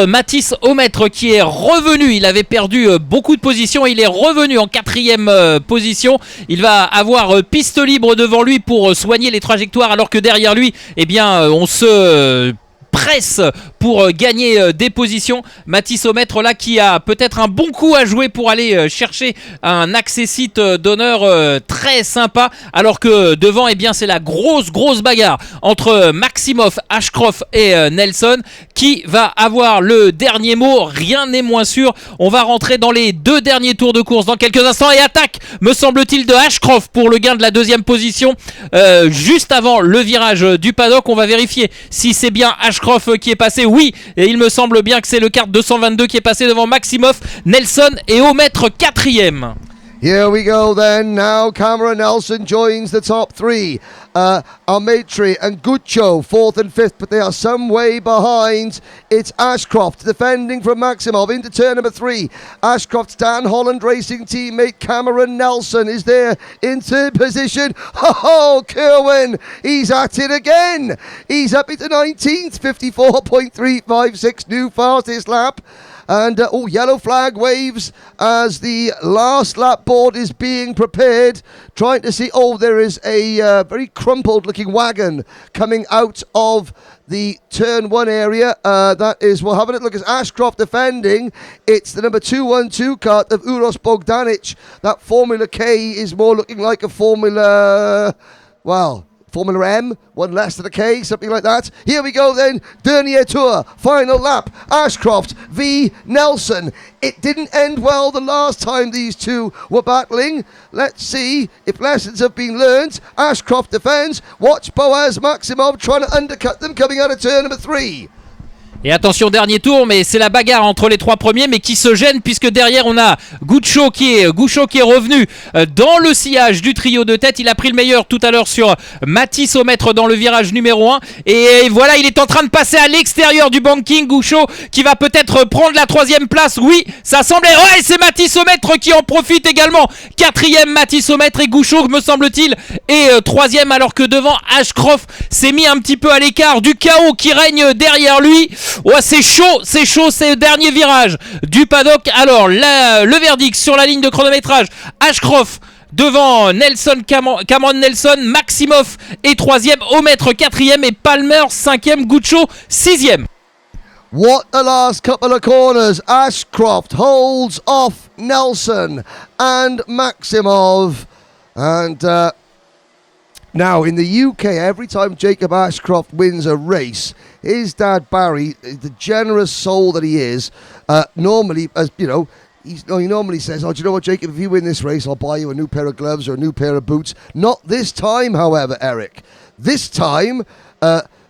Speaker 2: Mathis Aumêtre qui est revenu. Il avait perdu beaucoup de positions. Il est revenu en 4e position. Il va avoir piste libre devant lui pour soigner les trajectoires, alors que derrière lui, eh bien, on se presse pour gagner des positions. Mathis Aumêtre là qui a peut-être un bon coup à jouer pour aller chercher un accès-site d'honneur très sympa, alors que devant, eh bien, c'est la grosse bagarre entre Maximov, Ashcroft et Nelson. Qui va avoir le dernier mot? Rien n'est moins sûr. On va rentrer dans les 2 derniers tours de course dans quelques instants, et attaque, me semble-t-il, de Ashcroft pour le gain de la 2e position juste avant le virage du paddock. On va vérifier si c'est bien Ashcroft qui est passé. Oui, et il me semble bien que c'est le kart 222 qui est passé devant Maximov, Nelson et Aumêtre 4e.
Speaker 1: Here we go then. Now Cameron Nelson joins the top 3. Almatri and Guccio 4th and 5th, but they are some way behind. It's Ashcroft defending from Maximov into turn number 3. Ashcroft's Dan Holland Racing teammate Cameron Nelson is there in 3rd position. Oh, Kerwin, he's at it again. He's up into 19th, 54.356, new fastest lap. And yellow flag waves as the last lap board is being prepared. Trying to see, there is a very crumpled looking wagon coming out of the turn 1 area. That is, we'll have a look at Ashcroft defending. It's the number 212 kart of Uros Bogdanic. That Formula K is more looking like a Formula M, one less than a K, something like that. Here we go then, Dernier Tour, final lap, Ashcroft v Nelson. It didn't end well the last time these two were battling. Let's see if lessons have been learned. Ashcroft defends, watch Boaz Maximov trying to undercut them coming out of turn number 3.
Speaker 2: Et attention, dernier tour, mais c'est la bagarre entre les 3 premiers, mais qui se gêne puisque derrière on a Gouchot qui est revenu dans le sillage du trio de tête. Il a pris le meilleur tout à l'heure sur Mathis Aumêtre dans le virage numéro 1. Et voilà, il est en train de passer à l'extérieur du banking. Gouchot qui va peut-être prendre la 3e place. Oui, ça semblait. Ouais, c'est Mathis Aumêtre qui en profite également. 4e Mathis Aumêtre, et Gouchot, me semble-t-il, est 3e, alors que devant Ashcroft s'est mis un petit peu à l'écart du chaos qui règne derrière lui. Ouais, c'est chaud, c'est le dernier virage du paddock. Alors, le verdict sur la ligne de chronométrage: Ashcroft devant Cameron Nelson, Maximov est 3e, Aumêtre 4e et Palmer 5e, Gouchot 6e.
Speaker 1: What a last couple of corners. Ashcroft holds off Nelson and Maximov. And now, in the UK, every time Jacob Ashcroft wins a race, his dad Barry, the generous soul that he is, normally, as you know, he normally says, "Oh, do you know what, Jacob? If you win this race, I'll buy you a new pair of gloves or a new pair of boots." Not this time, however, Eric. This time,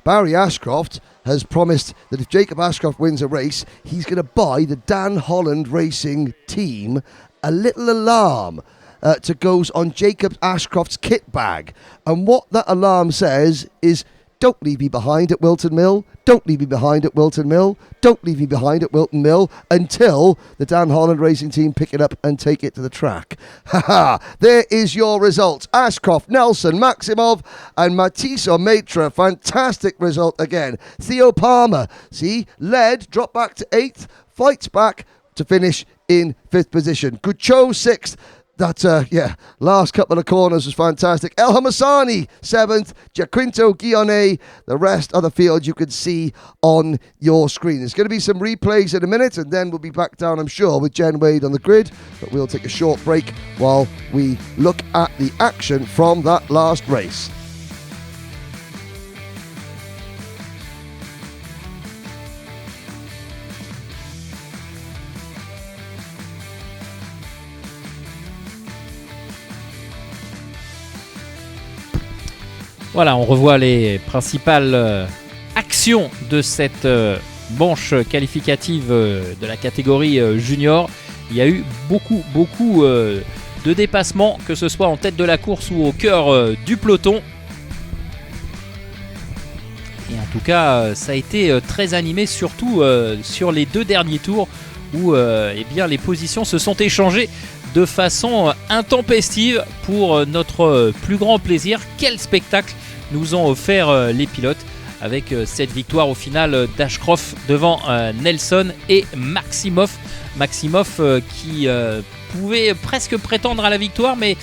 Speaker 1: Barry Ashcroft has promised that if Jacob Ashcroft wins a race, he's going to buy the Dan Holland Racing team a little alarm to goes on Jacob Ashcroft's kit bag. And what that alarm says is, "Don't leave me behind at Wilton Mill. Don't leave me behind at Wilton Mill. Don't leave me behind at Wilton Mill," until the Dan Holland Racing team pick it up and take it to the track. Haha, there is your result. Ashcroft, Nelson, Maximov and Mathis Aumêtre. Fantastic result again. Theo Palmer, led, dropped back to 8th, fights back to finish in 5th position. Guccio 6th. That, last couple of corners was fantastic. El Hamasani, 7th. Jacinto Guione. The rest of the field you can see on your screen. There's going to be some replays in a minute, and then we'll be back down, I'm sure, with Jen Wade on the grid. But we'll take a short break while we look at the action from that last race.
Speaker 2: Voilà, on revoit les principales actions de cette manche qualificative de la catégorie junior. Il y a eu beaucoup de dépassements, que ce soit en tête de la course ou au cœur du peloton. Et en tout cas, ça a été très animé, surtout sur les 2 derniers tours où les positions se sont échangées de façon intempestive pour notre plus grand plaisir. Quel spectacle nous ont offert les pilotes, avec cette victoire au final d'Ashcroft devant Nelson et Maximov. Maximov qui pouvait presque prétendre à la victoire, mais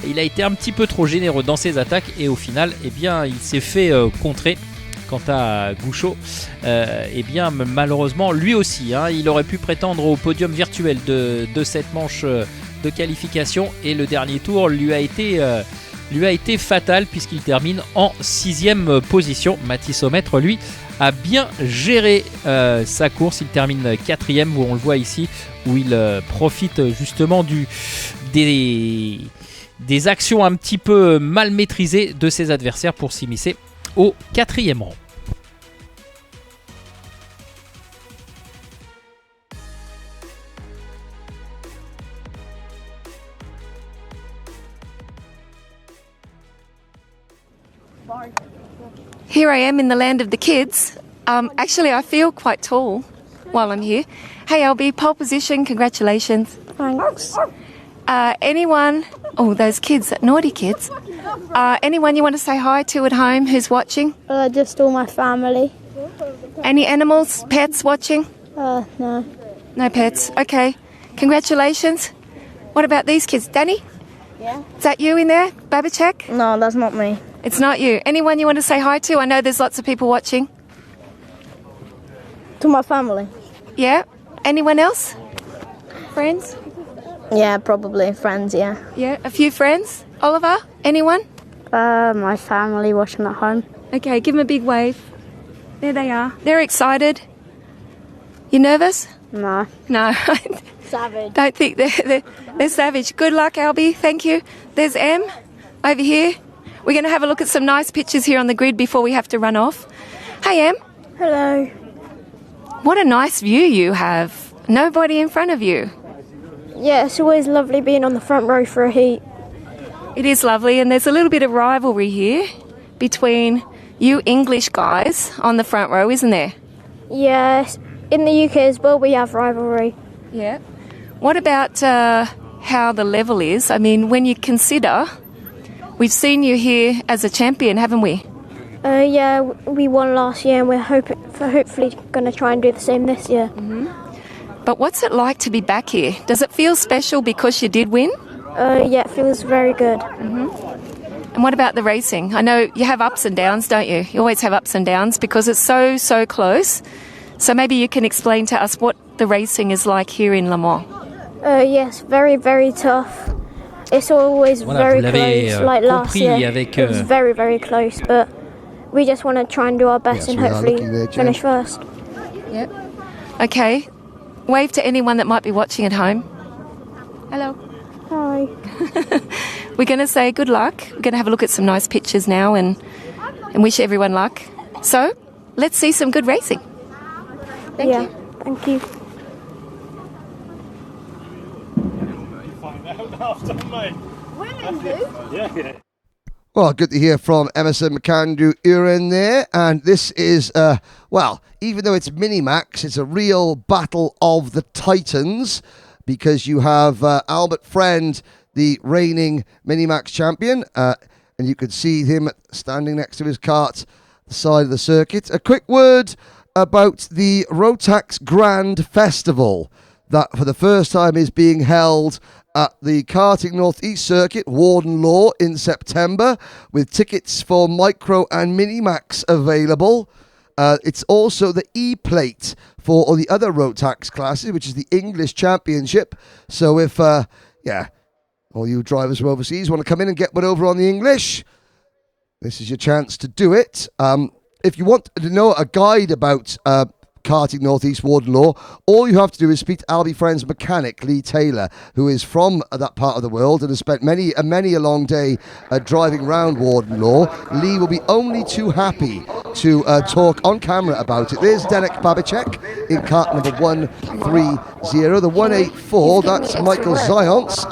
Speaker 2: il a été un petit peu trop généreux dans ses attaques et au final eh bien, il s'est fait contrer. Quant à Gouchot, eh bien, malheureusement lui aussi il aurait pu prétendre au podium virtuel de cette manche de qualification et le dernier tour lui a été fatal puisqu'il termine en 6e position. Mathis Aumêtre lui a bien géré sa course, il termine 4e où on le voit ici où il profite justement des actions un petit peu mal maîtrisées de ses adversaires pour s'immiscer au 4e rang.
Speaker 3: Here I am in the land of the kids. Actually, I feel quite tall while I'm here. Hey, Albie, pole position, congratulations.
Speaker 6: Thanks.
Speaker 3: Anyone, oh, those kids, naughty kids. Anyone you want to say hi to at home who's watching?
Speaker 6: Just all my family.
Speaker 3: Any animals, pets watching?
Speaker 6: No.
Speaker 3: No pets. Okay. Congratulations. What about these kids? Danny?
Speaker 6: Yeah?
Speaker 3: Is that you in there? Babachek?
Speaker 6: No, that's not me.
Speaker 3: It's not you. Anyone you want to say hi to? I know there's lots of people watching.
Speaker 6: To my family.
Speaker 3: Yeah? Anyone else? Friends?
Speaker 6: Yeah, probably friends, yeah.
Speaker 3: Yeah? A few friends? Oliver? Anyone?
Speaker 6: My family watching at home.
Speaker 3: Okay, give them a big wave. There they are. They're excited. You nervous?
Speaker 6: No.
Speaker 3: No.
Speaker 6: Savage.
Speaker 3: Don't think they're savage. Good luck, Albie. Thank you. There's Em over here. We're going to have a look at some nice pictures here on the grid before we have to run off. Hey, Em.
Speaker 6: Hello.
Speaker 3: What a nice view you have. Nobody in front of you.
Speaker 6: Yeah, it's always lovely being on the front row for a heat.
Speaker 3: It is lovely, and there's a little bit of rivalry here between you English guys on the front row, isn't there?
Speaker 6: Yes, in the UK as well we have rivalry.
Speaker 3: Yeah. What about how the level is? I mean, when you consider, we've seen you here as a champion, haven't we?
Speaker 6: Yeah, we won last year and we're hopefully going to try and do the same this year.
Speaker 3: Mm-hmm. But what's it like to be back here? Does it feel special because you did win?
Speaker 6: Yeah, it feels very good.
Speaker 3: Mm-hmm. And what about the racing? I know you have ups and downs, don't you? You always have ups and downs because it's so close. So maybe you can explain to us what the racing is like here in Le Mans.
Speaker 6: Yes, very, very tough. It's always very close, like last year. It was very, very close, but we just want to try and do our best and hopefully finish first.
Speaker 3: Yep. Okay. Wave to anyone that might be watching at home. Hello.
Speaker 6: Hi.
Speaker 3: We're going to say good luck. We're going to have a look at some nice pictures now and wish everyone luck. So, let's see some good racing. Thank you.
Speaker 6: Thank you.
Speaker 1: Well, good to hear from Emerson McAndrew Uren there. And this is, well, even though it's Minimax, it's a real battle of the Titans because you have Albert Friend, the reigning Minimax champion, and you can see him standing next to his kart, the side of the circuit. A quick word about the Rotax Grand Festival that for the first time is being held at the Karting Northeast Circuit, Warden Law, in September, with tickets for Micro and Minimax available. It's also the E-Plate for all the other Rotax classes, which is the English Championship. So if, all you drivers from overseas want to come in and get one over on the English, this is your chance to do it. If you want to know a guide about Karting Northeast Warden Law, all you have to do is speak to Albie Friend's mechanic, Lee Taylor, who is from that part of the world and has spent many a long day driving around Warden Law. Lee will be only too happy to talk on camera about it. There's Denik Babicek in kart number 130. The 184, that's Michael Zions.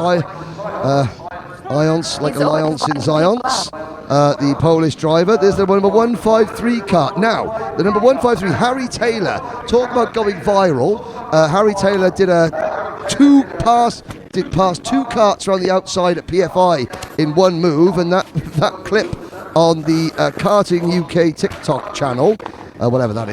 Speaker 1: Ions, like Alliance in Zions, the Polish driver. There's the number 153 kart. Now, the number 153, Harry Taylor. Talk about going viral. Harry Taylor did pass two karts around the outside at PFI in one move, and that clip on the Karting UK TikTok channel, whatever that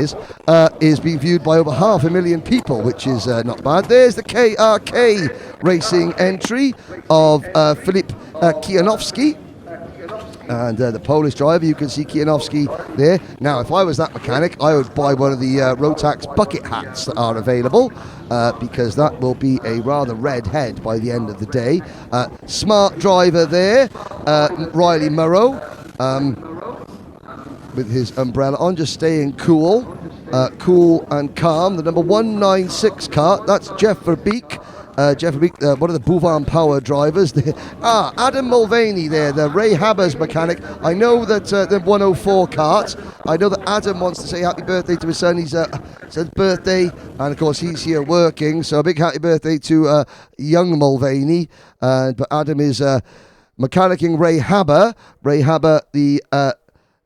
Speaker 1: is being viewed by over 500,000 people, which is not bad. There's the KRK Racing entry of Filip Kijanowski. And the Polish driver, you can see Kijanowski there. Now, if I was that mechanic, I would buy one of the Rotax bucket hats that are available, because that will be a rather red head by the end of the day. Smart driver there, Riley Murrow, with his umbrella on, just staying cool and calm. The number 196 kart, that's Jeff Verbeek. One of the Bouvan Power drivers. Adam Mulvaney there, the Ray Haber's mechanic. I know that the 104 kart, I know that Adam wants to say happy birthday to his son. He's son's birthday, and of course he's here working, so a big happy birthday to young Mulvaney. But Adam is mechanicking Ray Haber. Ray Haber, the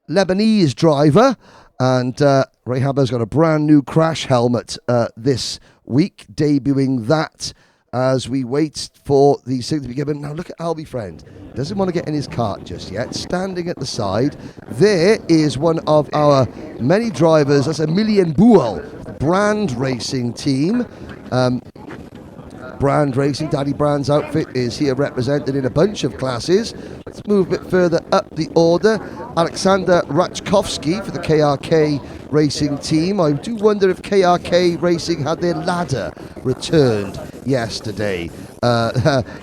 Speaker 1: Lebanese driver, and Ray Haber's got a brand new crash helmet this week, debuting that as we wait for the signal to be given. Now look at Albie Friend. Doesn't want to get in his kart just yet. Standing at the side. There is one of our many drivers. That's Emilian Buell, Brand Racing team. Brand Racing, Daddy Brand's outfit is here represented in a bunch of classes. Let's move a bit further up the order. Alexander Rachkovsky for the KRK Racing team. I do wonder if KRK Racing had their ladder returned yesterday.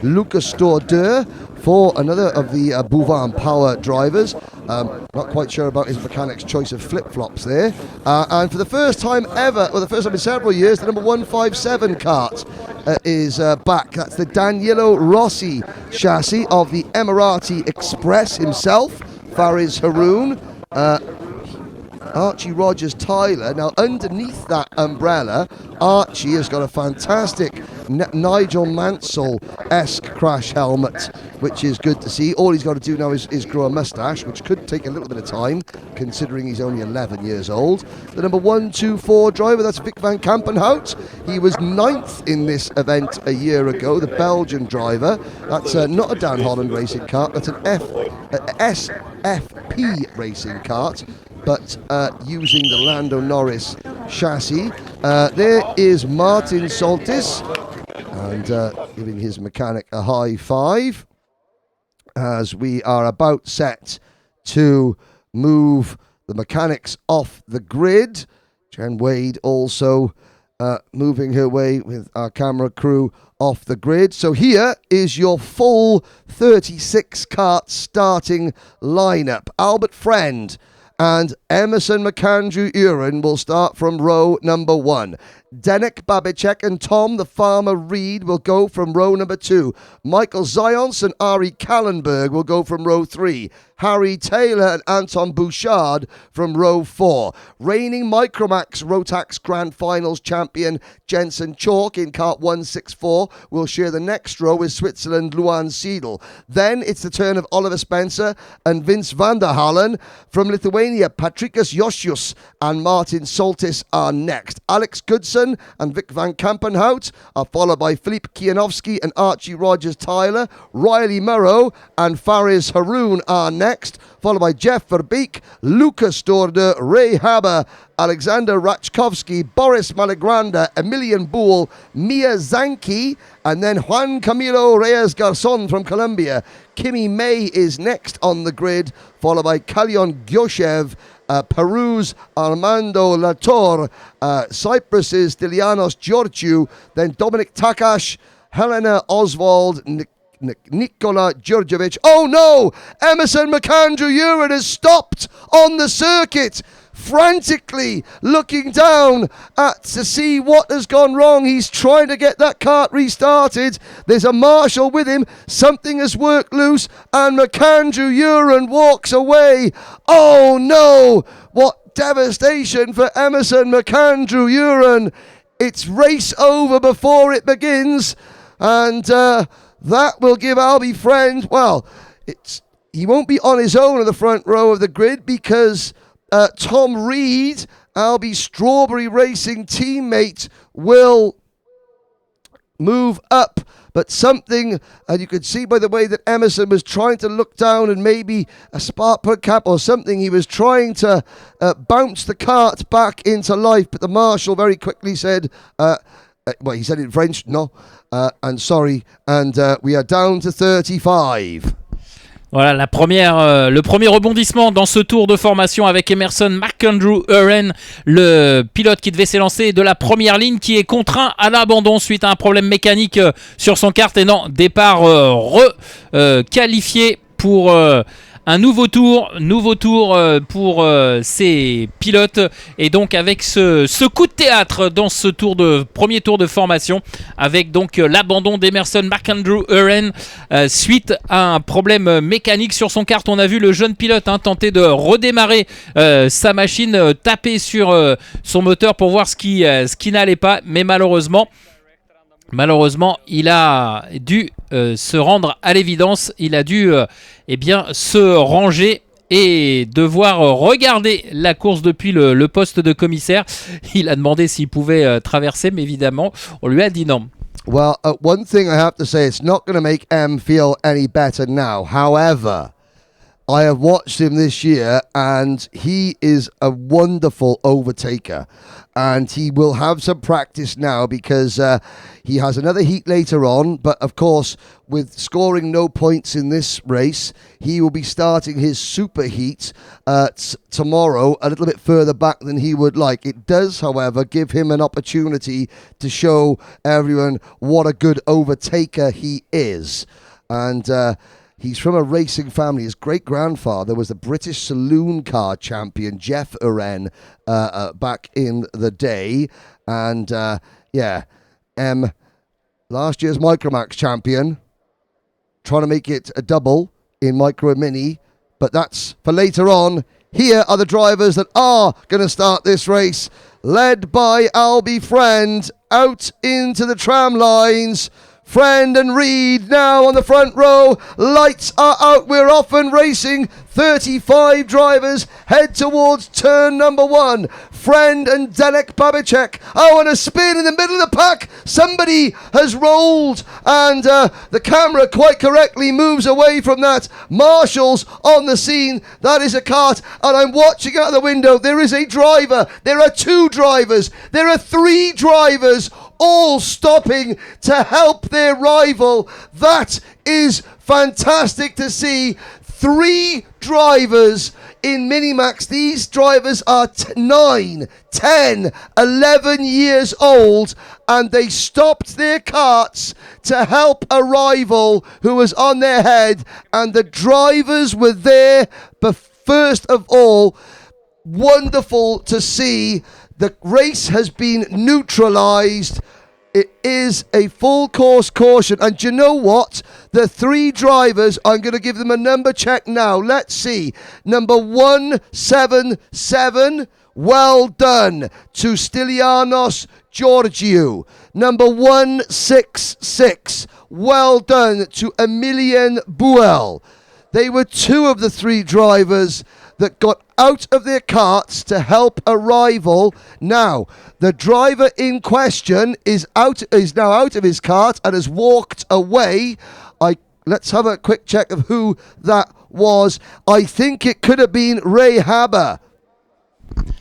Speaker 1: Lucas Stordeur for another of the Bouvan Power drivers. Not quite sure about his mechanic's choice of flip-flops there. And for the first time ever, or the first time in several years, the number 157 kart is back. That's the Danilo Rossi chassis of the Emirati Express himself, Fariz Haroon. Archie Rogers Tyler. Now underneath that umbrella, Archie has got a fantastic Nigel Mansell-esque crash helmet, which is good to see. All he's got to do now is grow a moustache, which could take a little bit of time, considering he's only 11 years old. The number 124 driver, that's Vic van Kampenhout. He was 9th in this event a year ago, the Belgian driver. That's not a Dan Holland racing kart, that's an SFP racing kart, but using the Lando Norris chassis. There is Martin Soltis, and giving his mechanic a high five as we are about set to move the mechanics off the grid. Jen Wade also moving her way with our camera crew off the grid. So here is your full 36 kart starting lineup. Albert Friend and Emerson McAndrew Uren will start from row number 1. Denik Babicek and Tom the Farmer Reed will go from row number 2. Michael Zions and Ari Kallenberg will go from row 3. Harry Taylor and Anton Bouchard from row 4. Reigning Micromax Rotax Grand Finals champion Jensen Chalk in kart 164 will share the next row with Switzerland Luan Seidel. Then it's the turn of Oliver Spencer and Vince van der Hallen. From Lithuania, Patrikas Josius and Martin Soltis are next. Alex Goodson and Vic van Kampenhout are followed by Filip Kijanowski and Archie Rogers Tyler. Riley Murrow and Fariz Haroon are next, followed by Jeff Verbeek, Lucas Stordeur, Ray Haber, Alexander Rachkovsky, Boris Malagranda, Emilian Buell, Mia Zanki, and then Juan Camilo Reyes Garzon from Colombia. Kimi May is next on the grid, followed by Kalyon Gyoshev, Peru's Armando Latour, Cyprus's Dilianos Georgiou, then Dominic Takash, Helena Oswald, Nikola Djurdjevic. Oh no! Emerson McAndrew Uren has stopped on the circuit, frantically looking down to see what has gone wrong. He's trying to get that kart restarted. There's a marshal with him. Something has worked loose, and McAndrew Uren walks away. Oh no! What devastation for Emerson McAndrew Uren. It's race over before it begins, and that will give Albie Friend, well, he won't be on his own in the front row of the grid, because Tom Reed, Albie's Strawberry Racing teammate, will move up. but something, and you could see by the way that Emerson was trying to look down and maybe a spark plug cap or something, he was trying to bounce the kart back into life, but the marshal very quickly said, well, he said it in French, no, and sorry, and we are down to 35.
Speaker 2: Voilà le premier rebondissement dans ce tour de formation avec Emerson McAndrew Uren, le pilote qui devait s'élancer de la première ligne, qui est contraint à l'abandon suite à un problème mécanique sur son kart. Et non, départ qualifié pour un nouveau tour pour ces pilotes, et donc avec ce coup de théâtre dans ce premier tour de formation, avec donc l'abandon d'Emerson McAndrew Uren suite à un problème mécanique sur son kart. On a vu le jeune pilote tenter de redémarrer sa machine, taper sur son moteur pour voir ce qui n'allait pas, mais malheureusement, il a dû se rendre à l'évidence. Il a dû se ranger et devoir regarder la course depuis le poste de commissaire. Il a demandé s'il pouvait traverser, mais évidemment, on lui a dit non.
Speaker 1: Well, one thing I have to say, it's not going to make M feel any better now. However, I have watched him this year, and he is a wonderful overtaker. And he will have some practice now because he has another heat later on. But of course, with scoring no points in this race, he will be starting his super heat tomorrow a little bit further back than he would like. It does, however, give him an opportunity to show everyone what a good overtaker he is. And he's from a racing family. His great-grandfather was the British saloon car champion, Jeff Uren, back in the day. And, last year's Micromax champion, trying to make it a double in Micro and Mini. But that's for later on. Here are the drivers that are going to start this race, led by Albie Friend, out into the tram lines. Friend and Reed now on the front row. Lights are out. We're off and racing. 35 drivers head towards turn number 1. Friend and Denek Babicek. Oh, and a spin in the middle of the pack. Somebody has rolled, and the camera quite correctly moves away from that. Marshall's on the scene. That is a kart, and I'm watching out the window. There is a driver. There are 2 drivers. There are 3 drivers, all stopping to help their rival. That is fantastic to see. 3 drivers in Minimax. These drivers are 9, 10, 11 years old, and they stopped their karts to help a rival who was on their head, and the drivers were there. But first of all, wonderful to see. The race has been neutralized. It is a full course caution. And do you know what? The 3 drivers, I'm going to give them a number check now. Let's see. Number 177, well done to Stylianos Georgiou. Number 166, well done to Emilian Buell. They were 2 of the 3 drivers that got out of their karts to help a rival. Now, the driver in question is now out of his kart and has walked away. Let's have a quick check of who that was. I think it could have been Ray Haber.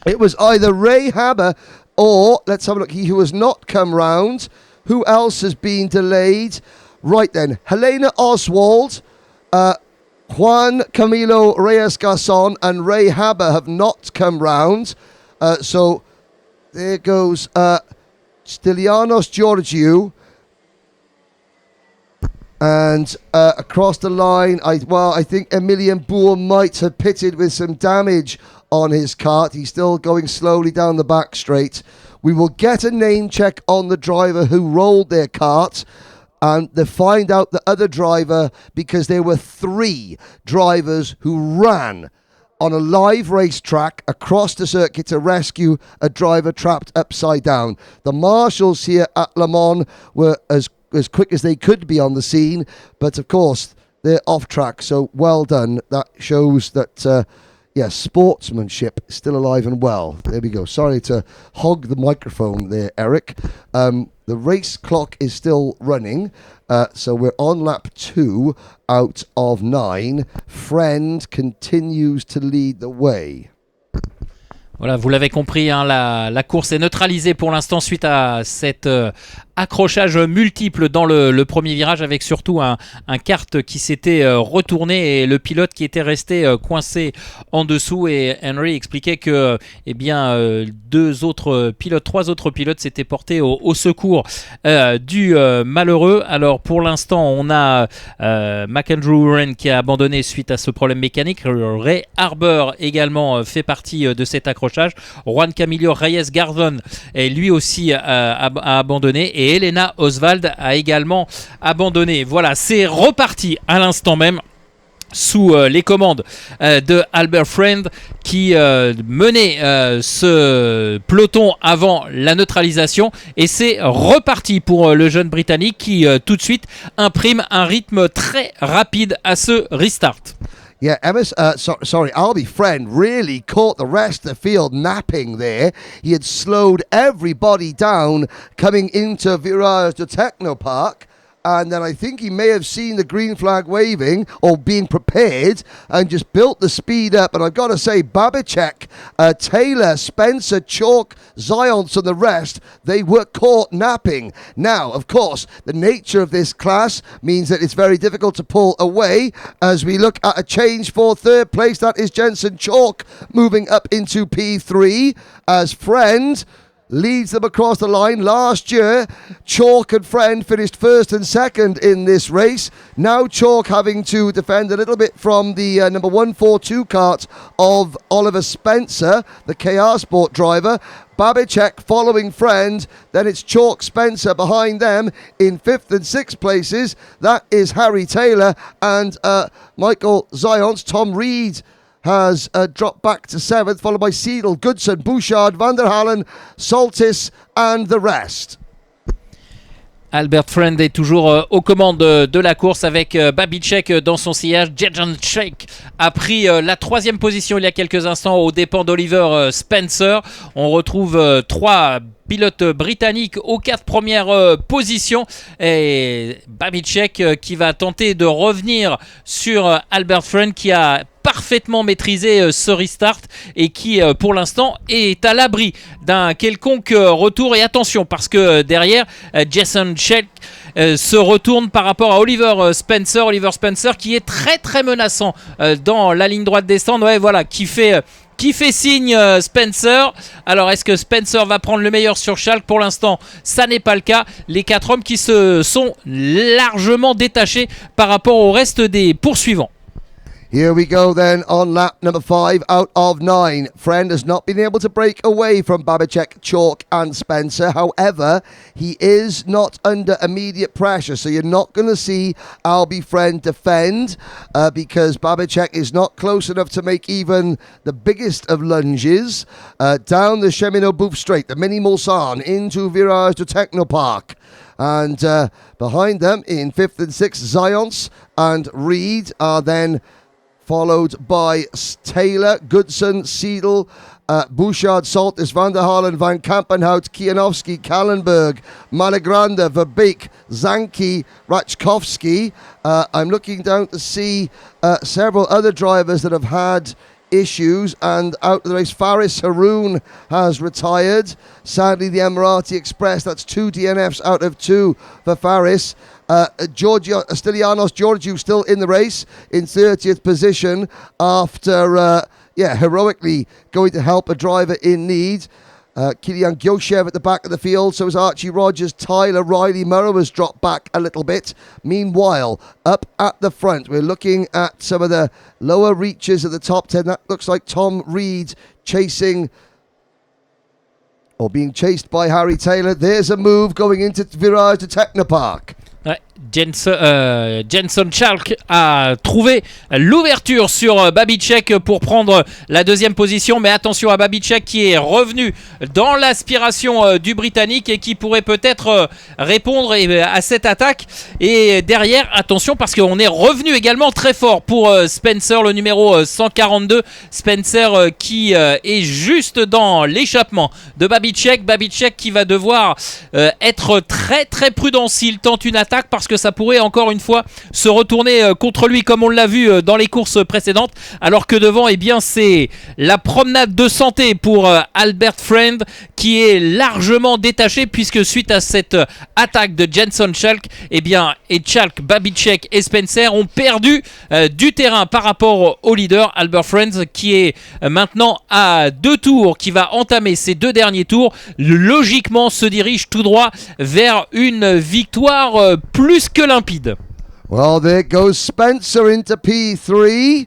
Speaker 1: It was either Ray Haber or, let's have a look, he who has not come round. Who else has been delayed? Right then, Helena Oswald, Juan Camilo Reyes Garcon and Ray Haber have not come round. So there goes Stylianos Georgiou. And across the line, I think Emilian Buell might have pitted with some damage on his kart. He's still going slowly down the back straight. We will get a name check on the driver who rolled their kart, and they find out the other driver, because there were 3 drivers who ran on a live racetrack across the circuit to rescue a driver trapped upside down. The marshals here at Le Mans were as quick as they could be on the scene, but of course they're off track, so well done. That shows that Yes, sportsmanship still alive and well. There we go. Sorry to hog the microphone there, Eric. The race clock is still running, so we're on lap 2 out of 9. Friend continues to lead the way.
Speaker 2: Voilà, vous l'avez compris, hein, la course est neutralisée pour l'instant suite à cet accrochage multiple dans le premier virage, avec surtout un kart qui s'était retourné et le pilote qui était resté coincé en dessous. Et Henry expliquait que trois autres pilotes s'étaient portés au secours du malheureux. Alors pour l'instant, on a McAndrew Wren qui a abandonné suite à ce problème mécanique. Ray Harbour également fait partie de cet accrochage. Juan Camilo Reyes Gardon est lui aussi a abandonné, et Elena Oswald a également abandonné. Voilà, c'est reparti à l'instant même sous les commandes de Albert Friend qui menait ce peloton avant la neutralisation, et c'est reparti pour le jeune Britannique qui tout de suite imprime un rythme très rapide à ce restart.
Speaker 1: Yeah, Albie Friend really caught the rest of the field napping there. He had slowed everybody down coming into Virage de Technopark. And then I think he may have seen the green flag waving or being prepared and just built the speed up. And I've got to say, Babicek, Taylor, Spencer, Chalk, Zions and the rest, they were caught napping. Now, of course, the nature of this class means that it's very difficult to pull away as we look at a change for third place. That is Jensen Chalk moving up into P3 as Friend leads them across the line. Last year, Chalk and Friend finished first and second in this race. Now Chalk having to defend a little bit from the number 142 kart of Oliver Spencer, the KR Sport driver. Babicek following Friend, then it's Chalk, Spencer behind them in 5th and 6th places. That is Harry Taylor and Michael Zions. Tom Reed has dropped back to 7th, followed by Seidel, Goodson, Bouchard, Van der Halen, Soltis and the rest.
Speaker 2: Albert Friend est toujours aux commandes de la course avec Babicek dans son sillage. Jajanchek a pris la 3e position il y a quelques instants aux dépens d'Oliver Spencer. On retrouve 3 pilotes britanniques aux 4 premières positions, et Babicek qui va tenter de revenir sur Albert Friend qui a parfaitement maîtrisé ce restart et qui pour l'instant est à l'abri d'un quelconque retour. Et attention, parce que derrière Jason Sheck se retourne par rapport à Oliver Spencer qui est très très menaçant dans la ligne droite des stands. Ouais, voilà, qui fait signe Spencer. Alors est-ce que Spencer va prendre le meilleur sur Schalke? Pour l'instant ça n'est pas le cas. Les 4 hommes qui se sont largement détachés par rapport au reste des poursuivants.
Speaker 1: Here we go then on lap number 5 out of 9. Friend has not been able to break away from Babicek, Chalk and Spencer. However, he is not under immediate pressure, so you're not going to see Albie Friend defend because Babicek is not close enough to make even the biggest of lunges down the Cheminot Bouffe Straight, the Mini Mulsanne into Virage de Technopark. And behind them in 5th and 6th, Zions and Reed are then followed by Taylor, Goodson, Seidel, Bouchard, Soltis, Van der Halen, Van Kampenhout, Kianowski, Kallenberg, Malagranda, Verbeek, Zanki, Rachkovsky. I'm looking down to see several other drivers that have had issues and out of the race. Faris Haroun has retired. Sadly, the Emirati Express, that's 2 DNFs out of 2 for Faris. Stylianos Georgiou still in the race in 30th position after heroically going to help a driver in need. Kilian Gyoshev at the back of the field, so is Archie Rogers. Tyler Riley Murrow has dropped back a little bit. Meanwhile, up at the front, we're looking at some of the lower reaches of the top 10. That looks like Tom Reed chasing or being chased by Harry Taylor. There's a move going into Virage de Technopark.
Speaker 2: Ouais, Jenson Chalk a trouvé l'ouverture sur Babicek pour prendre la deuxième position, mais attention à Babicek qui est revenu dans l'aspiration du Britannique et qui pourrait peut-être répondre à cette attaque. Et derrière, attention parce qu'on est revenu également très fort pour Spencer, le numéro 142. Spencer qui est juste dans l'échappement de Babicek. Babicek qui va devoir être très très prudent s'il tente une attaque parce que ça pourrait encore une fois se retourner contre lui comme on l'a vu dans les courses précédentes, alors que devant eh bien c'est la promenade de santé pour Albert Friend qui est largement détaché puisque suite à cette attaque de Jenson Chalk eh bien et Chalk, Babicek et Spencer ont perdu du terrain par rapport au leader Albert Friend qui est maintenant à 2 tours, qui va entamer ses 2 derniers tours, logiquement se dirige tout droit vers une victoire plus que limpide.
Speaker 1: Well, there goes Spencer into P3.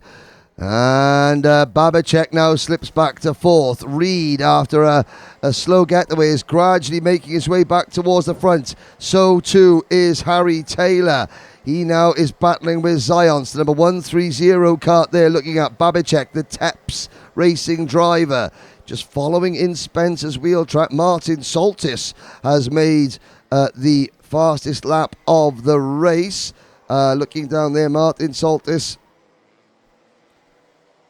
Speaker 1: And Babicek now slips back to 4th. Reed, after a slow getaway, is gradually making his way back towards the front. So too is Harry Taylor. He now is battling with Zions, the number 130 kart there, looking at Babicek, the TEPS racing driver. Just following in Spencer's wheel track, Martin Soltis has made the fastest lap of the race. Looking down there, Martin Soltis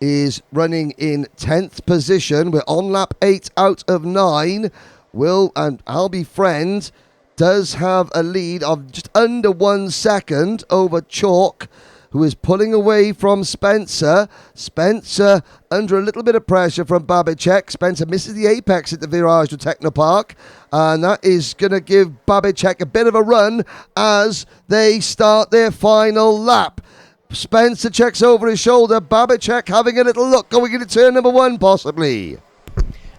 Speaker 1: is running in 10th position. We're on lap 8 out of 9. Will and Albie Friend does have a lead of just under 1 second over Chalk, who is pulling away from Spencer. Spencer under a little bit of pressure from Babicek. Spencer misses the apex at the virage to Technopark, and that is going to give Babicek a bit of a run as they start their final lap. Spencer checks over his shoulder. Babicek having a little look, going into turn number 1 possibly.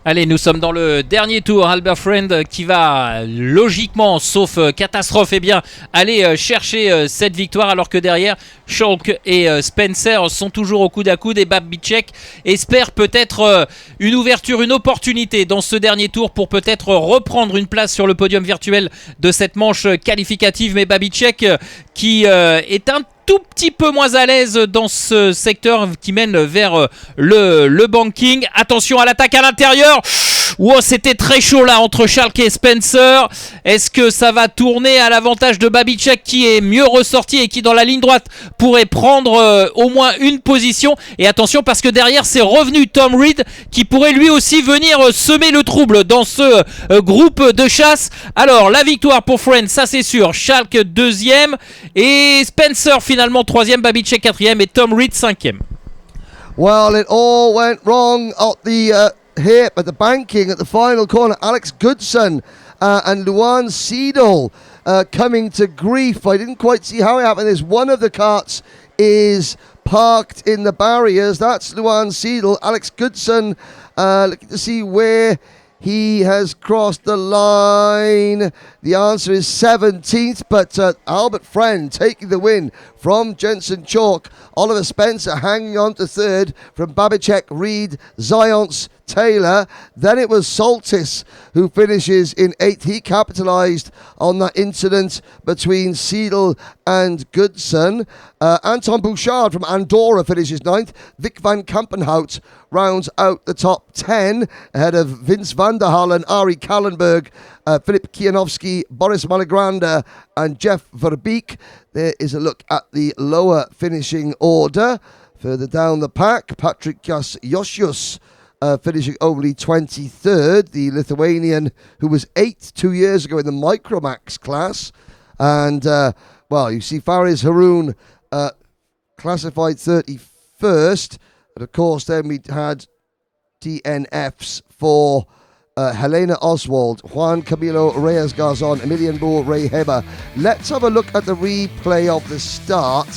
Speaker 2: Allez, nous sommes dans le dernier tour. Albert Friend qui va logiquement, sauf catastrophe, eh bien, aller chercher cette victoire, alors que derrière, Chalk et Spencer sont toujours au coude à coude et Babicek espère peut-être une ouverture, une opportunité dans ce dernier tour pour peut-être reprendre une place sur le podium virtuel de cette manche qualificative. Mais Babicek qui est un tout petit peu moins à l'aise dans ce secteur qui mène vers le banking. Attention à l'attaque à l'intérieur. Wow, c'était très chaud là entre Chalk et Spencer. Est-ce que ça va tourner à l'avantage de Babicek qui est mieux ressorti et qui dans la ligne droite pourrait prendre au moins une position? Et attention parce que derrière c'est revenu Tom Reed qui pourrait lui aussi venir semer le trouble dans ce groupe de chasse. Alors la victoire pour Friend, ça c'est sûr. Chalk deuxième et Spencer finalement troisième, Babicek quatrième et Tom Reed cinquième.
Speaker 1: Well, it all went wrong at the hip at the banking at the final corner. Alex Goodson and Luan Seidel coming to grief. I didn't quite see how it happened. There's one of the carts is parked in the barriers. That's Luan Seidel. Alex Goodson looking to see where he has crossed the line. The answer is 17th, but Albert Friend taking the win from Jenson Chalk. Oliver Spencer hanging on to 3rd from Babicek, Reed, Zions, Taylor. Then it was Soltis who finishes in 8th. He capitalised on that incident between Seidel and Goodson. Anton Bouchard from Andorra finishes 9th. Vic van Kampenhout rounds out the top 10 ahead of Vince van der Halen, Ari Kallenberg, Filip Kianowski, Boris Malagranda and Jeff Verbeek. There is a look at the lower finishing order. Further down the pack, Patrick Josius finishing only 23rd, the Lithuanian who was 8th 2 years ago in the Micromax class. And, well, you see Faris Haroun classified 31st. And, of course, then we had DNFs for Helena Oswald, Juan Camilo Reyes Garzon, Emilian Bull, Ray Heber. Let's have a look at the replay of the start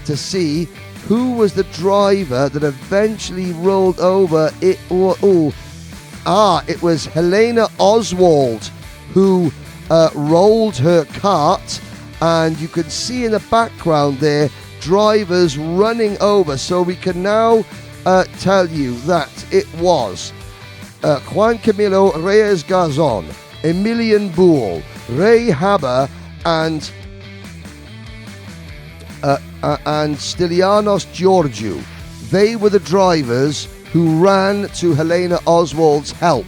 Speaker 1: to see who was the driver that eventually rolled over. It was Helena Oswald who rolled her cart, and you can see in the background there drivers running over. So we can now tell you that it was Juan Camilo Reyes Garzon, Emilian Bull, Ray Haber and and Stylianos Georgiou. They were the drivers who ran to Helena Oswald's help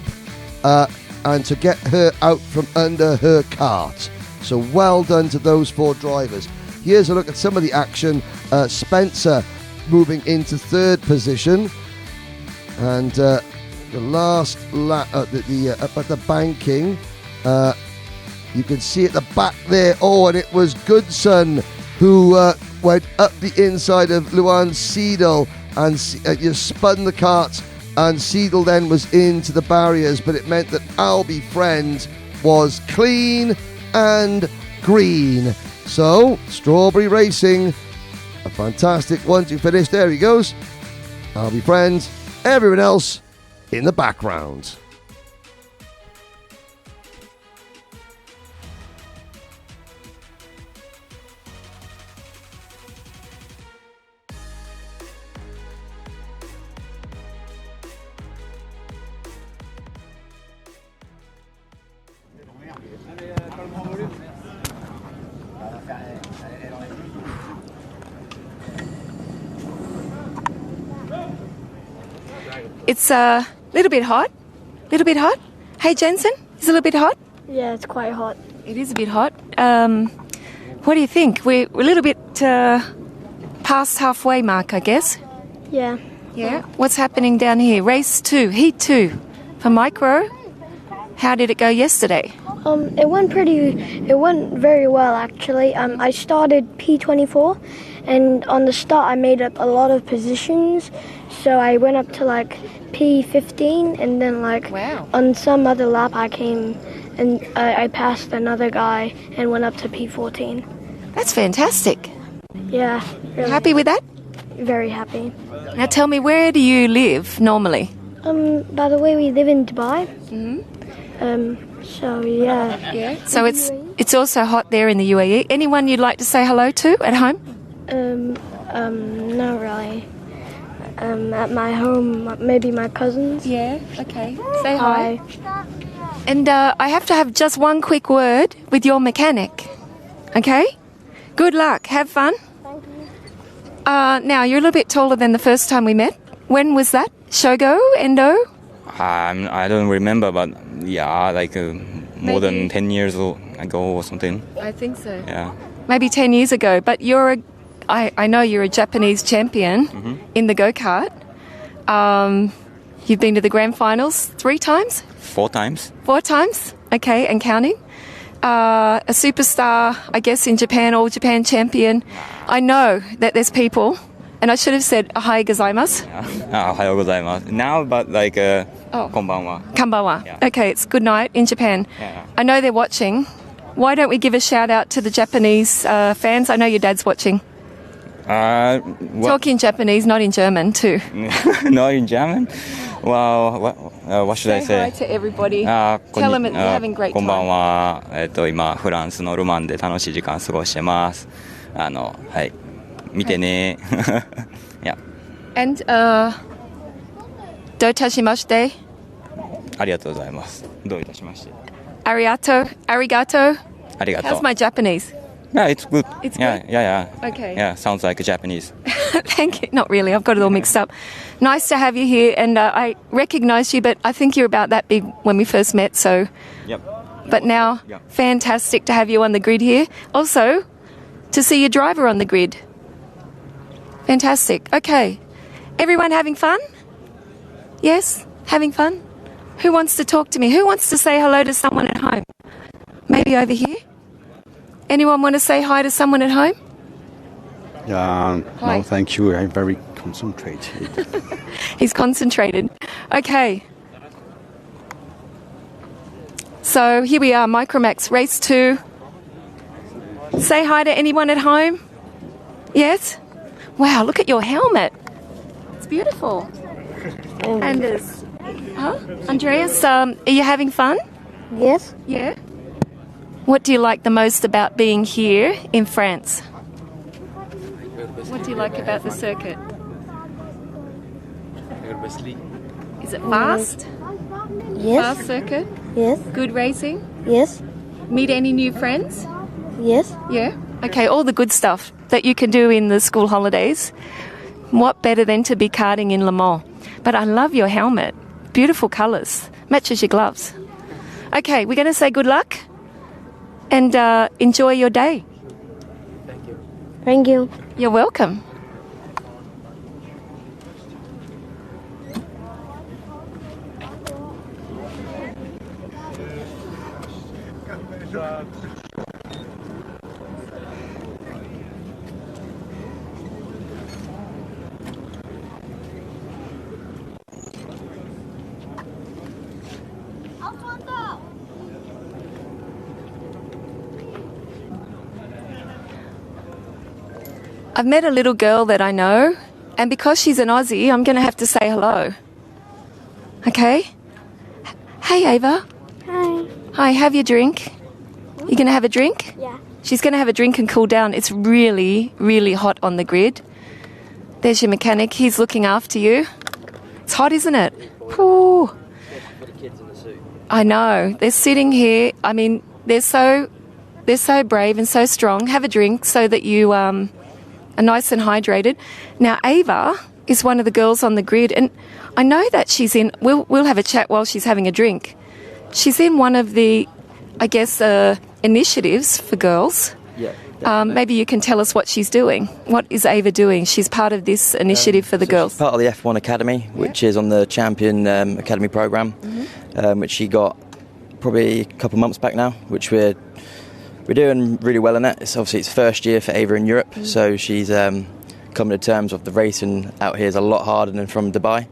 Speaker 1: and to get her out from under her cart. So well done to those 4 drivers. Here's a look at some of the action. Spencer moving into 3rd position, and the last lap up at the banking, you can see at the back there, and it was Goodson who went up the inside of Luan Seidel and just spun the cart, and Seidel then was into the barriers, but it meant that Albie Friend was clean and green. So Strawberry Racing, a fantastic 1-2 finish. There he goes, Albie Friend, everyone else in the background.
Speaker 3: It's a little bit hot. Little bit hot. Hey, Jensen, is it a little bit hot?
Speaker 6: Yeah, it's quite hot.
Speaker 3: It is a bit hot. What do you think? We're a little bit past halfway mark, I guess.
Speaker 6: Yeah.
Speaker 3: Yeah. What's happening down here? Race 2, Heat 2 for micro. How did it go yesterday?
Speaker 6: It went very well actually. I started P24, and on the start I made up a lot of positions. So I went up to like P15, and then on some other lap I came and I passed another guy and went up to P14.
Speaker 3: That's fantastic.
Speaker 6: Yeah. Really
Speaker 3: Happy with that?
Speaker 6: Very happy.
Speaker 3: Now tell me, where do you live normally?
Speaker 6: By the way, we live in Dubai. So yeah.
Speaker 3: Yeah. So it's also hot there in the UAE. Anyone you'd like to say hello to at home?
Speaker 6: Not really. At my home, maybe my cousins.
Speaker 3: Yeah. Okay. Say hi. And I have to have just one quick word with your mechanic. Okay? Good luck. Have fun.
Speaker 6: Thank you.
Speaker 3: Now, you're a little bit taller than the first time we met. When was that? Shogo? Endo?
Speaker 4: I don't remember, but yeah, more than 10 years ago or something.
Speaker 3: I think so.
Speaker 4: Yeah.
Speaker 3: Maybe 10 years ago. But I know you're a Japanese champion in the go-kart. You've been to the grand finals 3 times?
Speaker 4: 4 times.
Speaker 3: 4 times? Okay, and counting. A superstar, I guess, in Japan, all Japan champion. I know that there's people, and I should have said ohayou gozaimasu.
Speaker 4: Ohayou gozaimasu. Now, but konbanwa.
Speaker 3: Konbanwa.
Speaker 4: Yeah.
Speaker 3: Okay, it's good night in Japan.
Speaker 4: Yeah.
Speaker 3: I know they're watching. Why don't we give a shout out to the Japanese fans? I know your dad's watching. Talk in Japanese, not in German, too.
Speaker 4: Not in German? Well, what should I say?
Speaker 3: Say hi to everybody. Tell them that you're having a great
Speaker 4: こんばん
Speaker 3: time.
Speaker 4: は。今フランスのルマンで楽しい時間過ごしてます。はい。見てね。Yeah.
Speaker 3: And, どういたしまして?
Speaker 4: ありがとうございます。どういたしまして
Speaker 3: Arigato. Arigato.
Speaker 4: ありがとう。
Speaker 3: How's my Japanese?
Speaker 4: Yeah, it's good.
Speaker 3: It's
Speaker 4: yeah,
Speaker 3: good?
Speaker 4: Yeah.
Speaker 3: Okay.
Speaker 4: Yeah, sounds like Japanese.
Speaker 3: Thank you. Not really. I've got it all mixed up. Nice to have you here. And I recognise you, but I think you're about that big when we first met. So,
Speaker 4: Yep.
Speaker 3: but now,
Speaker 4: Yep.
Speaker 3: fantastic to have you on the grid here. Also, to see your driver on the grid. Fantastic. Okay. Everyone having fun? Yes? Having fun? Who wants to talk to me? Who wants to say hello to someone at home? Maybe over here? Anyone want to say hi to someone at home?
Speaker 8: Hi.
Speaker 3: Hi.
Speaker 8: No, thank you. I'm very concentrated.
Speaker 3: He's concentrated. Okay. So here we are, Micromax Race 2. Say hi to anyone at home? Yes? Wow, look at your helmet. It's beautiful. Anders. Huh? Andreas, are you having fun?
Speaker 6: Yes.
Speaker 3: Yeah. What do you like the most about being here in France? What do you like about the circuit? Is it fast?
Speaker 6: Yes.
Speaker 3: Fast circuit?
Speaker 6: Yes.
Speaker 3: Good racing?
Speaker 6: Yes.
Speaker 3: Meet any new friends?
Speaker 6: Yes.
Speaker 3: Yeah? Okay, all the good stuff that you can do in the school holidays. What better than to be karting in Le Mans? But I love your helmet. Beautiful colours. Matches your gloves. Okay, we're going to say good luck and enjoy your day.
Speaker 6: Thank you.
Speaker 3: You're welcome. I've met a little girl that I know, and because she's an Aussie, I'm going to have to say hello. Okay? Hey, Ava.
Speaker 6: Hi.
Speaker 3: Hi, have your drink. You going to have a drink?
Speaker 6: Yeah.
Speaker 3: She's going to have a drink and cool down. It's really, really hot on the grid. There's your mechanic. He's looking after you. It's hot, isn't it? Ooh. I know. They're sitting here. I mean, they're so brave and so strong. Have a drink so that you are nice and hydrated. Now, Ava is one of the girls on the grid, and I know that she's in. We'll have a chat while she's having a drink. She's in one of the, I guess, initiatives for girls.
Speaker 9: Yeah.
Speaker 3: Maybe you can tell us what she's doing. What is Ava doing? She's part of this initiative for the girls.
Speaker 9: She's part of the F1 Academy, which is on the Champion Academy programme, which she got probably a couple of months back now, which we're doing really well in it. It's obviously it's first year for Ava in Europe, so she's coming to terms with the racing out here is a lot harder than from Dubai,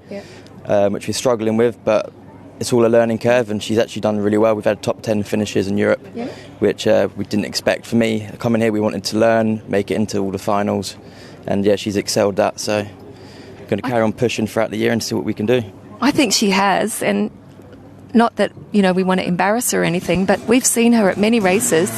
Speaker 9: which we're struggling with, but it's all a learning curve, and she's actually done really well. We've had top 10 finishes in Europe, which we didn't expect. For me, coming here, we wanted to learn, make it into all the finals, and yeah, she's excelled that, so I'm going to carry on pushing throughout the year and see what we can do.
Speaker 3: I think she has, and not that, we want to embarrass her or anything, but we've seen her at many races.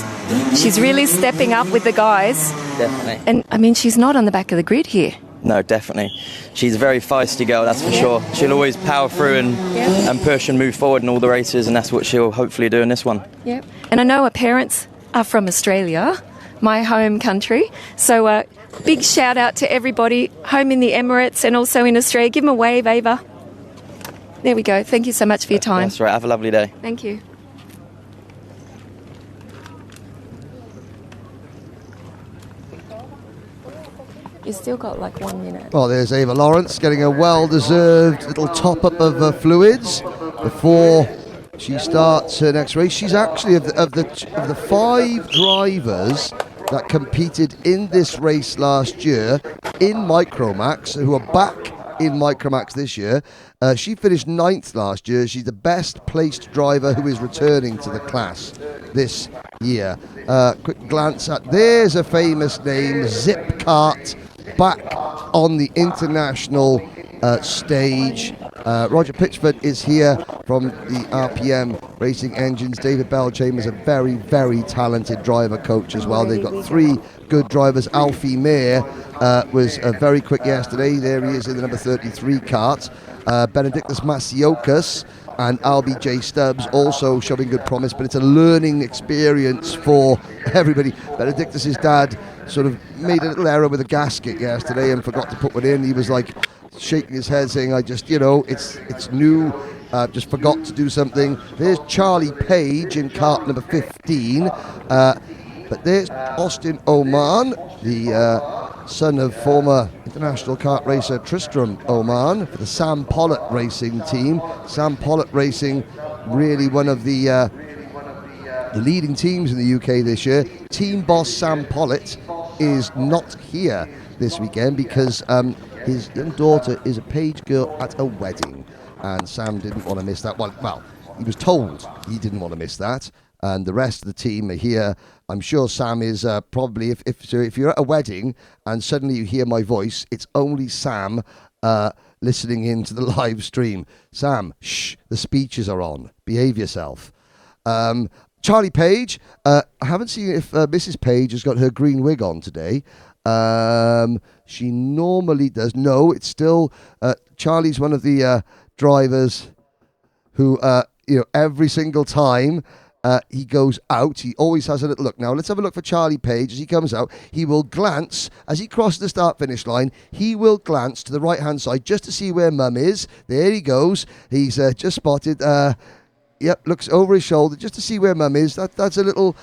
Speaker 3: She's really stepping up with the guys.
Speaker 9: Definitely.
Speaker 3: And, I mean, she's not on the back of the grid here.
Speaker 9: No, definitely. She's a very feisty girl, that's for sure. She'll always power through and push and move forward in all the races, and that's what she'll hopefully do in this one.
Speaker 3: Yep. And I know her parents are from Australia, my home country. So big shout out to everybody home in the Emirates and also in Australia. Give them a wave, Ava. There we go. Thank you so much for your time.
Speaker 9: That's right. Have a lovely day.
Speaker 3: Thank you. You've still got like 1 minute.
Speaker 1: Well, there's Ava Lawrence getting a well-deserved little top-up of fluids before she starts her next race. She's actually of the 5 drivers that competed in this race last year in Micromax, who are back in Micromax this year. She finished 9th last year. She's the best placed driver who is returning to the class this year. Quick glance at, there's a famous name, Zip Kart, back on the international stage. Roger Pitchford is here from the RPM Racing Engines. David Bell-Chambers, a very, very talented driver coach as well. They've got 3 good drivers. Alfie Mayer was very quick yesterday. There he is in the number 33 kart. Benedictus Masiokas and Albie J. Stubbs also showing good promise, but it's a learning experience for everybody. Benedictus's dad sort of made a little error with a gasket yesterday and forgot to put one in. He was like shaking his head saying, I just, it's new, just forgot to do something. There's Charlie Page in kart number 15, but there's Austin Oman, the son of former international kart racer Tristram Oman for the Sam Pollitt Racing team. Sam Pollitt Racing, really one of the leading teams in the UK this year. Team boss Sam Pollitt is not here this weekend because his young daughter is a page girl at a wedding, and Sam didn't want to miss that one. Well, he was told he didn't want to miss that, and the rest of the team are here. I'm sure Sam is probably, if you're at a wedding and suddenly you hear my voice, it's only Sam listening into the live stream. Sam, shh, the speeches are on. Behave yourself. Charlie Page, I haven't seen if Mrs. Page has got her green wig on today. She normally does. No, it's still, Charlie's one of the drivers who, every single time he goes out. He always has a little look. Now, let's have a look for Charlie Page as he comes out. He will glance, as he crosses the start-finish line, he will glance to the right-hand side just to see where Mum is. There he goes. He's just spotted. Yep, looks over his shoulder just to see where Mum is. That's a little...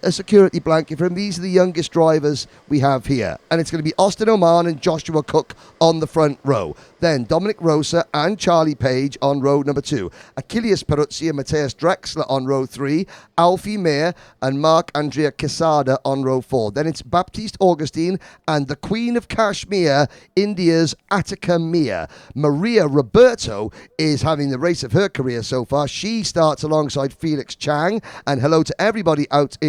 Speaker 1: a security blanket for him. These are the youngest drivers we have here. And it's going to be Austin Oman and Joshua Cook on the front row. Then Dominic Rosa and Charlie Page on row number 2. Achilles Peruzzi and Matthias Drexler on row 3. Alfie Mayer and Mark Andrea Quesada on row 4. Then it's Baptiste Augustine and the Queen of Kashmir, India's Attica Mir. Maria Roberto is having the race of her career so far. She starts alongside Felix Chang. And hello to everybody out in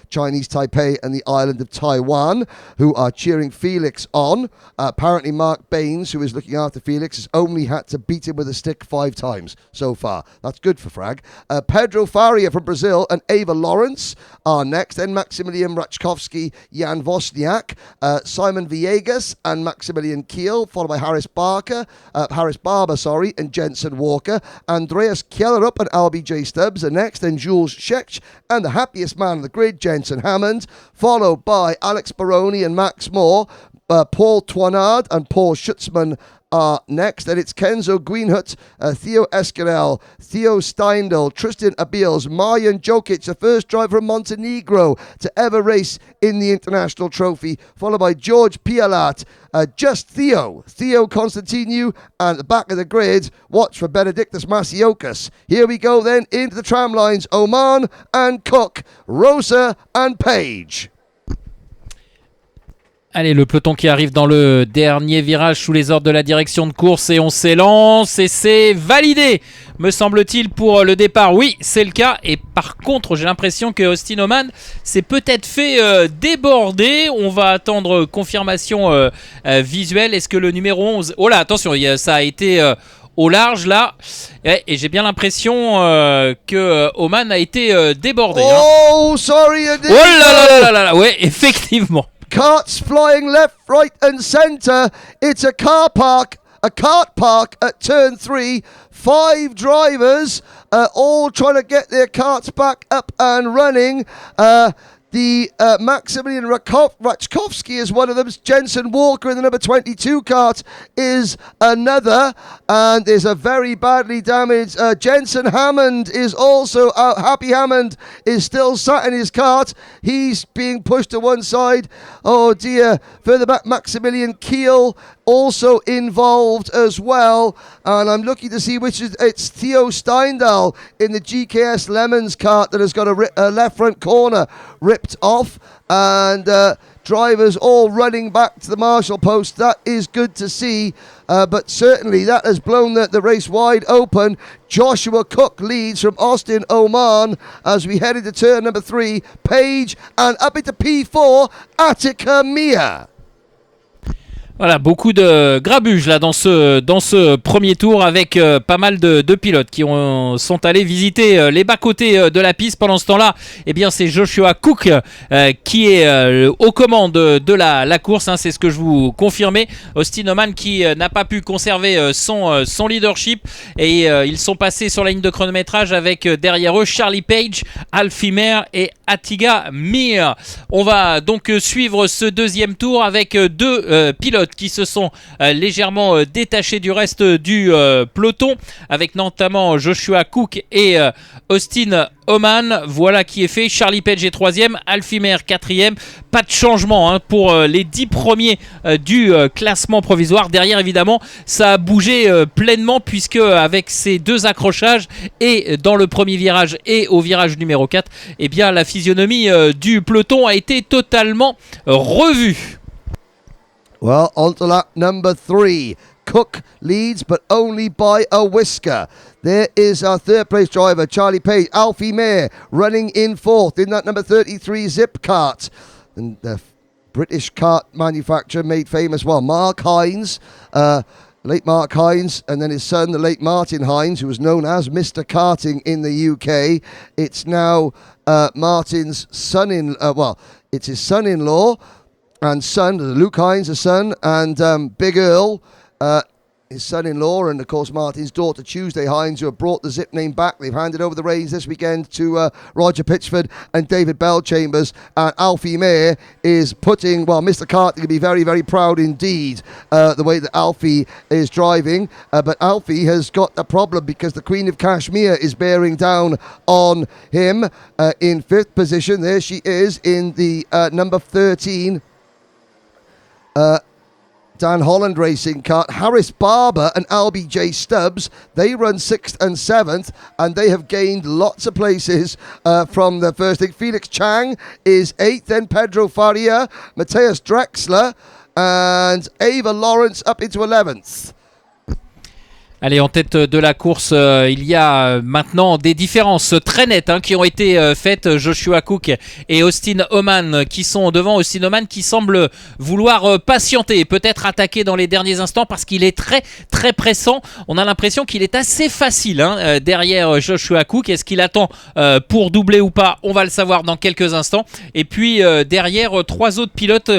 Speaker 1: Chinese Taipei and the island of Taiwan who are cheering Felix on. Apparently Mark Baines, who is looking after Felix, has only had to beat him with a stick 5 times so far. That's good for Frag. Pedro Faria from Brazil and Ava Lawrence are next. Then Maximilian Rachkovsky, Jan Wozniak, Simon Villegas and Maximilian Kiel, followed by Harris Barber, and Jensen Walker. Andreas Kellerup and LBJ Stubbs are next. Then Jules Schech and the happiest man on the grid, Jensen Hammond, followed by Alex Baroni and Max Moore. Paul Toinard and Paul Schutzman are next. Then it's Kenzo Greenhut, Theo Esquerel, Theo Steindl, Tristan Abils, Marjan Jokic, the first driver from Montenegro to ever race in the International Trophy, followed by George Pialat, just Theo Constantinou, and at the back of the grid, watch for Benedictus Masiokas. Here we go then into the tram lines, Oman and Cook, Rosa and Page.
Speaker 2: Allez, le peloton qui arrive dans le dernier virage sous les ordres de la direction de course et on s'élance et c'est validé, me semble-t-il, pour le départ. Oui, c'est le cas. Et par contre, j'ai l'impression que Austin Oman s'est peut-être fait déborder. On va attendre confirmation visuelle. Est-ce que le numéro 11... Oh là, attention, ça a été... au large là, et j'ai bien l'impression que Oman a été débordé.
Speaker 1: Oh, sorry,
Speaker 2: oh là là, ouais, effectivement.
Speaker 1: Carts flying left, right and centre. It's a cart park at turn 3. 5 drivers all trying to get their carts back up and running. The Maximilian Rachkovsky is one of them. Jensen Walker in the number 22 cart is another. And there's a very badly damaged Jensen Hammond is also out. Happy Hammond is still sat in his cart. He's being pushed to one side. Oh dear. Further back, Maximilian Kiel also involved as well. And I'm looking to see it's Theo Steindl in the GKS Lemons cart that has got a left front corner ripped off, and drivers all running back to the marshal post. That is good to see, but certainly that has blown the race wide open. Joshua Cook leads from Austin Oman as we head into turn number 3. Page and up into P4, Attica Mir.
Speaker 2: Voilà, beaucoup de grabuge là dans ce premier tour avec pas mal de pilotes qui sont allés visiter les bas-côtés de la piste. Pendant ce temps-là, eh bien, c'est Joshua Cook qui est aux commandes de la course, hein, c'est ce que je vous confirmais. Austin Oman qui n'a pas pu conserver son leadership et ils sont passés sur la ligne de chronométrage avec derrière eux Charlie Page, Alfie Mayer et Attica Mir. On va donc suivre ce deuxième tour avec 2 pilotes qui se sont légèrement détachés du reste du peloton, avec notamment Joshua Cook et Austin Oman. Voilà qui est fait. Charlie Page est 3e, Alfie Mayer 4e. Pas de changement pour les 10 premiers du classement provisoire. Derrière, évidemment, ça a bougé pleinement, puisque avec ces 2 accrochages, et dans le premier virage et au virage numéro 4, eh bien, la physionomie du peloton a été totalement revue.
Speaker 1: Well, on to lap number 3. Cook leads, but only by a whisker. There is our third place driver, Charlie Page. Alfie Mayer running in 4th in that number 33 Zip cart. And the British kart manufacturer made famous, well, Mark Hines, late Mark Hines, and then his son, the late Martin Hines, who was known as Mr. Karting in the UK. It's now Martin's it's his son-in-law, and son, Luke Hines, the son, and Big Earl, his son-in-law, and of course Martin's daughter Tuesday Hines, who have brought the Zip name back. They've handed over the reins this weekend to Roger Pitchford and David Bellchambers, and Alfie Mayer is putting, well, Mr. Karting will be very, very proud indeed the way that Alfie is driving, but Alfie has got a problem because the Queen of Kashmir is bearing down on him in 5th position. There she is in the number 13 Dan Holland racing kart. Harris Barber and LBJ Stubbs, they run 6th and 7th, and they have gained lots of places from the first thing. Felix Chang is 8th, then Pedro Faria, Matthias Drexler, and Ava Lawrence up into 11th.
Speaker 2: Allez, en tête de la course, il y a maintenant des différences très nettes qui ont été faites. Joshua Cook et Austin Oman qui sont devant. Austin Oman qui semble vouloir patienter, peut-être attaquer dans les derniers instants parce qu'il est très très pressant. On a l'impression qu'il est assez facile derrière Joshua Cook. Est-ce qu'il attend pour doubler ou pas? On va le savoir dans quelques instants. Et puis derrière, 3 autres pilotes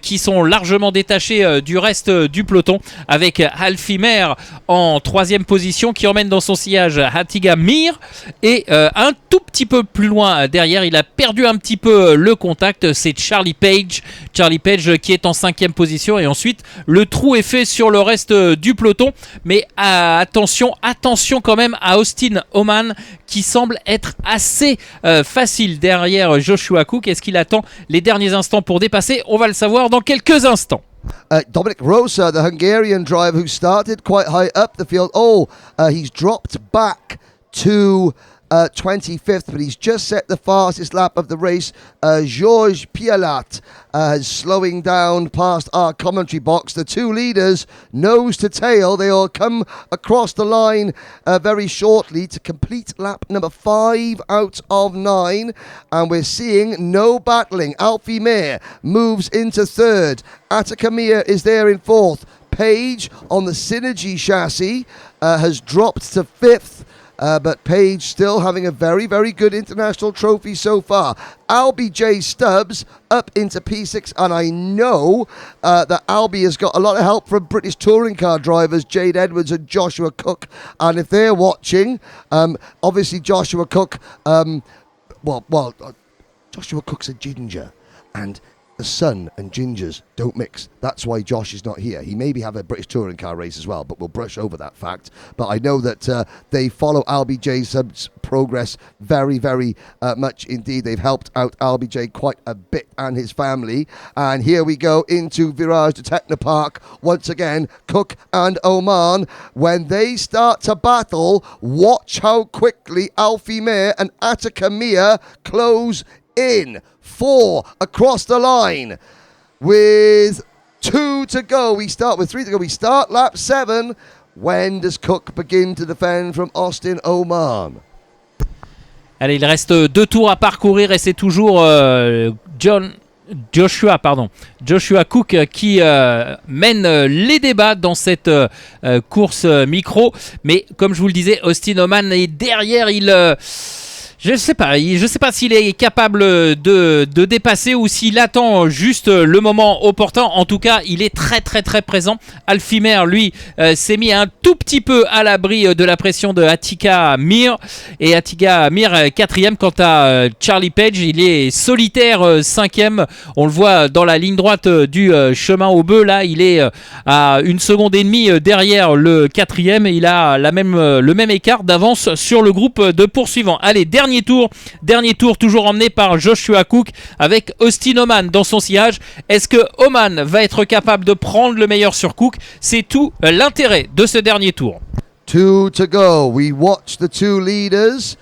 Speaker 2: qui sont largement détachés du reste du peloton, avec Alfie Mayer en 3e position qui emmène dans son sillage Atiga Mir, et un tout petit peu plus loin derrière, il a perdu un petit peu le contact, c'est Charlie Page qui est en 5e position, et ensuite le trou est fait sur le reste du peloton. Mais attention quand même à Austin Oman qui semble être assez facile derrière Joshua Cook. Est-ce qu'il attend les derniers instants pour dépasser? On va le savoir dans quelques instants.
Speaker 1: Dominic Rosa, the Hungarian driver who started quite high up the field. He's dropped back to 25th, but he's just set the fastest lap of the race. Georges Pialat is slowing down past our commentary box. The 2 leaders, nose to tail, they all come across the line very shortly to complete lap number 5 out of 9. And we're seeing no battling. Alfie Mayer moves into 3rd. Attica Mir is there in 4th. Page on the Synergy chassis has dropped to 5th. But Page still having a very, very good international trophy so far. LBJ Stubbs up into P6, and I know that Albie has got a lot of help from British touring car drivers Jade Edwards and Joshua Cook, and if they're watching, obviously Joshua Cook, Joshua Cook's a ginger, and the sun and gingers don't mix. That's why Josh is not here. He maybe have a British touring car race as well, but we'll brush over that fact. But I know that they follow LBJ Sub's progress very, very much indeed. They've helped out LBJ quite a bit and his family. And here we go into Virage de Technopark. Once again, Cook and Oman. When they start to battle, watch how quickly Alfie Mayer and Attica Mir close in. 4 across the line with 2 to go. We start with 3 to go. We start lap 7. When does Cook begin to defend from Austin Oman?
Speaker 2: Allez, il reste 2 tours à parcourir et c'est toujours Joshua Cook qui mène les débats dans cette course micro. Mais comme je vous le disais, Austin Oman est derrière. Je sais pas s'il est capable de dépasser ou s'il attend juste le moment opportun. En tout cas, il est très très très présent. Alfie Mayer, lui, s'est mis un tout petit peu à l'abri de la pression de Attica Mir. Et Attica Mir 4e. Quant à Charlie Page, il est solitaire 5e. On le voit dans la ligne droite du chemin au bœuf. Là, il est à 1,5 seconde derrière le 4e. Et il a le même écart d'avance sur le groupe de poursuivants. Allez, dernier tour toujours emmené par Joshua Cook avec Austin Oman dans son sillage. Est-ce que Oman va être capable de prendre le meilleur sur Cook? C'est tout l'intérêt de ce dernier tour.
Speaker 1: 2 to go. We watch the 2 leaders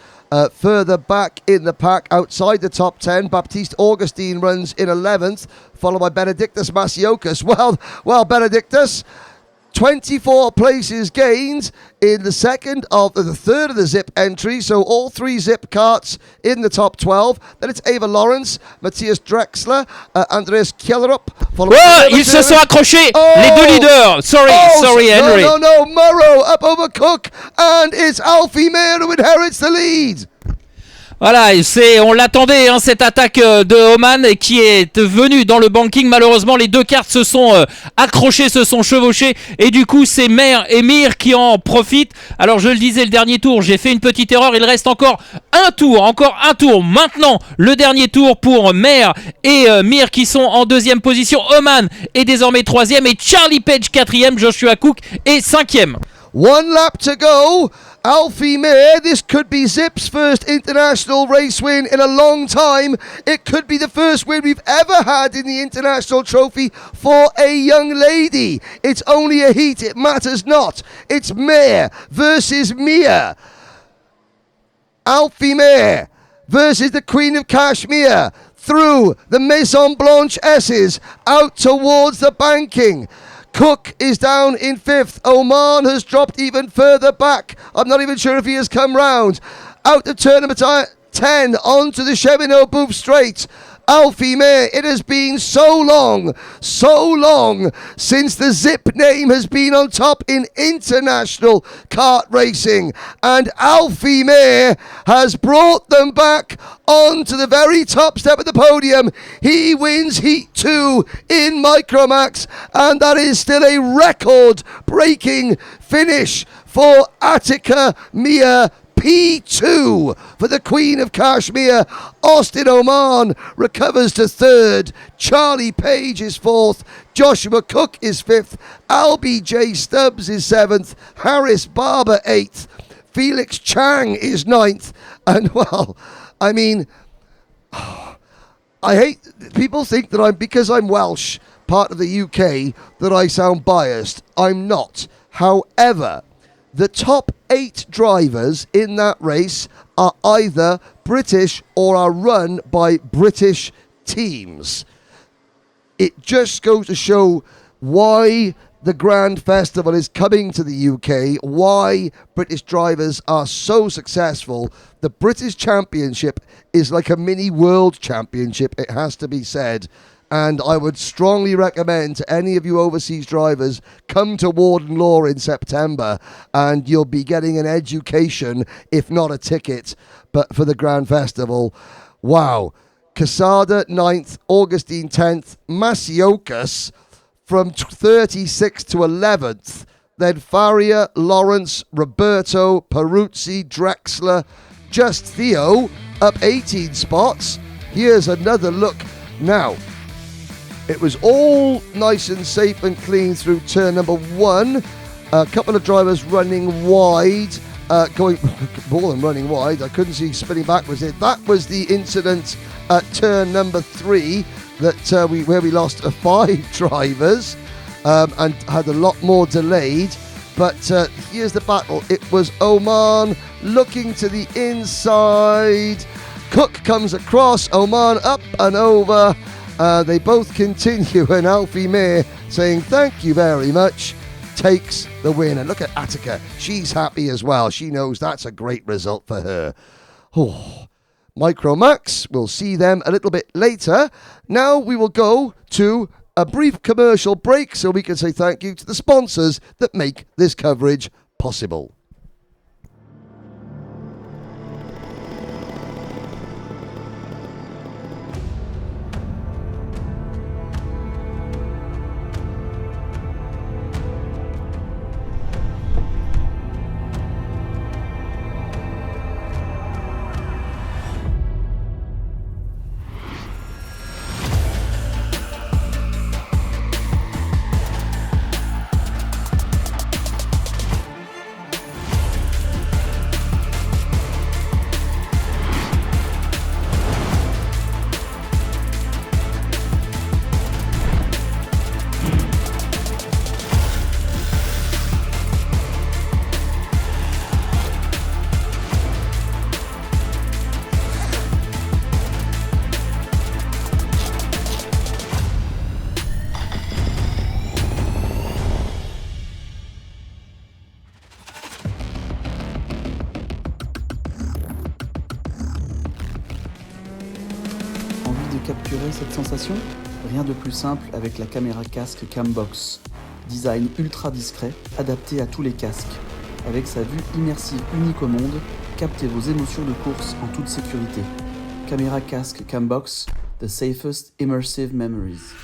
Speaker 1: further back in the pack outside the top 10. Baptiste Augustine runs in 11th, followed by Benedictus Masiokas. Well, Benedictus, 24 places gained in the third of the Zip entry, so all 3 Zip karts in the top 12. Then it's Ava Lawrence, Matthias Drexler, Andreas Kjellerup.
Speaker 2: Ils se sont accrochés, les 2 leaders. Sorry, Henry.
Speaker 1: No, Murrow up over Cook, and it's Alfie Mayer who inherits the lead.
Speaker 2: Voilà, on l'attendait, hein, cette attaque de Oman qui est venue dans le banking. Malheureusement, les deux cartes se sont accrochées, se sont chevauchées. Et du coup, c'est Mer et Mir qui en profitent. Alors, je le disais, le dernier tour, j'ai fait une petite erreur. Il reste encore un tour. Maintenant, le dernier tour pour Mer et Mir qui sont en deuxième position. Oman est désormais troisième et Charlie Page quatrième. Joshua Cook est cinquième.
Speaker 1: One lap to go. Alfie May, this could be Zip's first international race win in a long time. It could be the first win we've ever had in the international trophy for a young lady. It's only a heat, it matters not. It's May versus Mia. Alfie May versus the Queen of Kashmir through the Maison Blanche S's out towards the banking. Cook is down in fifth. Oman has dropped even further back. I'm not even sure if he has come round. Out of turn number 10 onto the Cheminot Bouffe Straight. Alfie May, it has been so long since the Zip name has been on top in international kart racing. And Alfie May has brought them back onto the very top step of the podium. He wins Heat 2 in Micromax, and that is still a record-breaking finish for Attica Mia P2 for the Queen of Kashmir. Austin Oman recovers to third. Charlie Page is fourth. Joshua Cook is fifth. Albie J. Stubbs is seventh. Harris Barber eighth. Felix Chang is ninth. And well, I mean, I hate, people think that because I'm Welsh, part of the UK, that I sound biased. I'm not. However, the top 8 drivers in that race are either British or are run by British teams. It just goes to show why the Grand Festival is coming to the UK, why British drivers are so successful. The British Championship is like a mini World Championship, it has to be said. And I would strongly recommend to any of you overseas drivers, come to Warden Law in September and you'll be getting an education, if not a ticket, but for the Grand Festival. Wow. Quesada 9th, Augustine 10th, Masiokas from 36th to 11th. Then Faria, Lawrence, Roberto, Peruzzi, Drexler, just Theo up 18 spots. Here's another look. Now, it was all nice and safe and clean through turn number 1. A couple of drivers running wide, more than running wide. I couldn't see spinning backwards. That was the incident at turn number 3 that where we lost 5 drivers and had a lot more delayed. But here's the battle. It was Oman looking to the inside. Cook comes across. Oman up and over. They both continue, and Alfie May, saying thank you very much, takes the win. And look at Attica. She's happy as well. She knows that's a great result for her. Oh, Micromax, we'll see them a little bit later. Now we will go to a brief commercial break so we can say thank you to the sponsors that make this coverage possible.
Speaker 10: Capturer cette sensation? Rien de plus simple avec la caméra casque Cambox. Design ultra discret, adapté à tous les casques. Avec sa vue immersive unique au monde, capter vos émotions de course en toute sécurité. Caméra casque Cambox, the safest immersive memories.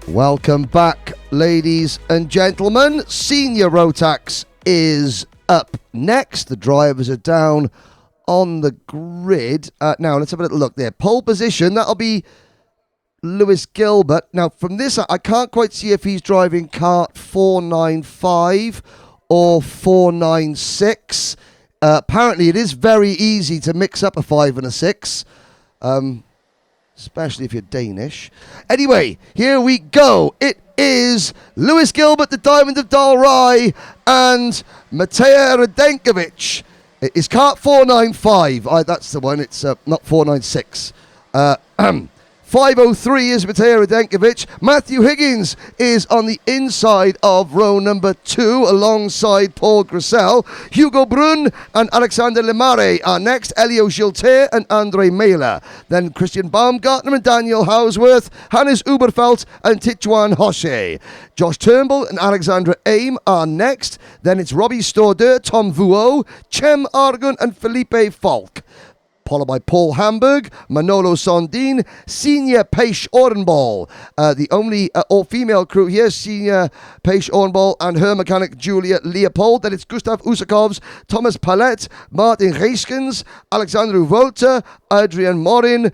Speaker 1: Welcome back, ladies and gentlemen. Senior Rotax is up next. The drivers are down on the grid. Now, let's have a little look there. Pole position, that'll be Lewis Gilbert. Now, from this, I can't quite see if he's driving kart 495 or 496. Apparently, it is very easy to mix up a 5 and a 6. Especially if you're Danish. Anyway, here we go. It is Lewis Gilbert, the Diamond of Dalry, and Matej Radenkovic. It is kart 495. That's the one. It's not 496. 503 is Matej Radenkovic. Matthew Higgins is on the inside of row number 2 alongside Paul Grissel. Hugo Brun and Alexander Lemare are next. Elio Gilter and Andre Mela. Then Christian Baumgartner and Daniel Hausworth. Hannes Uberfeld and Titjuan Hoche. Josh Turnbull and Alexandra Aim are next. Then it's Robbie Storder, Tom Vuo, Cem Argun and Felipe Falk. Followed by Paul Hamburg, Manolo Sondin, Senior Peish Orenball. The only all-female crew here, Senior Peish Orenball and her mechanic Julia Leopold. Then it's Gustav Usakovs, Thomas Palette, Martin Reiskens, Alexander Volta, Adrian Morin.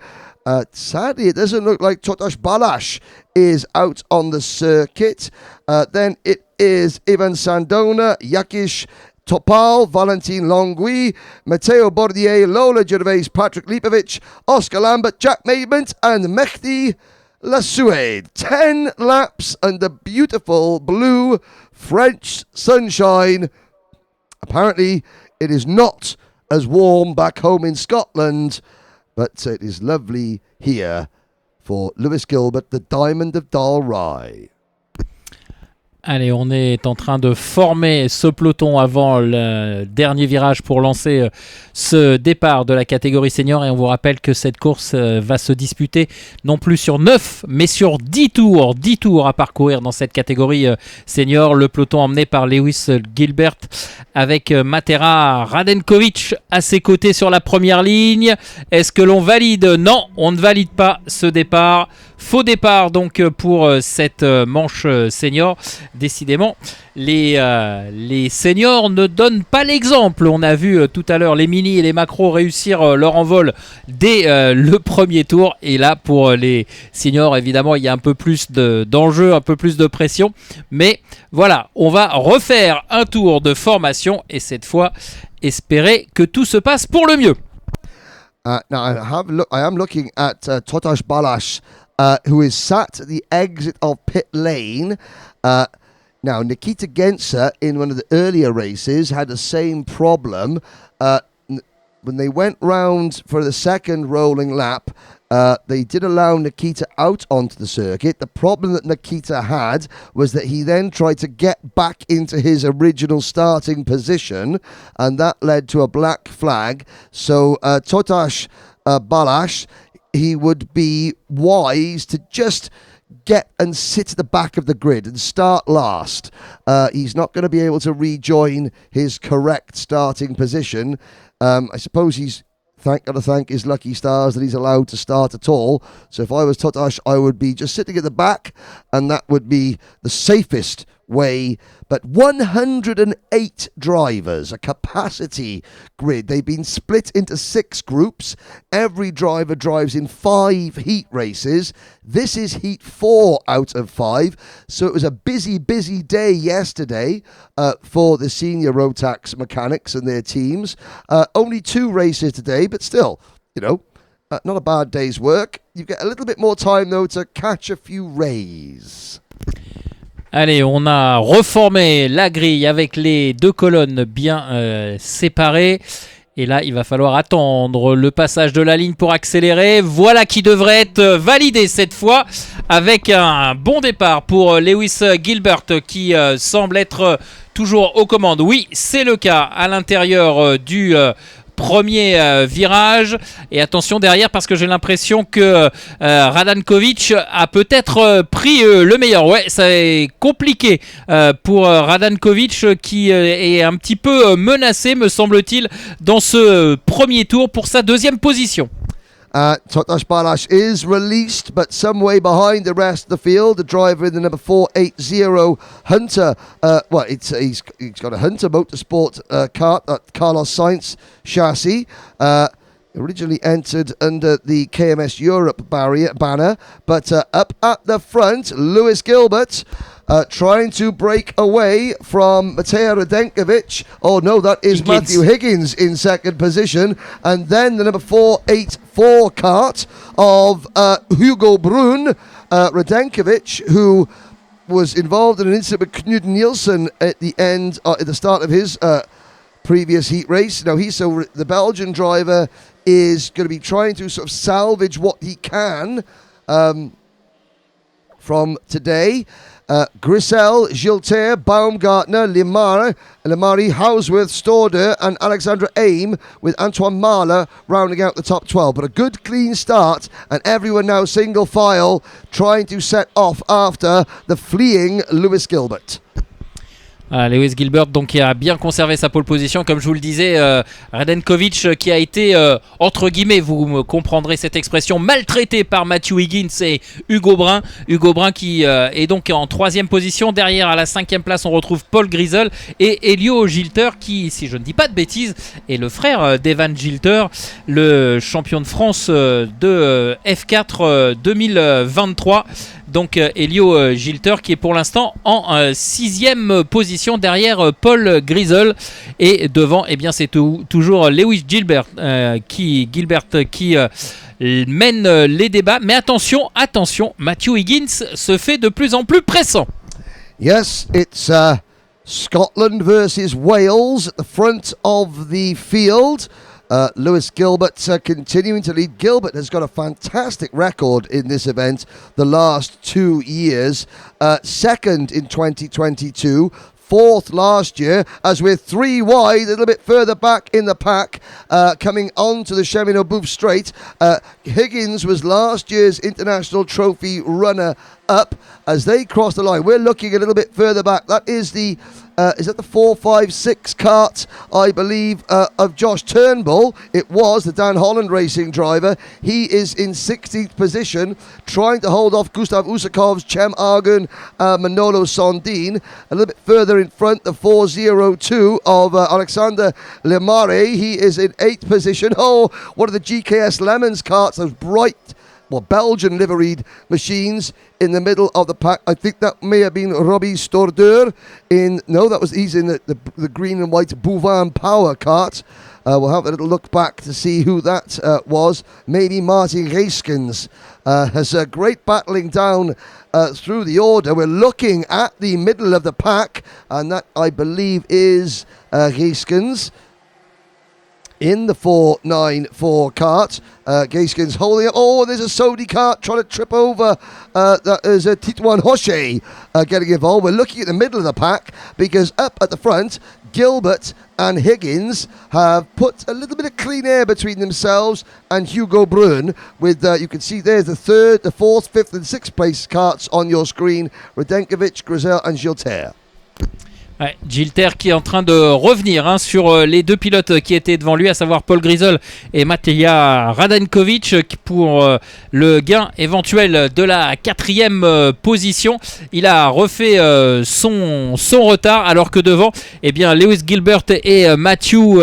Speaker 1: Sadly, it doesn't look like Totash Balash is out on the circuit. Then it is Ivan Sandona, Yakish Topal, Valentin Longui, Matteo Bordier, Lola Gervais, Patrick Lipovic, Oscar Lambert, Jack Maidment, and Mehdi Lassuade. 10 laps under beautiful blue French sunshine. Apparently, it is not as warm back home in Scotland, but it is lovely here for Lewis Gilbert, the Diamond of Dalry.
Speaker 2: Allez, on est en train de former ce peloton avant le dernier virage pour lancer ce départ de la catégorie senior. Et on vous rappelle que cette course va se disputer non plus sur 9, mais sur 10 tours. 10 tours à parcourir dans cette catégorie senior. Le peloton emmené par Lewis Gilbert avec Matej Radenkovic à ses côtés sur la première ligne. Est-ce que l'on valide ? Non, on ne valide pas ce départ. Faux départ donc pour cette manche senior. Décidément, les seniors ne donnent pas l'exemple. On a vu tout à l'heure les mini et les macros réussir leur envol dès le premier tour. Et là, pour les seniors, évidemment, il y a un peu plus d'enjeu, un peu plus de pression. Mais voilà, on va refaire un tour de formation et cette fois, espérer que tout se passe pour le mieux.
Speaker 1: Now, I am looking at Totash Balash, who is sat at the exit of pit lane. Now, Nikita Gensa, in one of the earlier races, had the same problem. When they went round for the second rolling lap, they did allow Nikita out onto the circuit. The problem that Nikita had was that he then tried to get back into his original starting position, and that led to a black flag. So Totash Balash, he would be wise to just get and sit at the back of the grid and start last. He's not going to be able to rejoin his correct starting position. I suppose he's got to thank his lucky stars that he's allowed to start at all. So if I was Totash, I would be just sitting at the back, and that would be the safest way. But 108 drivers, a capacity grid. They've been split into 6 groups. Every driver drives in 5 heat races. This is heat 4 out of 5. So it was a busy day yesterday for the senior Rotax mechanics and their teams. Only 2 races today, but still, not a bad day's work. You get a little bit more time, though, to catch a few rays.
Speaker 2: Allez, on a reformé la grille avec les 2 colonnes bien séparées. Et là, il va falloir attendre le passage de la ligne pour accélérer. Voilà qui devrait être validé cette fois avec un bon départ pour Lewis Gilbert qui semble être toujours aux commandes. Oui, c'est le cas à l'intérieur du premier virage. Et attention derrière parce que j'ai l'impression que Radenkovic a peut-être pris le meilleur. Ouais, c'est compliqué pour Radenkovic qui est un petit peu menacé, me semble-t-il, dans ce premier tour pour sa deuxième position.
Speaker 1: Totash Balash is released, but some way behind the rest of the field. The driver in the number 480 Hunter. He's got a Hunter Motorsport kart, Carlos Sainz chassis. Originally entered under the KMS Europe banner, but up at the front, Lewis Gilbert trying to break away from Matej Radenkovic. Oh no, that is Matthew Higgins in second position. And then the number 484 kart of Hugo Brun, Radenkovic, who was involved in an incident with Knud Nielsen at the end, at the start of his previous heat race. Now the Belgian driver is going to be trying to sort of salvage what he can from today. Grissel, Gilter, Baumgartner, Limari, Hausworth, Storder and Alexandra Aim, with Antoine Mahler rounding out the top 12. But a good clean start, and everyone now single file trying to set off after the fleeing Lewis Gilbert.
Speaker 2: Lewis Gilbert donc qui a bien conservé sa pole position, comme je vous le disais. Radenkovic qui a été entre guillemets, vous me comprendrez cette expression, maltraité par Matthew Higgins et Hugo Brun qui est donc en 3e position. Derrière, à la 5e place, on retrouve Paul Griesel et Elio Gilter, qui, si je ne dis pas de bêtises, est le frère d'Evan Gilter, le champion de France de F4 2023. Donc Elio Gilter qui est pour l'instant en 6e position derrière Paul Griesel, et devant c'est toujours Lewis Gilbert qui mène les débats. Mais attention, Matthew Higgins se fait de plus en plus pressant.
Speaker 1: Yes, it's Scotland versus Wales at the front of the field. Lewis Gilbert continuing to lead. Gilbert has got a fantastic record in this event the last 2 years. Second in 2022, fourth last year, as we're 3 wide, a little bit further back in the pack, coming on to the Cheminot Bouffe Straight. Higgins was last year's International Trophy runner-up. As they cross the line, we're looking a little bit further back. That is the 456 kart, I believe, of Josh Turnbull. It was the Dan Holland Racing driver. He is in 16th position, trying to hold off Gustav Usakov's Cem Argun, Manolo Sondin. A little bit further in front, the 402 of Alexander Lemare. He is in 8th position. Oh, one of the GKS Lemons karts, those bright, Belgian liveried machines in the middle of the pack. I think that may have been Robbie Storder he's in the green and white Bouvin Power kart. We'll have a little look back to see who that was. Maybe Martin Reiskens has a great battling down through the order. We're looking at the middle of the pack, and that, I believe, is Reiskens in the 494 kart. Gaiskins holding up. Oh, there's a Sodi kart trying to trip over. That is a Titouan Hoche getting involved. We're looking at the middle of the pack, because up at the front, Gilbert and Higgins have put a little bit of clean air between themselves and Hugo Brun, with you can see there's the 3rd, the 4th, 5th and 6th place karts on your screen. Radenkovic, Grizel and Gilter.
Speaker 2: Ouais, Gilter qui est en train de revenir sur les 2 pilotes qui étaient devant lui, à savoir Paul Griesel et Matej Radenkovic, pour le gain éventuel de la 4e position. Il a refait son retard, alors que devant, Lewis Gilbert et Matthew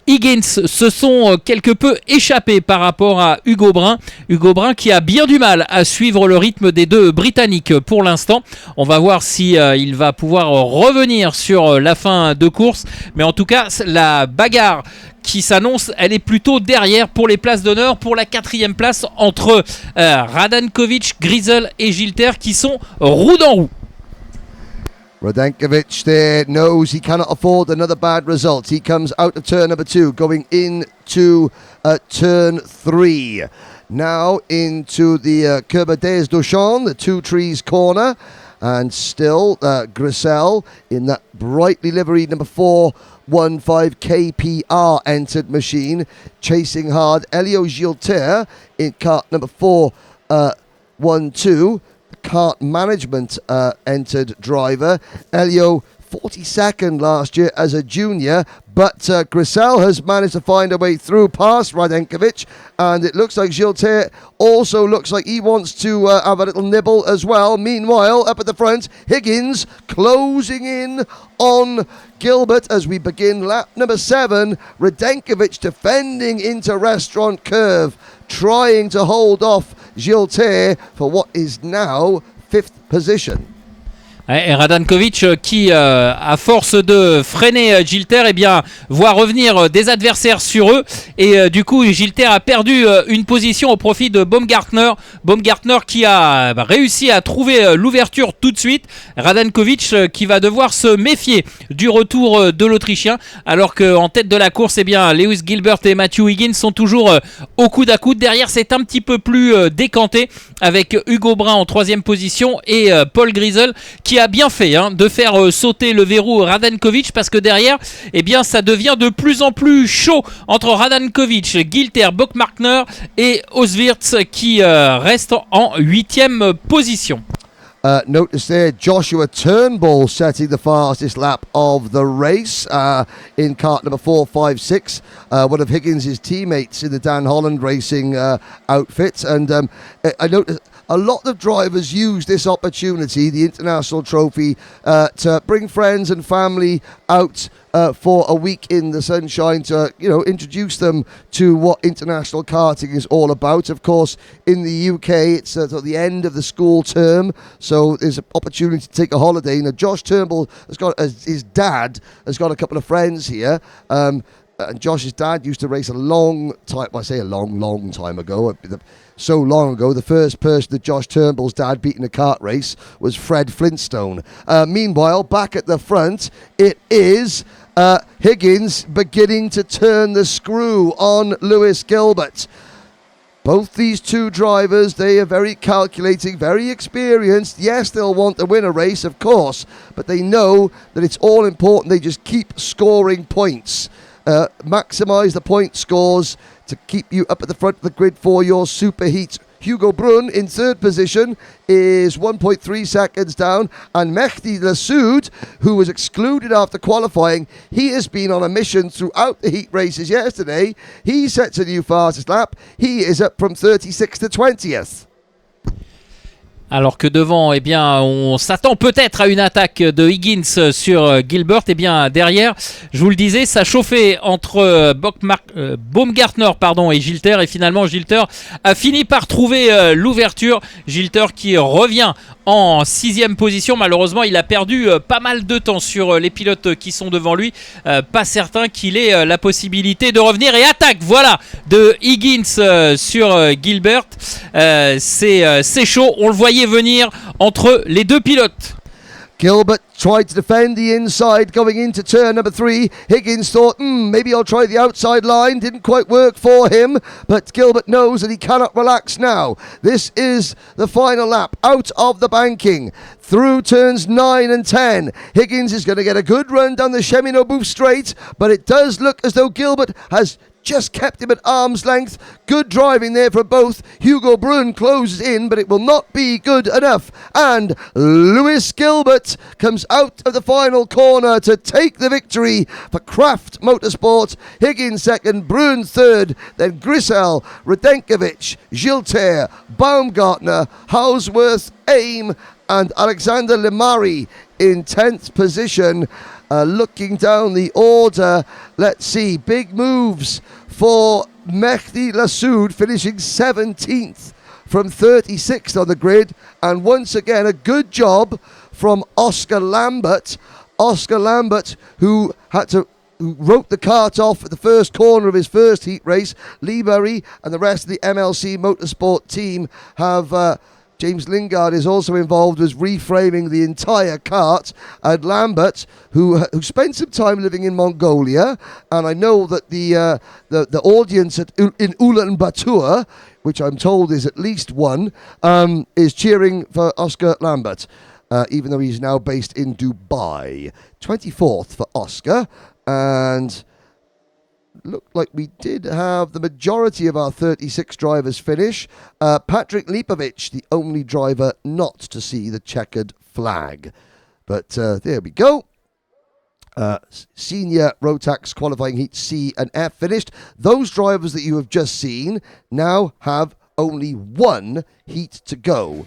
Speaker 2: Higgins se sont quelque peu échappés par rapport à Hugo Brun. Hugo Brun qui a bien du mal à suivre le rythme des 2 Britanniques pour l'instant. On va voir si il va pouvoir revenir sur la fin de course. Mais en tout cas, la bagarre qui s'annonce, elle est plutôt derrière pour les places d'honneur, pour la 4e place, entre Radenkovic, Griesel et Gilter, qui sont roue dans roue.
Speaker 1: Radenkovic there knows he cannot afford another bad result. He comes out of turn number 2, going into turn 3. Now into the Curba des Duchamps, the 2 trees corner. And still Grissel in that brightly liveried number 415 KPR entered machine, chasing hard. Elio Gilter in kart number 412. Kart management entered driver. Elio 42nd last year as a junior, but Grisel has managed to find a way through past Radenkovic, and it looks like Gilter also looks like he wants to have a little nibble as well. Meanwhile, up at the front, Higgins closing in on Gilbert as we begin lap number 7. Radenkovic defending into Restaurant Curve, trying to hold off Gilter for what is now 5th position.
Speaker 2: Et Radenkovic qui, à force de freiner Gilter, eh bien, voit revenir des adversaires sur eux. Et du coup, Gilter a perdu une position au profit de Baumgartner. Baumgartner qui a réussi à trouver l'ouverture tout de suite. Radenkovic qui va devoir se méfier du retour de l'Autrichien. Alors qu'en tête de la course, eh bien, Lewis Gilbert et Matthew Higgins sont toujours au coude à coude. Derrière, c'est un petit peu plus décanté avec Hugo Brun en 3e position et Paul Grisel qui a bien fait de faire sauter le verrou Radenkovic, parce que derrière, eh bien, ça devient de plus en plus chaud entre Radenkovic, Gilter, Baumgartner et Oswirtz qui reste en 8e position.
Speaker 1: Notice there Joshua Turnbull setting the fastest lap of the race in kart number 4, 5, 6. One of Higgins' teammates in the Dan Holland Racing outfit. And I noticed a lot of drivers use this opportunity, the International Trophy, to bring friends and family out for a week in the sunshine to, introduce them to what international karting is all about. Of course, in the UK, it's at the end of the school term, so there's an opportunity to take a holiday. Now, Josh Turnbull has got, his dad has got a couple of friends here. And Josh's dad used to race a long time, I say a long time ago, so long ago. The first person that Josh Turnbull's dad beat in a kart race was Fred Flintstone. Meanwhile, back at the front, it is Higgins beginning to turn the screw on Lewis Gilbert. Both these two drivers, they are very calculating, very experienced. Yes, they'll want to win a race, of course, but they know that it's all important they just keep scoring points. Maximise the point scores to keep you up at the front of the grid for your superheat. Hugo Brun in 3rd position is 1.3 seconds down, and Mehdi Lassoud, who was excluded after qualifying, he has been on a mission throughout the heat races yesterday. He sets a new fastest lap. He is up from 36th to 20th.
Speaker 2: Alors que devant, eh bien, on s'attend peut-être à une attaque de Higgins sur Gilbert. Eh bien, derrière, je vous le disais, ça chauffait entre Baumgartner et Gilter. Et finalement, Gilter a fini par trouver l'ouverture. Gilter qui revient en 6e position. Malheureusement, il a perdu pas mal de temps sur les pilotes qui sont devant lui. Pas certain qu'il ait la possibilité de revenir. Et attaque, voilà, de Higgins sur Gilbert. C'est chaud. On le voyait venir entre les deux pilotes.
Speaker 1: Gilbert tried to defend the inside going into turn number 3. Higgins thought, maybe I'll try the outside line. Didn't quite work for him, but Gilbert knows that he cannot relax now. This is the final lap out of the banking. Through turns 9 and 10. Higgins is going to get a good run down the Cheminot-Bouffe straight, but it does look as though Gilbert has just kept him at arm's length. Good driving there for both. Hugo Brun closes in, but it will not be good enough. And Lewis Gilbert comes out of the final corner to take the victory for Kraft Motorsport. Higgins 2nd, Brun 3rd, then Grisel, Radenkovic, Gilter, Baumgartner, Hausworth, Aim, and Alexander Limari in 10th position. Looking down the order, let's see, big moves for Mehdi Lassoud, finishing 17th from 36th on the grid, and once again a good job from Oscar Lambert. Oscar Lambert, who wrote the kart off at the first corner of his first heat race. Lee Murray and the rest of the MLC Motorsport team have James Lingard is also involved with reframing the entire kart. And Lambert, who spent some time living in Mongolia, and I know that the audience in Ulaanbaatar, which I'm told is at least one, is cheering for Oscar Lambert, even though he's now based in Dubai. 24th for Oscar, and looked like we did have the majority of our 36 drivers finish. Patrick Lipovic, the only driver not to see the checkered flag. But there we go. Senior Rotax qualifying heat C and F finished. Those drivers that you have just seen now have only one heat to go.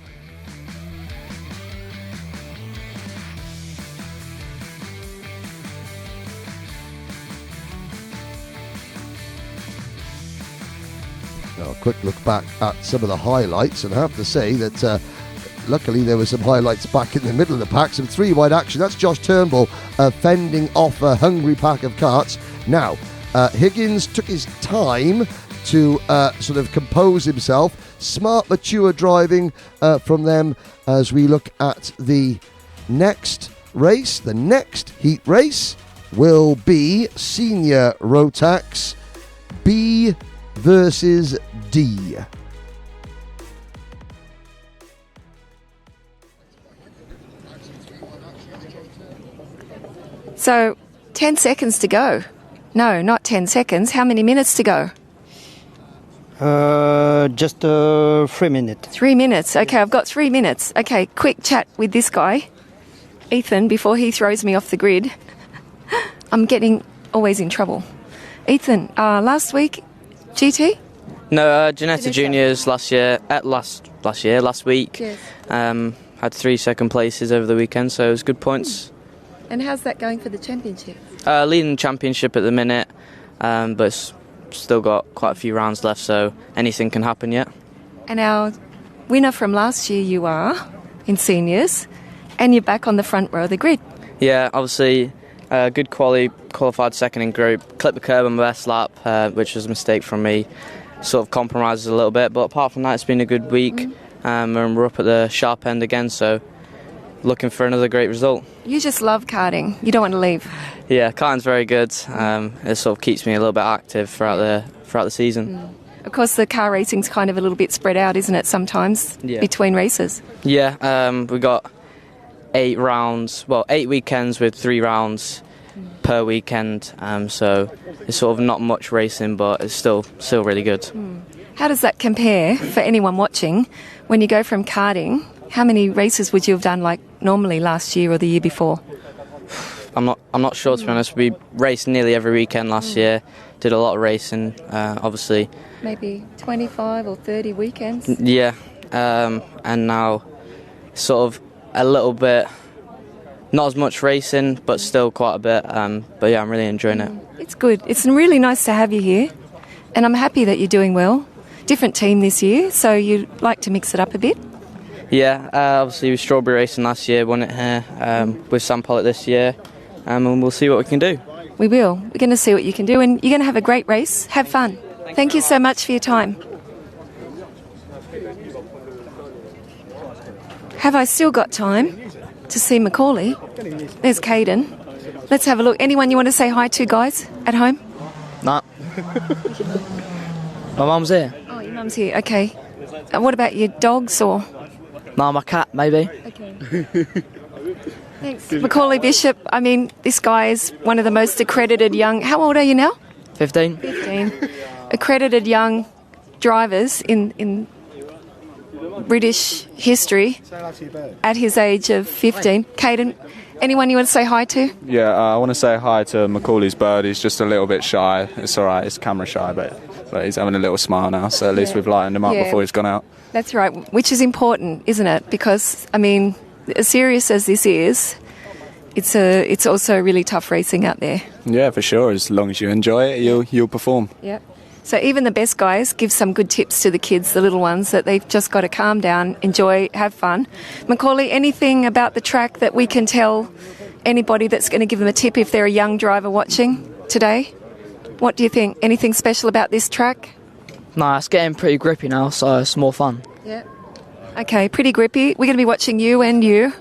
Speaker 1: Now, a quick look back at some of the highlights, and I have to say that luckily there were some highlights back in the middle of the pack, some three-wide action. That's Josh Turnbull fending off a hungry pack of karts. Now, Higgins took his time to sort of compose himself. Smart, mature driving from them as we look at the next race. The next heat race will be Senior Rotax B versus D.
Speaker 3: So, 10 seconds to go. No, not 10 seconds. How many minutes to go?
Speaker 11: Just 3 minutes.
Speaker 3: 3 minutes. Okay, I've got 3 minutes. Okay, quick chat with this guy, Ethan, before he throws me off the grid. I'm getting always in trouble. Ethan, last week, GT?
Speaker 12: No, Janetta Juniors last week.
Speaker 3: Yes.
Speaker 12: Had 3 second places over the weekend, so it was good points.
Speaker 3: And how's that going for the championship?
Speaker 12: Leading the championship at the minute, but still got quite a few rounds left, so anything can happen yet.
Speaker 3: And our winner from last year you are, in seniors, and you're back on the front row of the grid.
Speaker 12: Yeah, obviously, good qualified second in group. Clipped the curb on my best lap, which was a mistake from me. Sort of compromises a little bit, but apart from that, it's been a good week. And we're up at the sharp end again, so looking for another great result.
Speaker 3: You just love karting. You don't want to leave.
Speaker 12: Yeah, karting's very good. It sort of keeps me a little bit active throughout the season.
Speaker 3: Of course, the car racing's kind of a little bit spread out, isn't it, sometimes, between races?
Speaker 12: Yeah, we got 8 weekends with 3 rounds per weekend, so it's sort of not much racing, but it's still really good.
Speaker 3: How does that compare, for anyone watching, when you go from karting? How many races would you have done, like, normally last year or the year before?
Speaker 12: I'm not sure, to be honest. We raced nearly every weekend last year, did a lot of racing, obviously.
Speaker 3: Maybe 25 or 30 weekends?
Speaker 12: Yeah, and now sort of a little bit, not as much racing, but still quite a bit. But yeah, I'm really enjoying it.
Speaker 3: It's good. It's really nice to have you here, and I'm happy that you're doing well. Different team this year, so you like to mix it up a bit?
Speaker 12: Yeah, obviously with strawberry racing last year, won it here, with Sam Pollock this year, and we'll see what we can do.
Speaker 3: We will. We're going to see what you can do, and you're going to have a great race. Have fun. Thank you so much for your time. Have I still got time to see Macaulay? There's Caden. Let's have a look. Anyone you want to say hi to, guys, at home?
Speaker 13: No. My mum's here.
Speaker 3: Oh, your mum's here. Okay. What about your dogs or...?
Speaker 13: No, my cat, maybe.
Speaker 3: Okay. Thanks. Macaulay Bishop, I mean, this guy is one of the most accredited young... How old are you now?
Speaker 13: 15.
Speaker 3: 15. Accredited young drivers in British history at his age of 15. Caden, anyone you want to say hi to?
Speaker 14: Yeah, I want to say hi to Macaulay's bird. He's just a little bit shy. It's all right, he's camera shy, but he's having a little smile now, so at least we've lightened him up before he's gone out.
Speaker 3: That's right, which is important, isn't it? Because, I mean, as serious as this is, it's also really tough racing out there.
Speaker 14: Yeah, for sure. As long as you enjoy it, you'll perform.
Speaker 3: Yep. So even the best guys give some good tips to the kids, the little ones, that they've just got to calm down, enjoy, have fun. Macaulay, anything about the track that we can tell anybody that's going to give them a tip if they're a young driver watching today? What do you think? Anything special about this track?
Speaker 13: No, it's getting pretty grippy now, so it's more fun.
Speaker 3: Yeah. Okay, pretty grippy. We're going to be watching you and you.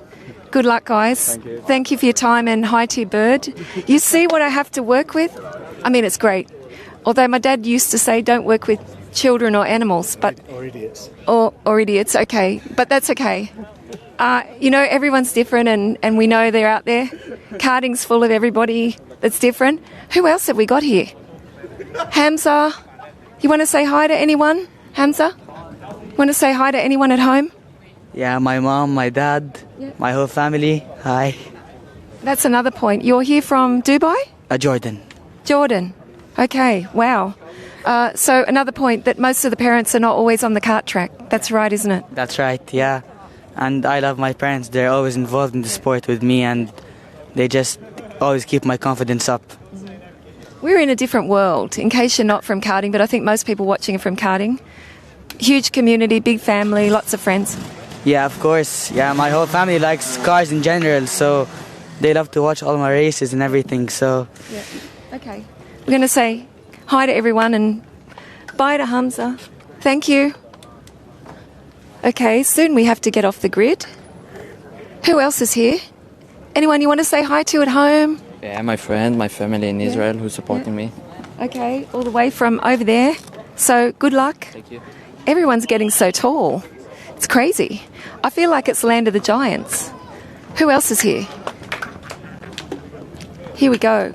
Speaker 3: Good luck, guys.
Speaker 14: Thank you.
Speaker 3: Thank you for your time, and hi to your bird. You see what I have to work with? I mean, it's great. Although my dad used to say don't work with children or animals, but...
Speaker 15: Or idiots.
Speaker 3: Or idiots, okay. But that's okay. You know, everyone's different, and we know they're out there. Karting's full of everybody that's different. Who else have we got here? Hamza. You want to say hi to anyone? Hamza? Want to say hi to anyone at home?
Speaker 13: Yeah, my mom, my dad, my whole family. Hi.
Speaker 3: That's another point. You're here from Dubai?
Speaker 13: Jordan.
Speaker 3: Jordan. Okay, wow. So another point that most of the parents are not always on the kart track. That's right, isn't it?
Speaker 13: That's right, yeah. And I love my parents. They're always involved in the sport with me, and they just always keep my confidence up.
Speaker 3: We're in a different world, in case you're not from karting, but I think most people watching are from karting. Huge community, big family, lots of friends.
Speaker 13: Yeah, of course. Yeah, my whole family likes cars in general, so they love to watch all my races and everything, so...
Speaker 3: Yeah. Okay. We're going to say hi to everyone and bye to Hamza. Thank you. Okay, soon we have to get off the grid. Who else is here? Anyone you want to say hi to at home?
Speaker 15: Yeah, my friend, my family in Israel who's supporting me.
Speaker 3: Okay, all the way from over there. So good luck.
Speaker 15: Thank you.
Speaker 3: Everyone's getting so tall. It's crazy. I feel like it's Land of the Giants. Who else is here? Here we go.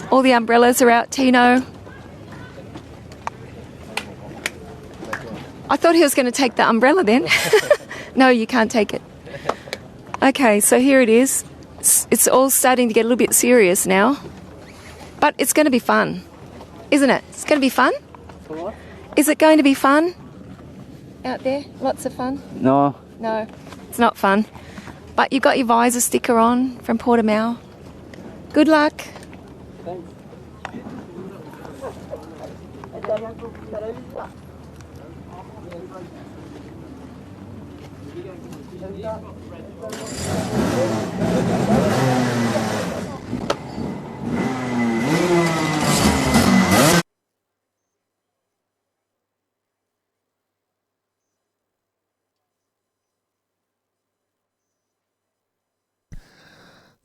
Speaker 3: All the umbrellas are out, Tino. I thought he was going to take the umbrella then. No, you can't take it. Okay, so here it is. It's all starting to get a little bit serious now. But it's going to be fun, isn't it? It's going to be fun?
Speaker 13: For what?
Speaker 3: Is it going to be fun? Out there? Lots of fun?
Speaker 13: No.
Speaker 3: No, it's not fun. But you've got your visor sticker on from Portimao. Good luck.
Speaker 13: Thanks.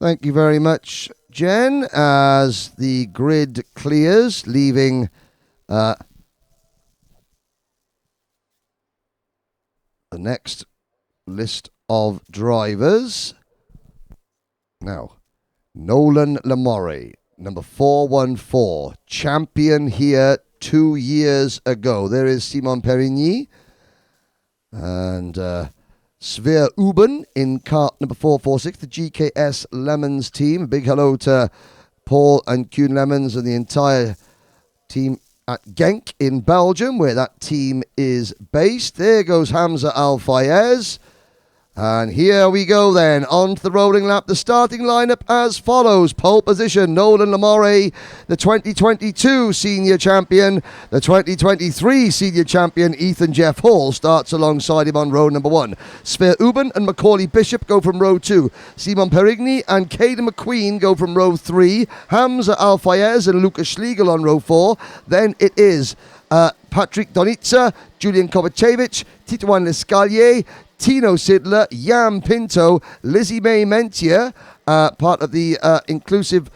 Speaker 1: Thank you very much, Jen, as the grid clears, leaving the next list of drivers. Now, Nolan Lamore, number 414, champion here 2 years ago. There is Simon Perigny and Svea Uben in kart number 446, the GKS Lemons team. A big hello to Paul and Kuhn Lemons and the entire team at Genk in Belgium, where that team is based. There goes Hamza Al Fayez. And here we go then, on to the rolling lap. The starting lineup as follows. Pole position, Nolan Lamore, the 2022 senior champion. The 2023 senior champion, Ethan Jeff Hall, starts alongside him on row number 1. Svea Uben and Macaulay Bishop go from row 2. Simon Perigny and Caden McQueen go from row 3. Hamza Al Fayez and Lucas Schlegel on row 4. Then it is Patrick Donitza, Julian Kovacevic, Titouan Lescalier, Tino Sidler, Yam Pinto, Lizzie May Mentia, part of the inclusive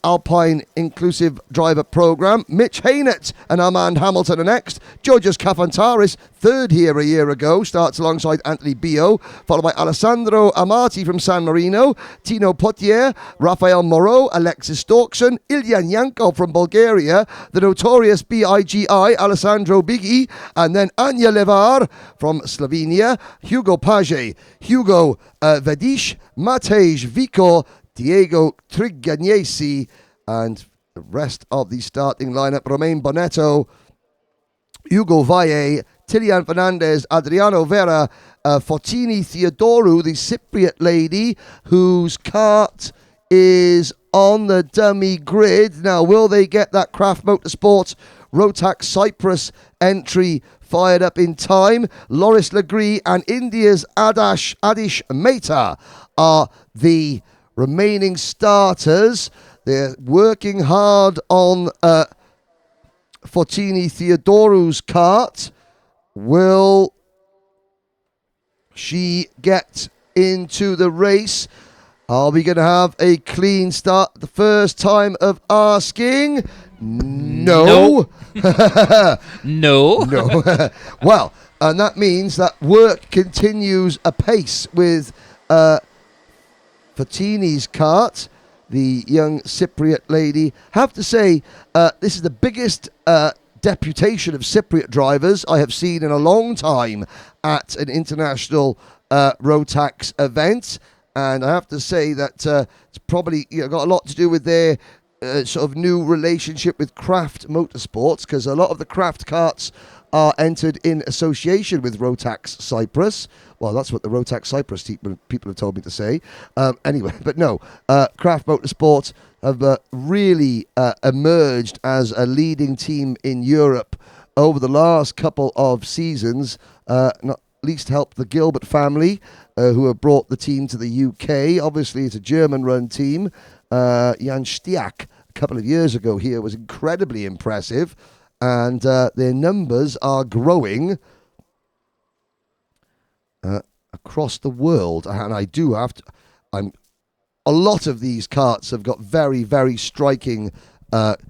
Speaker 1: Alpine Inclusive Driver Program. Mitch Haynett and Armand Hamilton are next. Georgios Kafantaris, third here a year ago, starts alongside Anthony Bio, followed by Alessandro Amati from San Marino, Tino Potier, Rafael Moreau, Alexis Storkson, Ilyan Yankov from Bulgaria, the notorious BIGI, Alessandro Biggi, and then Anya Levar from Slovenia, Hugo Page, Hugo Vedish, Matej Vico, Diego Trigagnesi, and the rest of the starting lineup: Romain Bonetto, Hugo Valle, Tilian Fernandez, Adriano Vera, Fotini Theodorou, the Cypriot lady, whose kart is on the dummy grid. Now, will they get that Craft Motorsports Rotax Cyprus entry fired up in time? Loris Legree and India's Adish Mehta are the remaining starters. They're working hard on Fotini Theodorou's kart. Will she get into the race? Are we going to have a clean start the first time of asking? No. No. Well, and that means that work continues apace with Fotini's kart, the young Cypriot lady. Have to say, this is the biggest deputation of Cypriot drivers I have seen in a long time at an international Rotax event. And I have to say that it's probably got a lot to do with their sort of new relationship with Craft Motorsports, because a lot of the Craft karts are entered in association with Rotax Cyprus. Well, that's what the Rotax Cyprus people have told me to say. Anyway, but no, Craft Motorsport have really emerged as a leading team in Europe over the last couple of seasons, not least helped the Gilbert family, who have brought the team to the UK. Obviously, it's a German-run team. Jan Stiak, a couple of years ago here, was incredibly impressive, and their numbers are growing across the world. And I do have to... a lot of these karts have got very, very striking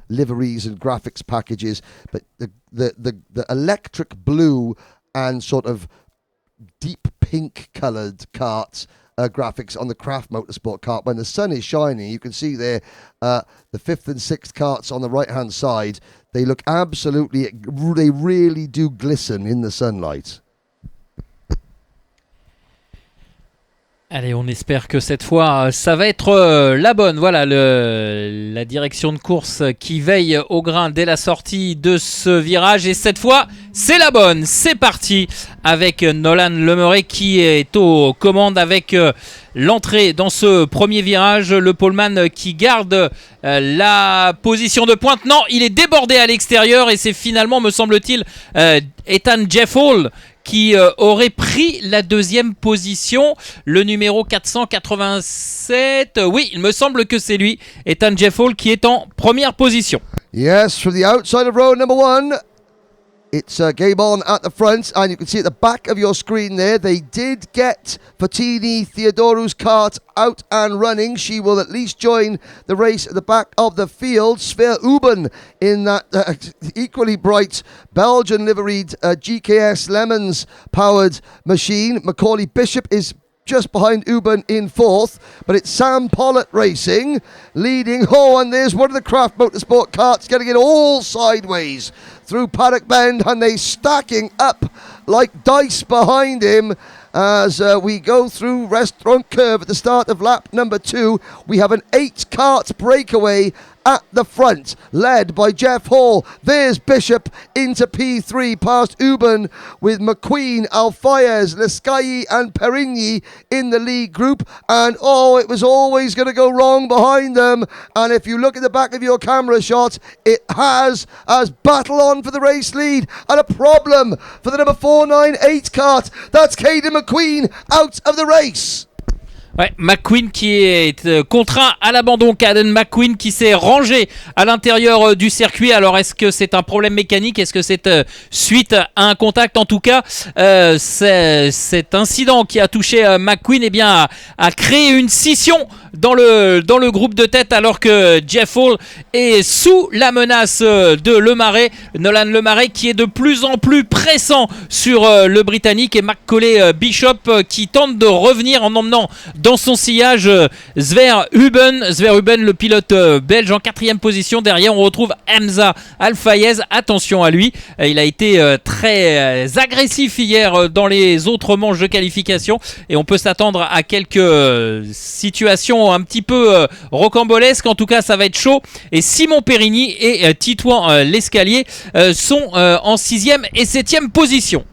Speaker 1: liveries and graphics packages, but the electric blue and sort of deep pink coloured karts graphics on the Craft Motorsport kart, when the sun is shining, you can see there the 5th and 6th karts on the right hand side. They look absolutely, they really do glisten in the sunlight.
Speaker 2: Allez, on espère que cette fois, ça va être la bonne. Voilà, la direction de course qui veille au grain dès la sortie de ce virage. Et cette fois, c'est la bonne. C'est parti avec Nolan Lemeray qui est aux commandes avec l'entrée dans ce premier virage. Le poleman qui garde la position de pointe. Non, il est débordé à l'extérieur et c'est finalement, me semble-t-il, Ethan Jeff Hall qui aurait pris la deuxième position, le numéro 487. Oui, il me semble que c'est lui, Ethan Jeff Hall, qui est en première position.
Speaker 1: Yes, from the outside of row number 1. It's game on at the front, and you can see at the back of your screen there, they did get Fotini Theodorou's kart out and running. She will at least join the race at the back of the field. Sver Uben in that equally bright Belgian liveried GKS Lemons powered machine. Macaulay Bishop is just behind Uben in 4th, but it's Sam Pollett Racing leading. Oh, and there's one of the Craft Motorsport karts getting it all sideways through Paddock Bend, and they stacking up like dice behind him as we go through Restaurant Curve at the start of lap number 2. We have an 8-kart breakaway at the front, led by Jeff Hall. There's Bishop into P3 past Uben, with McQueen, Alfayez, Lescaille and Perigny in the lead group. And oh, it was always going to go wrong behind them. And if you look at the back of your camera shot, it has, as battle on for the race lead, and a problem for the number 498 kart. That's Caden McQueen out of the race.
Speaker 2: Ouais, McQueen qui est contraint à l'abandon. Caden McQueen qui s'est rangé à l'intérieur du circuit. Alors est-ce que c'est un problème mécanique? Est-ce que c'est suite à un contact? En tout cas, cet incident qui a touché McQueen a créé une scission dans le groupe de tête, alors que Jeff Hall est sous la menace de Lemeray. Nolan Lemeray qui est de plus en plus pressant sur le Britannique, et Macaulay Bishop qui tente de revenir en emmenant dans son sillage Sver Uben, le pilote belge, en 4e position. Derrière, on retrouve Hamza Alfayez. Attention à lui, il a été très agressif hier dans les autres manches de qualification, et on peut s'attendre à quelques situations un petit peu rocambolesques. En tout cas, ça va être chaud. Et Simon Perigny et Titouan Lescalier sont en 6e et 7e position.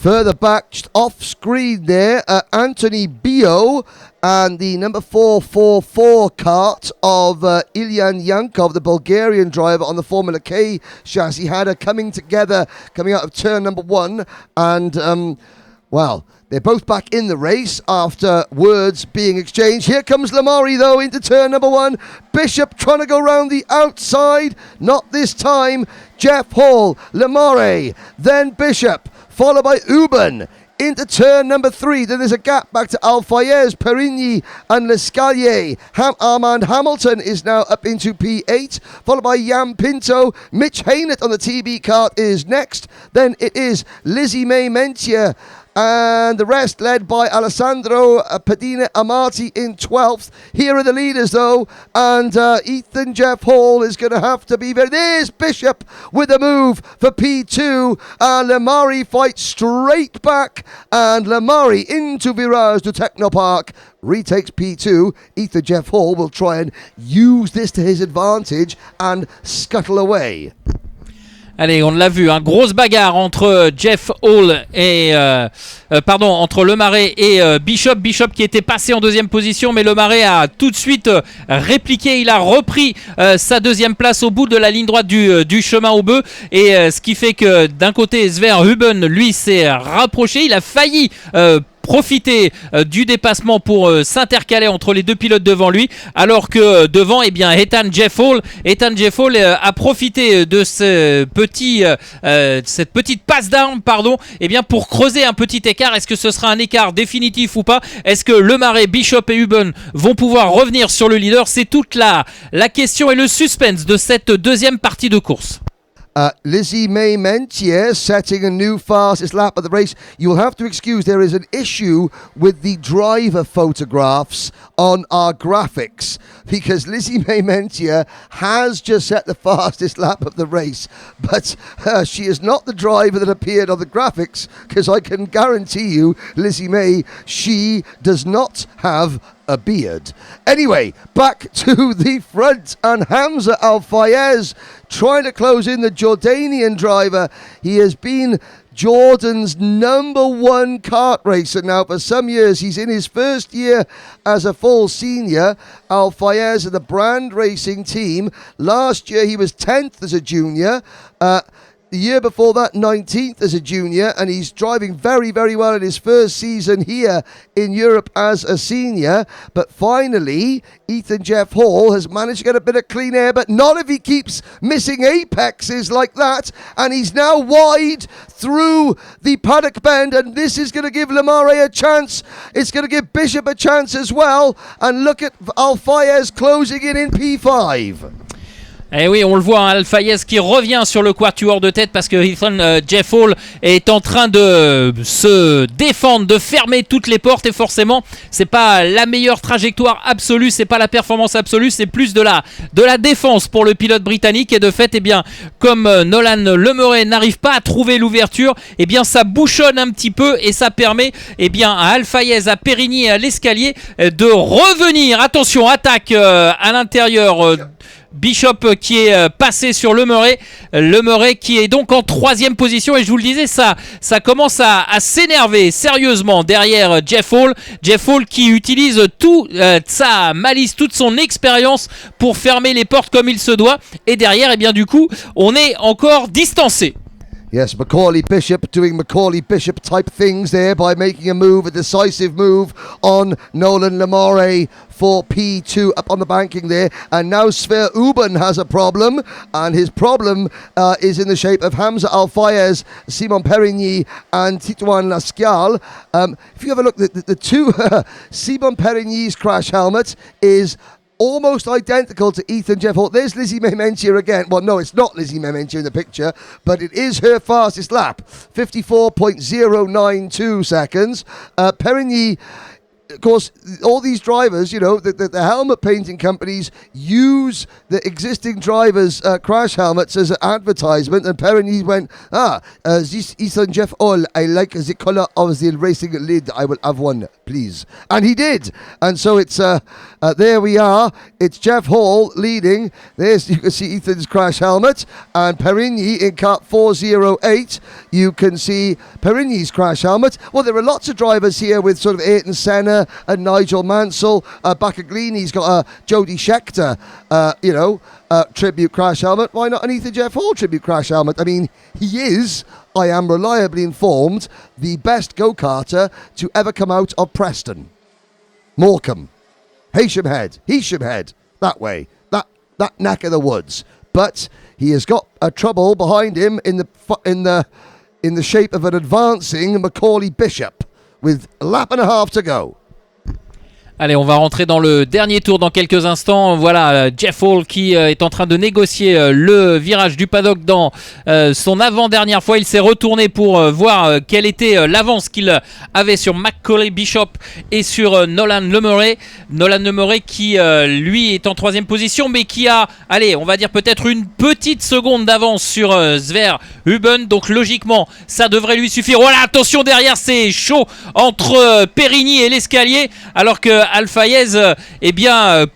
Speaker 1: Further back, just off screen there, Anthony Bio and the number 444 kart of Ilyan Yankov, the Bulgarian driver on the Formula K chassis, had her coming together, coming out of turn number 1. And, well, they're both back in the race after words being exchanged. Here comes Lamari, though, into turn number 1. Bishop trying to go round the outside. Not this time. Jeff Hall, Lamari, then Bishop, followed by Uben into turn number 3. Then there's a gap back to Alfayez, Perigny and Lescalier. Armand Hamilton is now up into P8, followed by Jan Pinto. Mitch Haynett on the TB kart is next. Then it is Lizzie May Mentia, and the rest led by Alessandro Padina Amati in 12th. Here are the leaders, though, and Ethan Jeff Hall is going to have to be very... There's Bishop with a move for P2, and Lamari fights straight back, and Lamari into Virage to Technopark retakes P2. Ethan Jeff Hall will try and use this to his advantage and scuttle away.
Speaker 2: Allez, on l'a vu, grosse bagarre entre Jeff Hall et entre Le Marais et Bishop. Bishop qui était passé en deuxième position, mais Le Marais a tout de suite répliqué. Il a repris sa deuxième place au bout de la ligne droite du chemin au bœuf. Et ce qui fait que d'un côté, Sver Huben, lui, s'est rapproché. Il a failli profiter du dépassement pour s'intercaler entre les deux pilotes devant lui, alors que devant, Ethan Jeff Hall a profité de cette petite passe d'armes, pour creuser un petit écart. Est-ce que ce sera un écart définitif ou pas? Est-ce que Le Marais, Bishop et Huben vont pouvoir revenir sur le leader? C'est toute la question et le suspense de cette deuxième partie de course.
Speaker 1: Lizzie May Mentier setting a new fastest lap of the race. You'll have to excuse, there is an issue with the driver photographs on our graphics because Lizzie May Mentier has just set the fastest lap of the race, but she is not the driver that appeared on the graphics, because I can guarantee you, Lizzie May, she does not have a beard. Anyway, back to the front, and Hamza Al-Fayez trying to close in the Jordanian driver. He has been Jordan's #1 kart racer now for some years. He's in his first year as a full senior. Al-Fayez of the Brand Racing team. Last year he was 10th as a junior. The year before that, 19th as a junior, and he's driving very, very well in his first season here in Europe as a senior. But finally, Ethan Jeff Hall has managed to get a bit of clean air, but not if he keeps missing apexes like that. And he's now wide through the paddock bend, and this is going to give Le Marais a chance. It's going to give Bishop a chance as well. And look at Al-Fayez closing in P5.
Speaker 2: Et oui, on le voit, Al-Fayez qui revient sur le quatuor de tête parce que Ethan Jeff Hall est en train de se défendre, de fermer toutes les portes, et forcément c'est pas la meilleure trajectoire absolue, c'est pas la performance absolue, c'est plus de la défense pour le pilote britannique. Et de fait, comme Nolan Le Marais n'arrive pas à trouver l'ouverture, ça bouchonne un petit peu, et ça permet à Al-Fayez, à Périgny et à l'escalier de revenir. Attention, attaque à l'intérieur. Bishop qui est passé sur Le Marais qui est donc en 3e position, et je vous le disais, ça commence à s'énerver sérieusement derrière Jeff Hall qui utilise toute sa malice, toute son expérience pour fermer les portes comme il se doit, et derrière du coup on est encore distancé.
Speaker 1: Yes, Macaulay Bishop doing Macaulay Bishop type things there by making a decisive move on Nolan Le Marais for P2 up on the banking there. And now Sver Uben has a problem, and his problem is in the shape of Hamza Al-Fayez, Simon Perigny and Titouan Lascal. If you have a look, the two, Simon Perigny's crash helmet is almost identical to Ethan Jeff Hall. There's Lizzie May Mentier again. Well, no, it's not Lizzie May Mentier in the picture, but it is her fastest lap, 54.092 seconds. Perigny, of course, all these drivers, the helmet painting companies use the existing drivers' crash helmets as an advertisement, and Perigny went, this Ethan Jeff Hall, I like the colour of the racing lid, I will have one, please. And he did. And so it's, there we are, it's Jeff Hall leading. There's, you can see Ethan's crash helmet, and Perigny in kart 408, you can see Perigny's crash helmet. Well, there are lots of drivers here with sort of Ayrton Senna and Nigel Mansell. Baccaglini's got a Jody Scheckter, tribute crash helmet. Why not an Ethan Jeff Hall tribute crash helmet? I mean, he is, I am reliably informed, the best go-karter to ever come out of Preston, Morecambe, Heysham Head, that way, that neck of the woods. But he has got a trouble behind him in the shape of an advancing Macaulay Bishop with a lap and a half to go.
Speaker 2: Allez, on va rentrer dans le dernier tour dans quelques instants. Voilà, Jeff Hall qui est en train de négocier le virage du paddock dans son avant-dernière fois. Il s'est retourné pour voir quelle était l'avance qu'il avait sur Macaulay Bishop et sur Nolan Le Marais. Nolan Le Marais qui, lui, est en 3e position, mais qui a, on va dire peut-être une petite seconde d'avance sur Sver Huben. Donc logiquement, ça devrait lui suffire. Voilà, attention derrière, c'est chaud entre Périgny et l'escalier, alors que Alfaez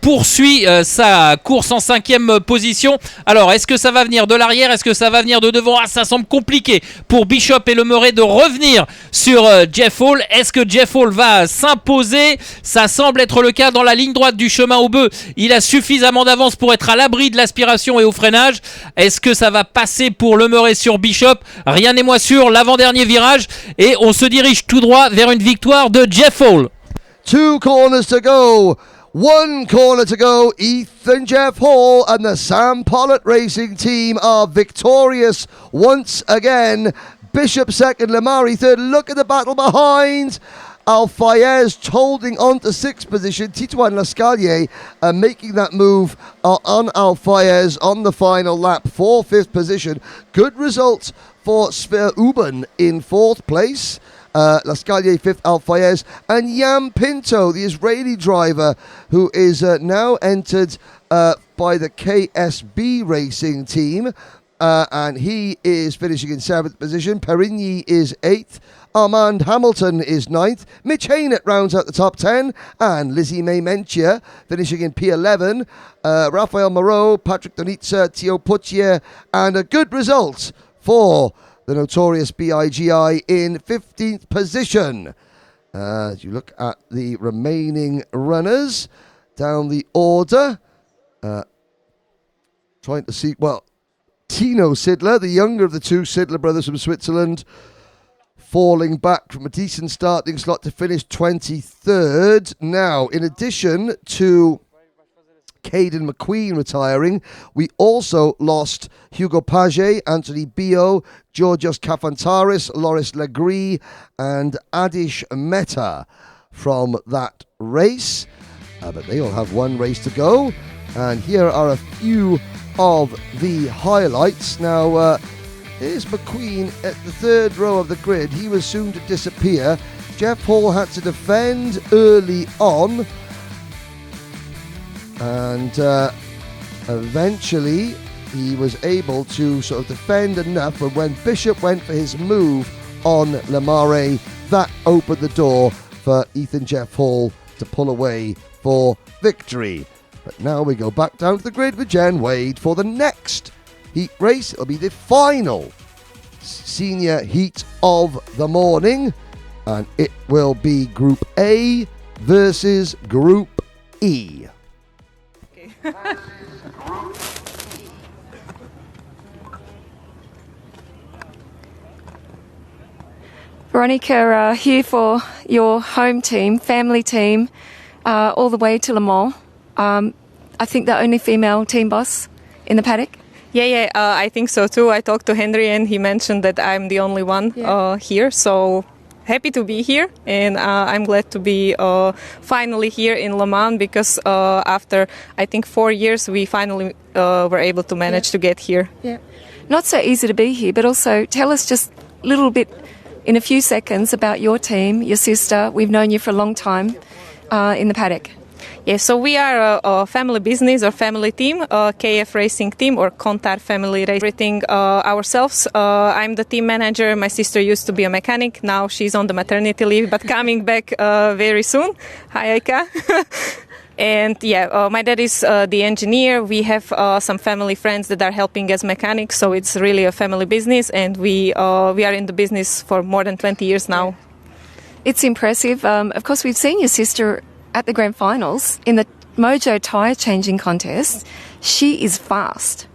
Speaker 2: poursuit sa course en 5e position. Alors, est-ce que ça va venir de l'arrière? Est-ce que ça va venir de devant? Ça semble compliqué pour Bishop et Le Murray de revenir sur Jeff Hall. Est-ce que Jeff Hall va s'imposer? Ça semble être le cas dans la ligne droite du chemin au bœuf. Il a suffisamment d'avance pour être à l'abri de l'aspiration et au freinage. Est-ce que ça va passer pour Le Murray sur Bishop? Rien n'est moins sûr. L'avant-dernier virage et on se dirige tout droit vers une victoire de Jeff Hall.
Speaker 1: 2 corners to go. 1 corner to go. Ethan Jeff Hall and the Sam Pollitt Racing team are victorious once again. Bishop second, Lamari third. Look at the battle behind. Alfaez holding on to 6th position. Titouan Lascalier making that move on Alfaez on the final lap for 5th position. Good result for Sver Uben in 4th place. Lascalier 5th, Alfaez, and Yam Pinto, the Israeli driver, who is now entered by the KSB Racing team, and he is finishing in 7th position. Perigny is 8th. Armand Hamilton is 9th. Mitch Haynett rounds out the top 10, and Lizzie May Menchia finishing in P11. Rafael Moreau, Patrick Donitza, Theo Poutier, and a good result for the notorious BIGI in 15th position. As you look at the remaining runners down the order, trying to see, well, Tino Sidler, the younger of the 2 Sidler brothers from Switzerland, falling back from a decent starting slot to finish 23rd. Now, in addition to Caden McQueen retiring, we also lost Hugo Paget, Anthony Bio, Georgios Kafantaris, Loris Legris, and Adish Mehta from that race. But they all have 1 race to go. And here are a few of the highlights. Now, here's McQueen at the 3rd row of the grid. He was soon to disappear. Jeff Hall had to defend early on. And eventually he was able to sort of defend enough, but when Bishop went for his move on Lamare, that opened the door for Ethan Jeff Hall to pull away for victory. But now we go back down to the grid with Jen Wade for the next heat race. It'll be the final senior heat of the morning, and it will be Group A versus Group E.
Speaker 3: Veronica, here for your home team, family team, all the way to Le Mans. I think the only female team boss in the paddock.
Speaker 16: Yeah, I think so too. I talked to Henry and he mentioned that I'm the only one here, so happy to be here, and I'm glad to be finally here in Le Mans, because after I think 4 years we finally were able to manage to get here.
Speaker 3: Yeah, not so easy to be here, but also tell us just a little bit in a few seconds about your team, your sister. We've known you for a long time in the paddock.
Speaker 16: Yeah, so we are a family business or family team, KF Racing team or Kontar Family Racing. Everything ourselves. I'm the team manager. My sister used to be a mechanic. Now she's on the maternity leave, but coming back very soon. Hi, Aika. And yeah, my dad is the engineer. We have some family friends that are helping as mechanics, so it's really a family business, and we are in the business for more than 20 years now.
Speaker 3: It's impressive. Of course, we've seen your sister at the grand finals in the Mojo tyre changing contest. She is fast.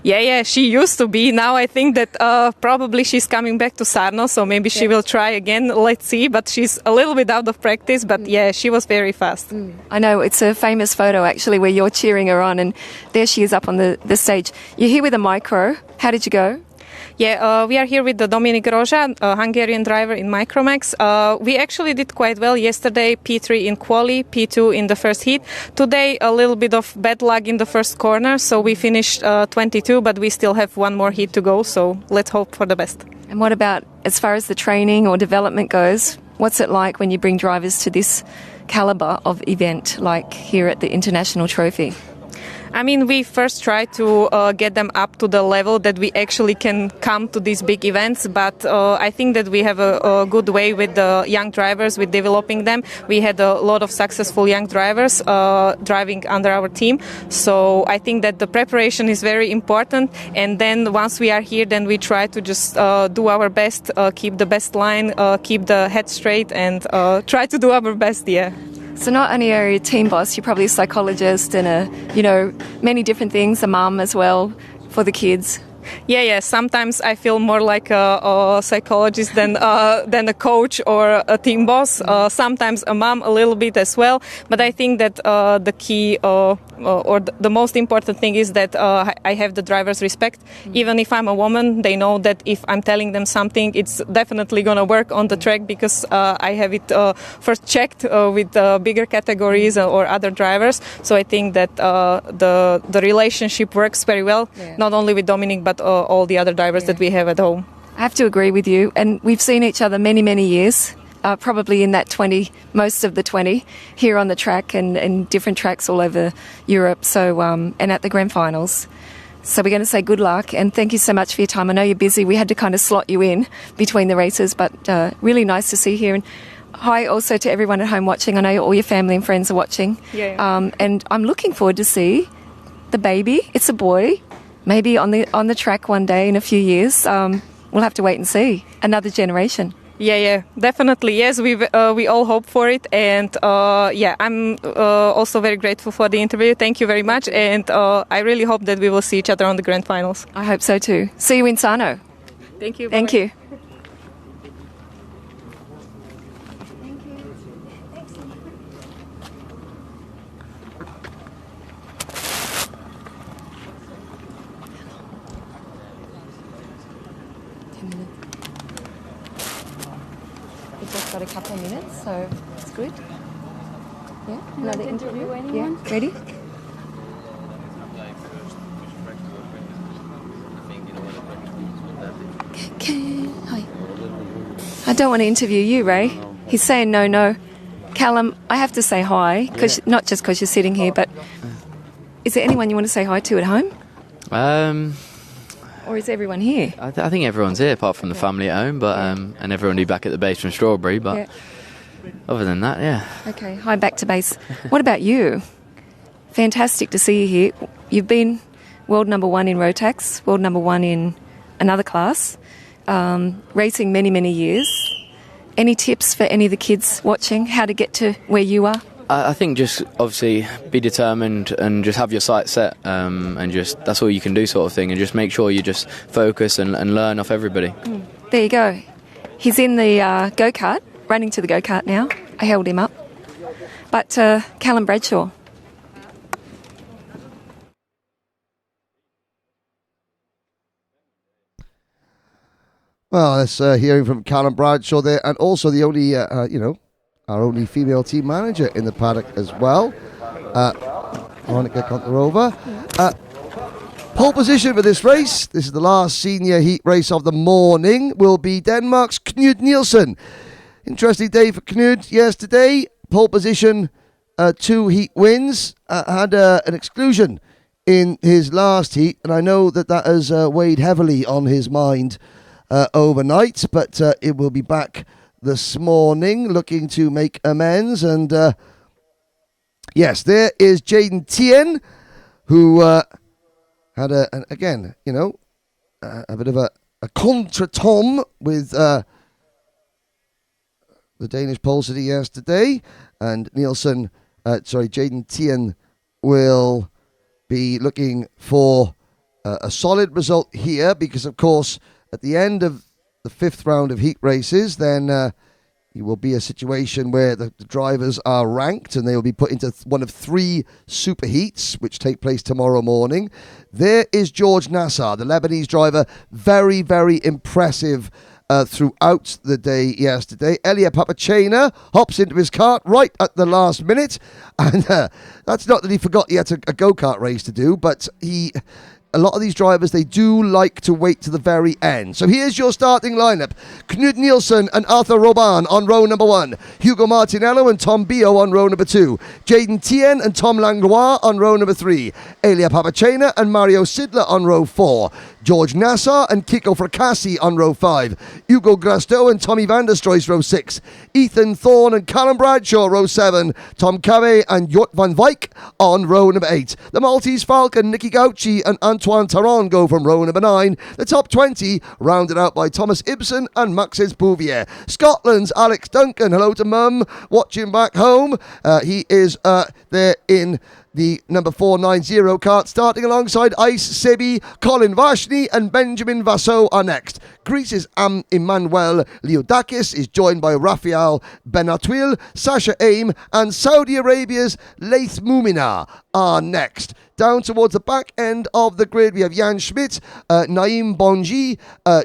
Speaker 16: Yeah, she used to be. Now I think that probably she's coming back to Sarno, so maybe she will try again. Let's see, but she's a little bit out of practice, but yeah, she was very fast.
Speaker 3: I know, it's a famous photo actually where you're cheering her on, and there she is up on the stage. You're here with a micro. How did you go?
Speaker 16: Yeah, we are here with the Dominik Roja, a Hungarian driver in Micromax. We actually did quite well yesterday, P3 in quali, P2 in the first heat. Today, a little bit of bad luck in the first corner, so we finished 22, but we still have one more heat to go, so let's hope for the best.
Speaker 3: And what about as far as the training or development goes? What's it like when you bring drivers to this calibre of event, like here at the International Trophy?
Speaker 16: I mean, we first try to get them up to the level that we actually can come to these big events, but I think that we have a good way with the young drivers, with developing them. We had a lot of successful young drivers driving under our team, so I think that the preparation is very important, and then once we are here, then we try to just do our best, keep the best line, keep the head straight, and try to do our best, yeah.
Speaker 3: So not only are you a team boss, you're probably a psychologist and many different things, a mum as well for the kids.
Speaker 16: Yeah. Sometimes I feel more like a psychologist than a coach or a team boss. Sometimes a mom a little bit as well. But I think that the key or the most important thing is that I have the driver's respect. Even if I'm a woman, they know that if I'm telling them something, it's definitely going to work on the track because I have it first checked with bigger categories or other drivers. So I think that the relationship works very well, not only with Dominic, but all the other drivers that we have at home.
Speaker 3: I have to agree with you, and we've seen each other many, many years, probably in that 20, most of the 20, here on the track and different tracks all over Europe, so and at the grand finals. So we're going to say good luck, and thank you so much for your time. I know you're busy. We had to kind of slot you in between the races, but really nice to see you here. And hi also to everyone at home watching. I know all your family and friends are watching. And I'm looking forward to see the baby. It's a boy. Maybe on the track one day in a few years. We'll have to wait and see. Another generation.
Speaker 16: Yeah, definitely. Yes, we all hope for it. And I'm also very grateful for the interview. Thank you very much. And I really hope that we will see each other on the grand finals.
Speaker 3: I hope so too. See you in Sano.
Speaker 16: Thank you.
Speaker 3: Thank you. Just got a couple of minutes, so it's good. Yeah, another interview. Yeah, ready? Hi. I don't want to interview you, Ray. He's saying no. Callum, I have to say hi, not just because you're sitting here, but is there anyone you want to say hi to at home? Or is everyone here?
Speaker 15: I think everyone's here, apart from the family at home, but and everyone will be back at the base from Strawberry. But other than that, yeah.
Speaker 3: Okay, hi, back to base. What about you? Fantastic to see you here. You've been world number 1 in Rotax, world number 1 in another class, racing many, many years. Any tips for any of the kids watching, how to get to where you are?
Speaker 15: I think just obviously be determined and just have your sights set and just that's all you can do sort of thing, and just make sure you just focus and learn off everybody.
Speaker 3: There you go. He's in the go-kart, running to the go-kart now. I held him up. But Callum Bradshaw.
Speaker 1: Well, that's hearing from Callum Bradshaw there, and also the only, our only female team manager in the paddock as well, Monica Kontarova. Pole position for this race. This is the last senior heat race of the morning. Will be Denmark's Knud Nielsen. Interesting day for Knud yesterday. Pole position, 2 heat wins. Had an exclusion in his last heat, and I know that has weighed heavily on his mind overnight, but it will be back this morning looking to make amends. And yes, there is Jaden Tien, who had a bit of a contretemps with the Danish pole city yesterday, and Jaden Tien will be looking for a solid result here, because of course at the end of the 5th round of heat races, then it will be a situation where the drivers are ranked and they will be put into one of 3 super heats, which take place tomorrow morning. There is George Nassar, the Lebanese driver, very, very impressive throughout the day yesterday. Elia Papachena hops into his kart right at the last minute, and that's not that he forgot he had a go-kart race to do, but he a lot of these drivers, they do like to wait to the very end. So here's your starting lineup. Knud Nielsen and Arthur Robin on row number 1. Hugo Martinello and Tom Bio on row number 2. Jaden Tien and Tom Langlois on row number 3. Elia Papachena and Mario Sidler on row 4. George Nassar and Kiko Fracassi on row 5. Hugo Grasto and Tommy van der Stroys row 6. Ethan Thorne and Callum Bradshaw row 7. Tom Cave and Jort van Wyk on row number 8. The Maltese Falcon, Nicky Gauci and Antoine Taron go from row number 9. The top 20 rounded out by Thomas Ibsen and Maxence Bouvier. Scotland's Alex Duncan, hello to Mum, watching back home. He is there in the number 490 kart, starting alongside Ice Sebi. Colin Vashni and Benjamin Vassou are next. Greece's Emmanuel Leodakis is joined by Rafael Benatwil, Sasha Aim, and Saudi Arabia's Laith Mumina are next. Down towards the back end of the grid, we have Jan Schmidt, Naeem Bonji,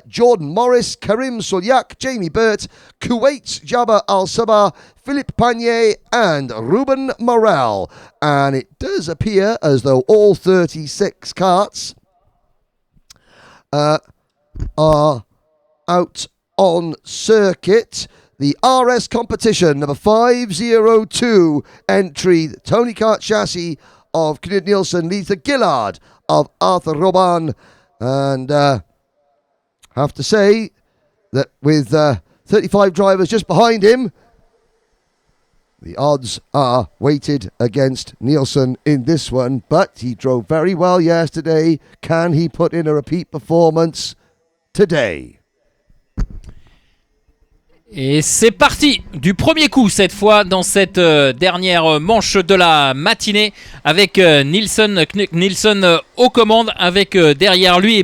Speaker 1: Jordan Morris, Karim Solyak, Jamie Burt, Kuwait's Jabba Al-Sabah, Philippe Panier, and Ruben Morel. And it does appear as though all 36 karts are out on circuit. The RS competition, number 502 entry, Tony Kart chassis of Knud Nielsen leads the Gillard of Arthur Robin. And have to say that with 35 drivers just behind him, the odds are weighted against Nielsen in this one. But he drove very well yesterday. Can he put in a repeat performance today?
Speaker 2: Et c'est parti du premier coup cette fois dans cette dernière manche de la matinée avec Nielsen aux commandes avec derrière lui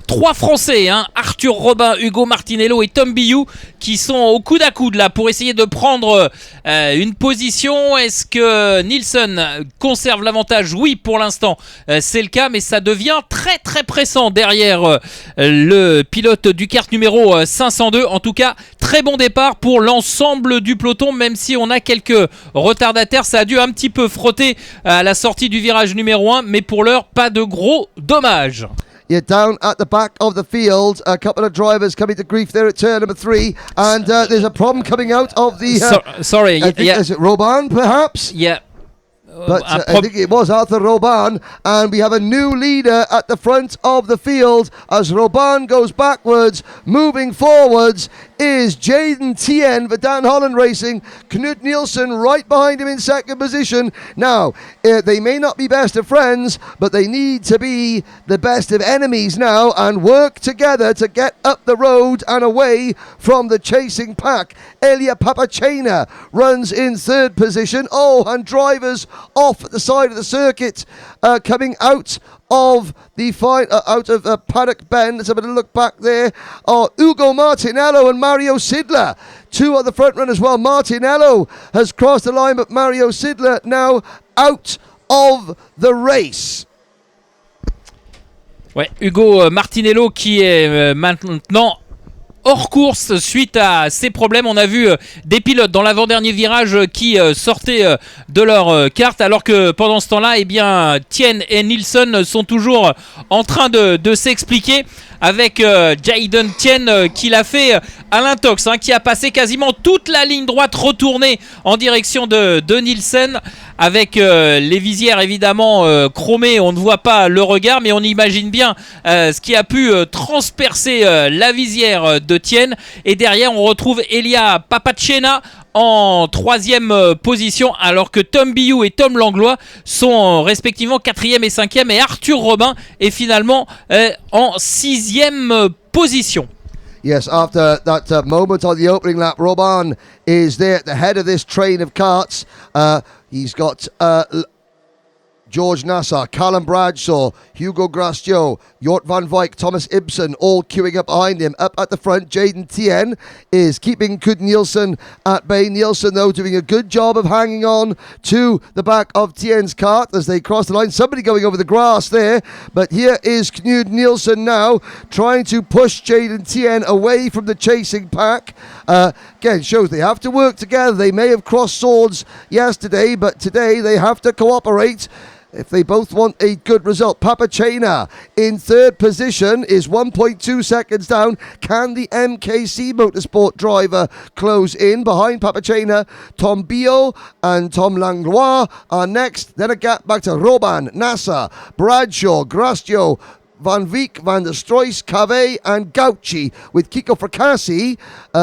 Speaker 2: trois Français, Arthur Robin, Hugo Martinello et Tom Biou qui sont au coude à coude là pour essayer de prendre une position. Est-ce que Nielsen conserve l'avantage? Oui, pour l'instant c'est le cas, mais ça devient très très pressant derrière le pilote du kart numéro 502. En tout cas, très bon départ pour l'ensemble du peloton, même si on a quelques retardataires. Ça a dû un petit peu frotter à la sortie du virage numéro 1, mais pour l'heure, pas de gros dommages.
Speaker 1: You're down at the back of the field. A couple of drivers coming to grief there at turn number 3. And there's a problem coming out of the...
Speaker 2: sorry.
Speaker 1: Is it Robin, perhaps?
Speaker 2: Yeah.
Speaker 1: But I think it was Arthur Robin. And we have a new leader at the front of the field as Robin goes backwards. Moving forwards is Jaden Tien for Dan Holland Racing. Knud Nielsen right behind him in second position. Now, they may not be best of friends, but they need to be the best of enemies now and work together to get up the road and away from the chasing pack. Elia Papachena runs in third position. And drivers off at the side of the circuit coming out of the out of Paddock Bend. Let's have a look back there. Hugo Martinello and Mario Sidler, two of the front runners. Well, Martinello has crossed the line, but Mario Sidler now out of the race.
Speaker 2: Ouais, Hugo Martinello qui est maintenant hors course suite à ces problèmes. On a vu des pilotes dans l'avant-dernier virage qui sortaient de leur carte, alors que pendant ce temps-là, Tien et Nielsen sont toujours en train de s'expliquer avec Jaden Tien qui l'a fait à l'intox, qui a passé quasiment toute la ligne droite retournée en direction de Nielsen avec les visières évidemment chromées. On ne voit pas le regard, mais on imagine bien ce qui a pu transpercer la visière de Tien. Et derrière on retrouve Elia Papachena en troisième position, alors que Tom Biou et Tom Langlois sont respectivement 4e et 5e, et Arthur Robin est finalement en 6e position.
Speaker 1: Yes, after that moment on the opening lap, Robin is there at the head of this train of karts. He's got George Nassar, Callum Bradshaw, Hugo Gracio, Jort van Wyk, Thomas Ibsen, all queuing up behind him. Up at the front, Jaden Tien is keeping Knud Nielsen at bay. Nielsen, though, doing a good job of hanging on to the back of Tien's kart as they cross the line. Somebody going over the grass there, but here is Knud Nielsen now trying to push Jaden Tien away from the chasing pack. Again, shows they have to work together. They may have crossed swords yesterday, but today they have to cooperate. if they both want a good result. Papachena in third position is 1.2 seconds down. Can the MKC Motorsport driver close in? Behind Papachena, Tom Bio and Tom Langlois are next. Then a gap back to Roban, Nasser, Bradshaw, Grastio, Van Veek, Van der Struijs, Cave and Gauci, with Kiko Fracassi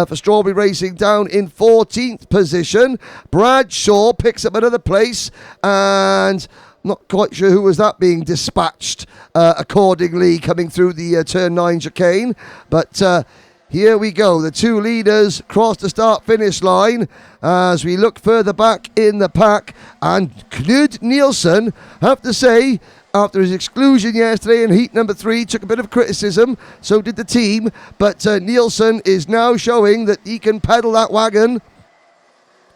Speaker 1: for Strawberry Racing down in 14th position. Bradshaw picks up another place, and not quite sure who was that being dispatched accordingly coming through the turn 9 chicane, but here we go. The two leaders cross the start-finish line as we look further back in the pack, and Knud Nielsen, I have to say, after his exclusion yesterday in heat number 3, took a bit of criticism, so did the team, but Nielsen is now showing that he can pedal that wagon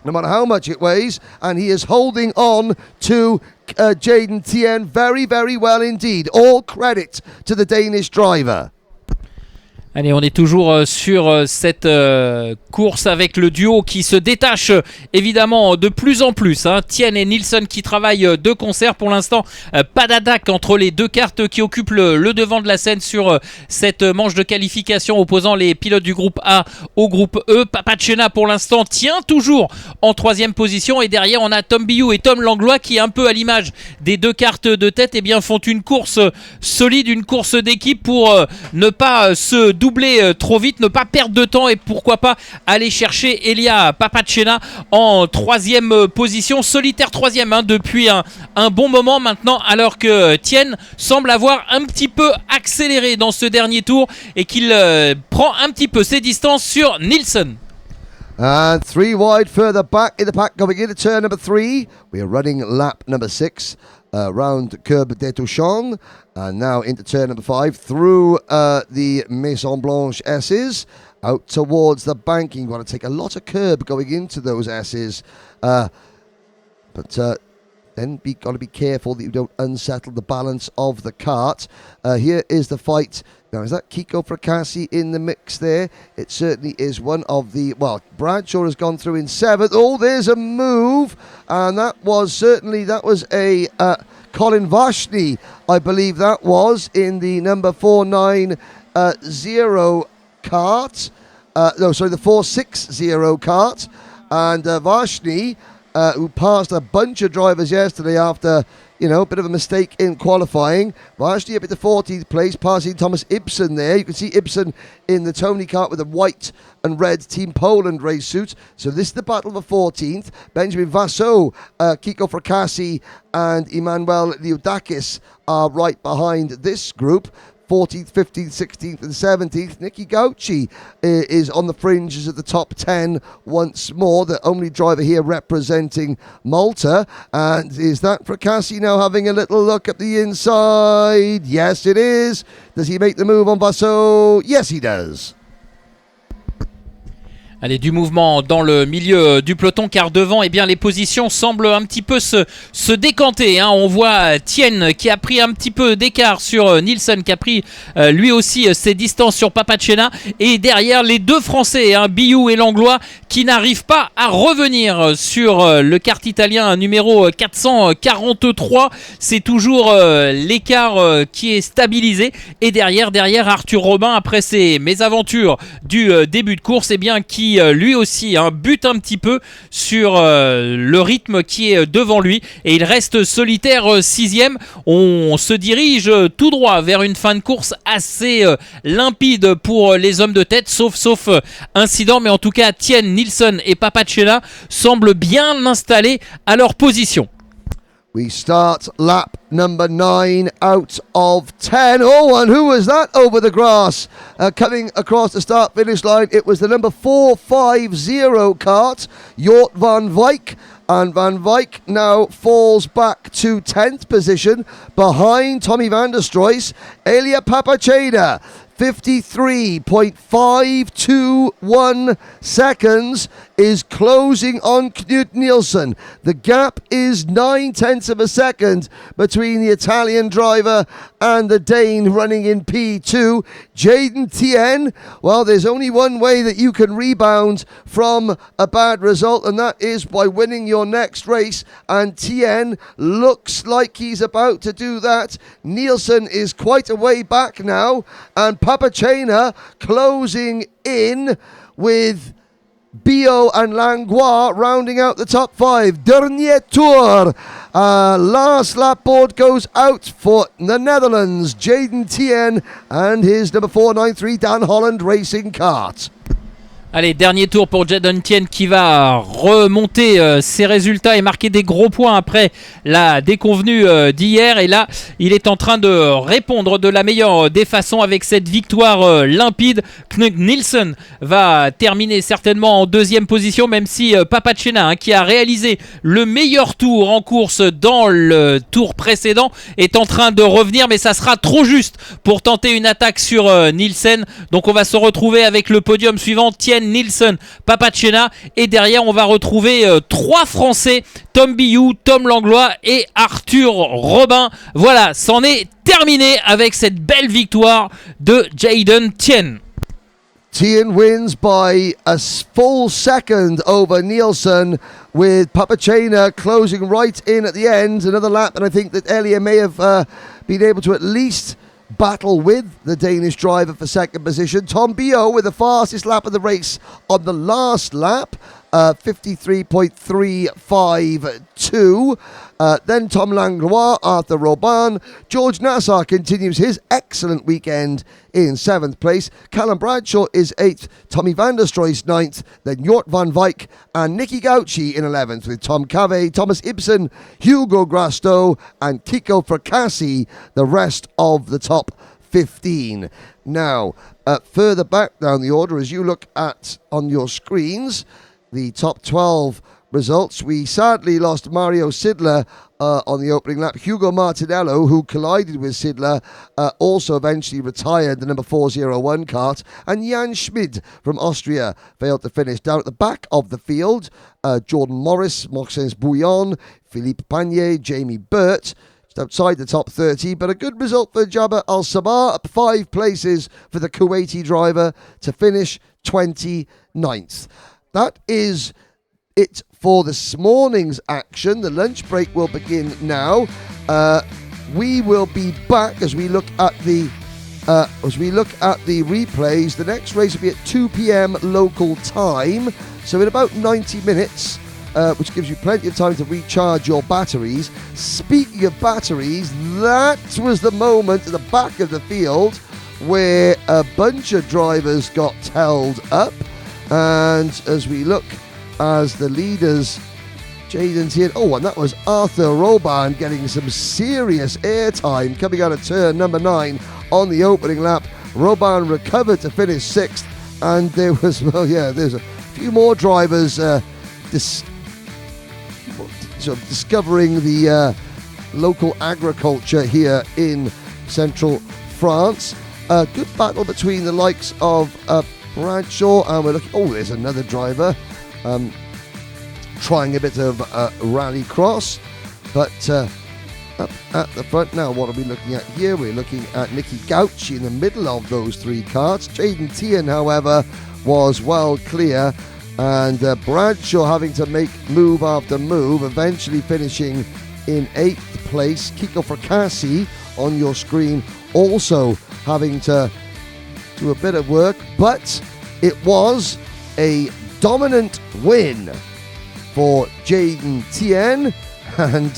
Speaker 1: no matter how much it weighs, and he is holding on to Jaden Tien very, very well indeed. All credit to the Danish driver.
Speaker 2: Allez, on est toujours sur cette course avec le duo qui se détache évidemment de plus en plus. Tien et Nielsen qui travaillent de concert. Pour l'instant, pas d'attaque entre les deux cartes qui occupent le devant de la scène sur cette manche de qualification opposant les pilotes du groupe A au groupe E. Papachena pour l'instant tient toujours en 3e position, et derrière on a Tom Biou et Tom Langlois qui, un peu à l'image des deux cartes de tête, eh bien, font une course solide, une course d'équipe pour ne pas se doubler trop vite, ne pas perdre de temps, et pourquoi pas aller chercher Elia Papachena en 3e position, solitaire 3e depuis un bon moment maintenant, alors que Tien semble avoir un petit peu accéléré dans ce dernier tour et qu'il prend un petit peu ses distances sur Nielsen.
Speaker 1: And 3 wide further back in the pack going into turn number 3. We are running lap number 6 round Curb de Touchon, and now into turn number 5 through the Maison Blanche S's out towards the banking. You've got to take a lot of curb going into those S's, but then got to be careful that you don't unsettle the balance of the kart. Here is the fight. Now, is that Kiko Fracassi in the mix there? It certainly is one of the... Well, Bradshaw has gone through in 7th. Oh, there's a move. And that was a Colin Vashni, I believe that was, in the number 490 kart. The 460 kart. And Vashni, who passed a bunch of drivers yesterday after... a bit of a mistake in qualifying. Vashni up at the 14th place, passing Thomas Ibsen there. You can see Ibsen in the Tony kart with a white and red Team Poland race suit. So this is the battle for 14th. Benjamin Vassot, Kiko Fracassi and Emmanuel Liudakis are right behind this group. 14th, 15th, 16th and 17th. Nicky Gauci is on the fringes of the top 10 once more, the only driver here representing Malta. And is that Fracassi now having a little look at the inside? Yes, it is. Does he make the move on Vassot? Yes, he does.
Speaker 2: Allez, du mouvement dans le milieu du peloton, car devant, eh bien, les positions semblent un petit peu se décanter. On voit Tien qui a pris un petit peu d'écart sur Nielsen, qui a pris lui aussi ses distances sur Papachena. Et derrière, les deux Français, Biou et Langlois, qui n'arrivent pas à revenir sur le kart italien numéro 443. C'est toujours l'écart qui est stabilisé. Et derrière Arthur Robin, après ses mésaventures du début de course, eh bien, qui lui aussi bute un petit peu sur le rythme qui est devant lui, et il reste solitaire 6e. On se dirige tout droit vers une fin de course assez limpide pour les hommes de tête, sauf incident, mais en tout cas Tien, Nielsen et Papachena semblent bien installés à leur position.
Speaker 1: We start lap number 9 out of 10. Oh, and who was that over the grass? Coming across the start-finish line, it was the number 450 kart, Jort van Wijk. And Van Wijk now falls back to 10th position behind Tommy van der Struijs. Elia Papachena, 53.521 seconds is closing on Knut Nielsen. The gap is 9/10 of a second between the Italian driver and the Dane running in P2. Jaden Tien, well, there's only one way that you can rebound from a bad result, and that is by winning your next race, and Tien looks like he's about to do that. Nielsen is quite a way back now, and Papachena closing in with Bio and Langlois rounding out the top 5. Dernier tour. Last lap board goes out for the Netherlands. Jaden Tien and his number 493 Dan Holland Racing Kart.
Speaker 2: Allez, dernier tour pour Jaden Tien qui va remonter ses résultats et marquer des gros points après la déconvenue d'hier. Et là, il est en train de répondre de la meilleure des façons avec cette victoire limpide. Knut Nielsen va terminer certainement en deuxième position, même si Papachena, qui a réalisé le meilleur tour en course dans le tour précédent, est en train de revenir. Mais ça sera trop juste pour tenter une attaque sur Nielsen. Donc on va se retrouver avec le podium suivant. Tien, Nielsen, Papachena, et derrière on va retrouver 3 Français, Tom Biou, Tom Langlois et Arthur Robin. Voilà, c'en est terminé avec cette belle victoire de Jaden Tien.
Speaker 1: Tien wins by a full second over Nielsen, with Papachena closing right in at the end. Another lap, and I think that Elia may have been able to at least battle with the Danish driver for second position. Tom Bio with the fastest lap of the race on the last lap, 53.352. Then Tom Langlois, Arthur Robin. George Nassar continues his excellent weekend in 7th place. Callum Bradshaw is 8th. Tommy van der Stroy's 9th. Then Jort van Wijk and Nicky Gauci in 11th, with Tom Cave, Thomas Ibsen, Hugo Grasto and Kiko Fracassi the rest of the top 15. Now, further back down the order, as you look at on your screens, the top 12 results. We sadly lost Mario Sidler on the opening lap. Hugo Martinello, who collided with Sidler, also eventually retired the number 401 kart. And Jan Schmid from Austria failed to finish. Down at the back of the field, Jordan Morris, Maxence Bouillon, Philippe Panier, Jamie Burt, just outside the top 30. But a good result for Jabba Al-Sabah, up 5 places for the Kuwaiti driver to finish 29th. That is it for this morning's action. The lunch break will begin now. We will be back as we look at the replays. The next race will be at 2 p.m. local time, so in about 90 minutes, which gives you plenty of time to recharge your batteries. Speaking of batteries, that was the moment at the back of the field where a bunch of drivers got held up. And as we look, as the leaders, Jaden Tien, and that was Arthur Robin getting some serious airtime coming out of turn number 9 on the opening lap. Robin recovered to finish 6th, and there was, there's a few more drivers sort of discovering the local agriculture here in central France. A good battle between the likes of Bradshaw, and we're looking, there's another driver trying a bit of rally cross, but up at the front now, what are we looking at here? We're looking at Nicky Gauci in the middle of those 3 karts. Jaden Tien, however, was well clear, and Bradshaw having to make move after move, eventually finishing in 8th place. Kiko Fracassi on your screen also having to do a bit of work, but it was a dominant win for Jaden Tien, and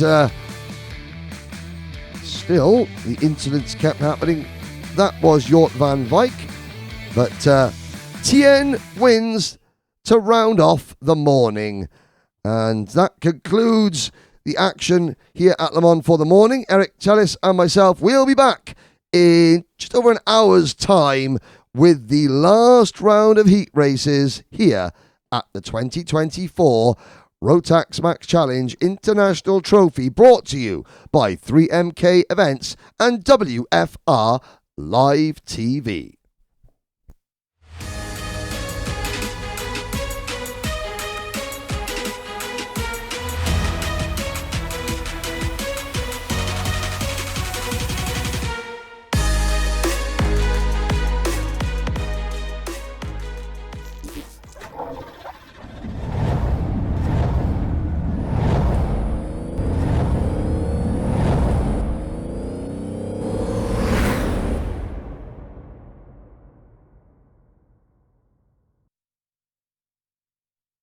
Speaker 1: still the incidents kept happening. That was Jort van Wijk, but Tien wins to round off the morning, and that concludes the action here at Le Mans for the morning. Eric Tellis and myself will be back in just over an hour's time with the last round of heat races here at the 2024 Rotax Max Challenge International Trophy, brought to you by 3MK Events and WFR Live TV.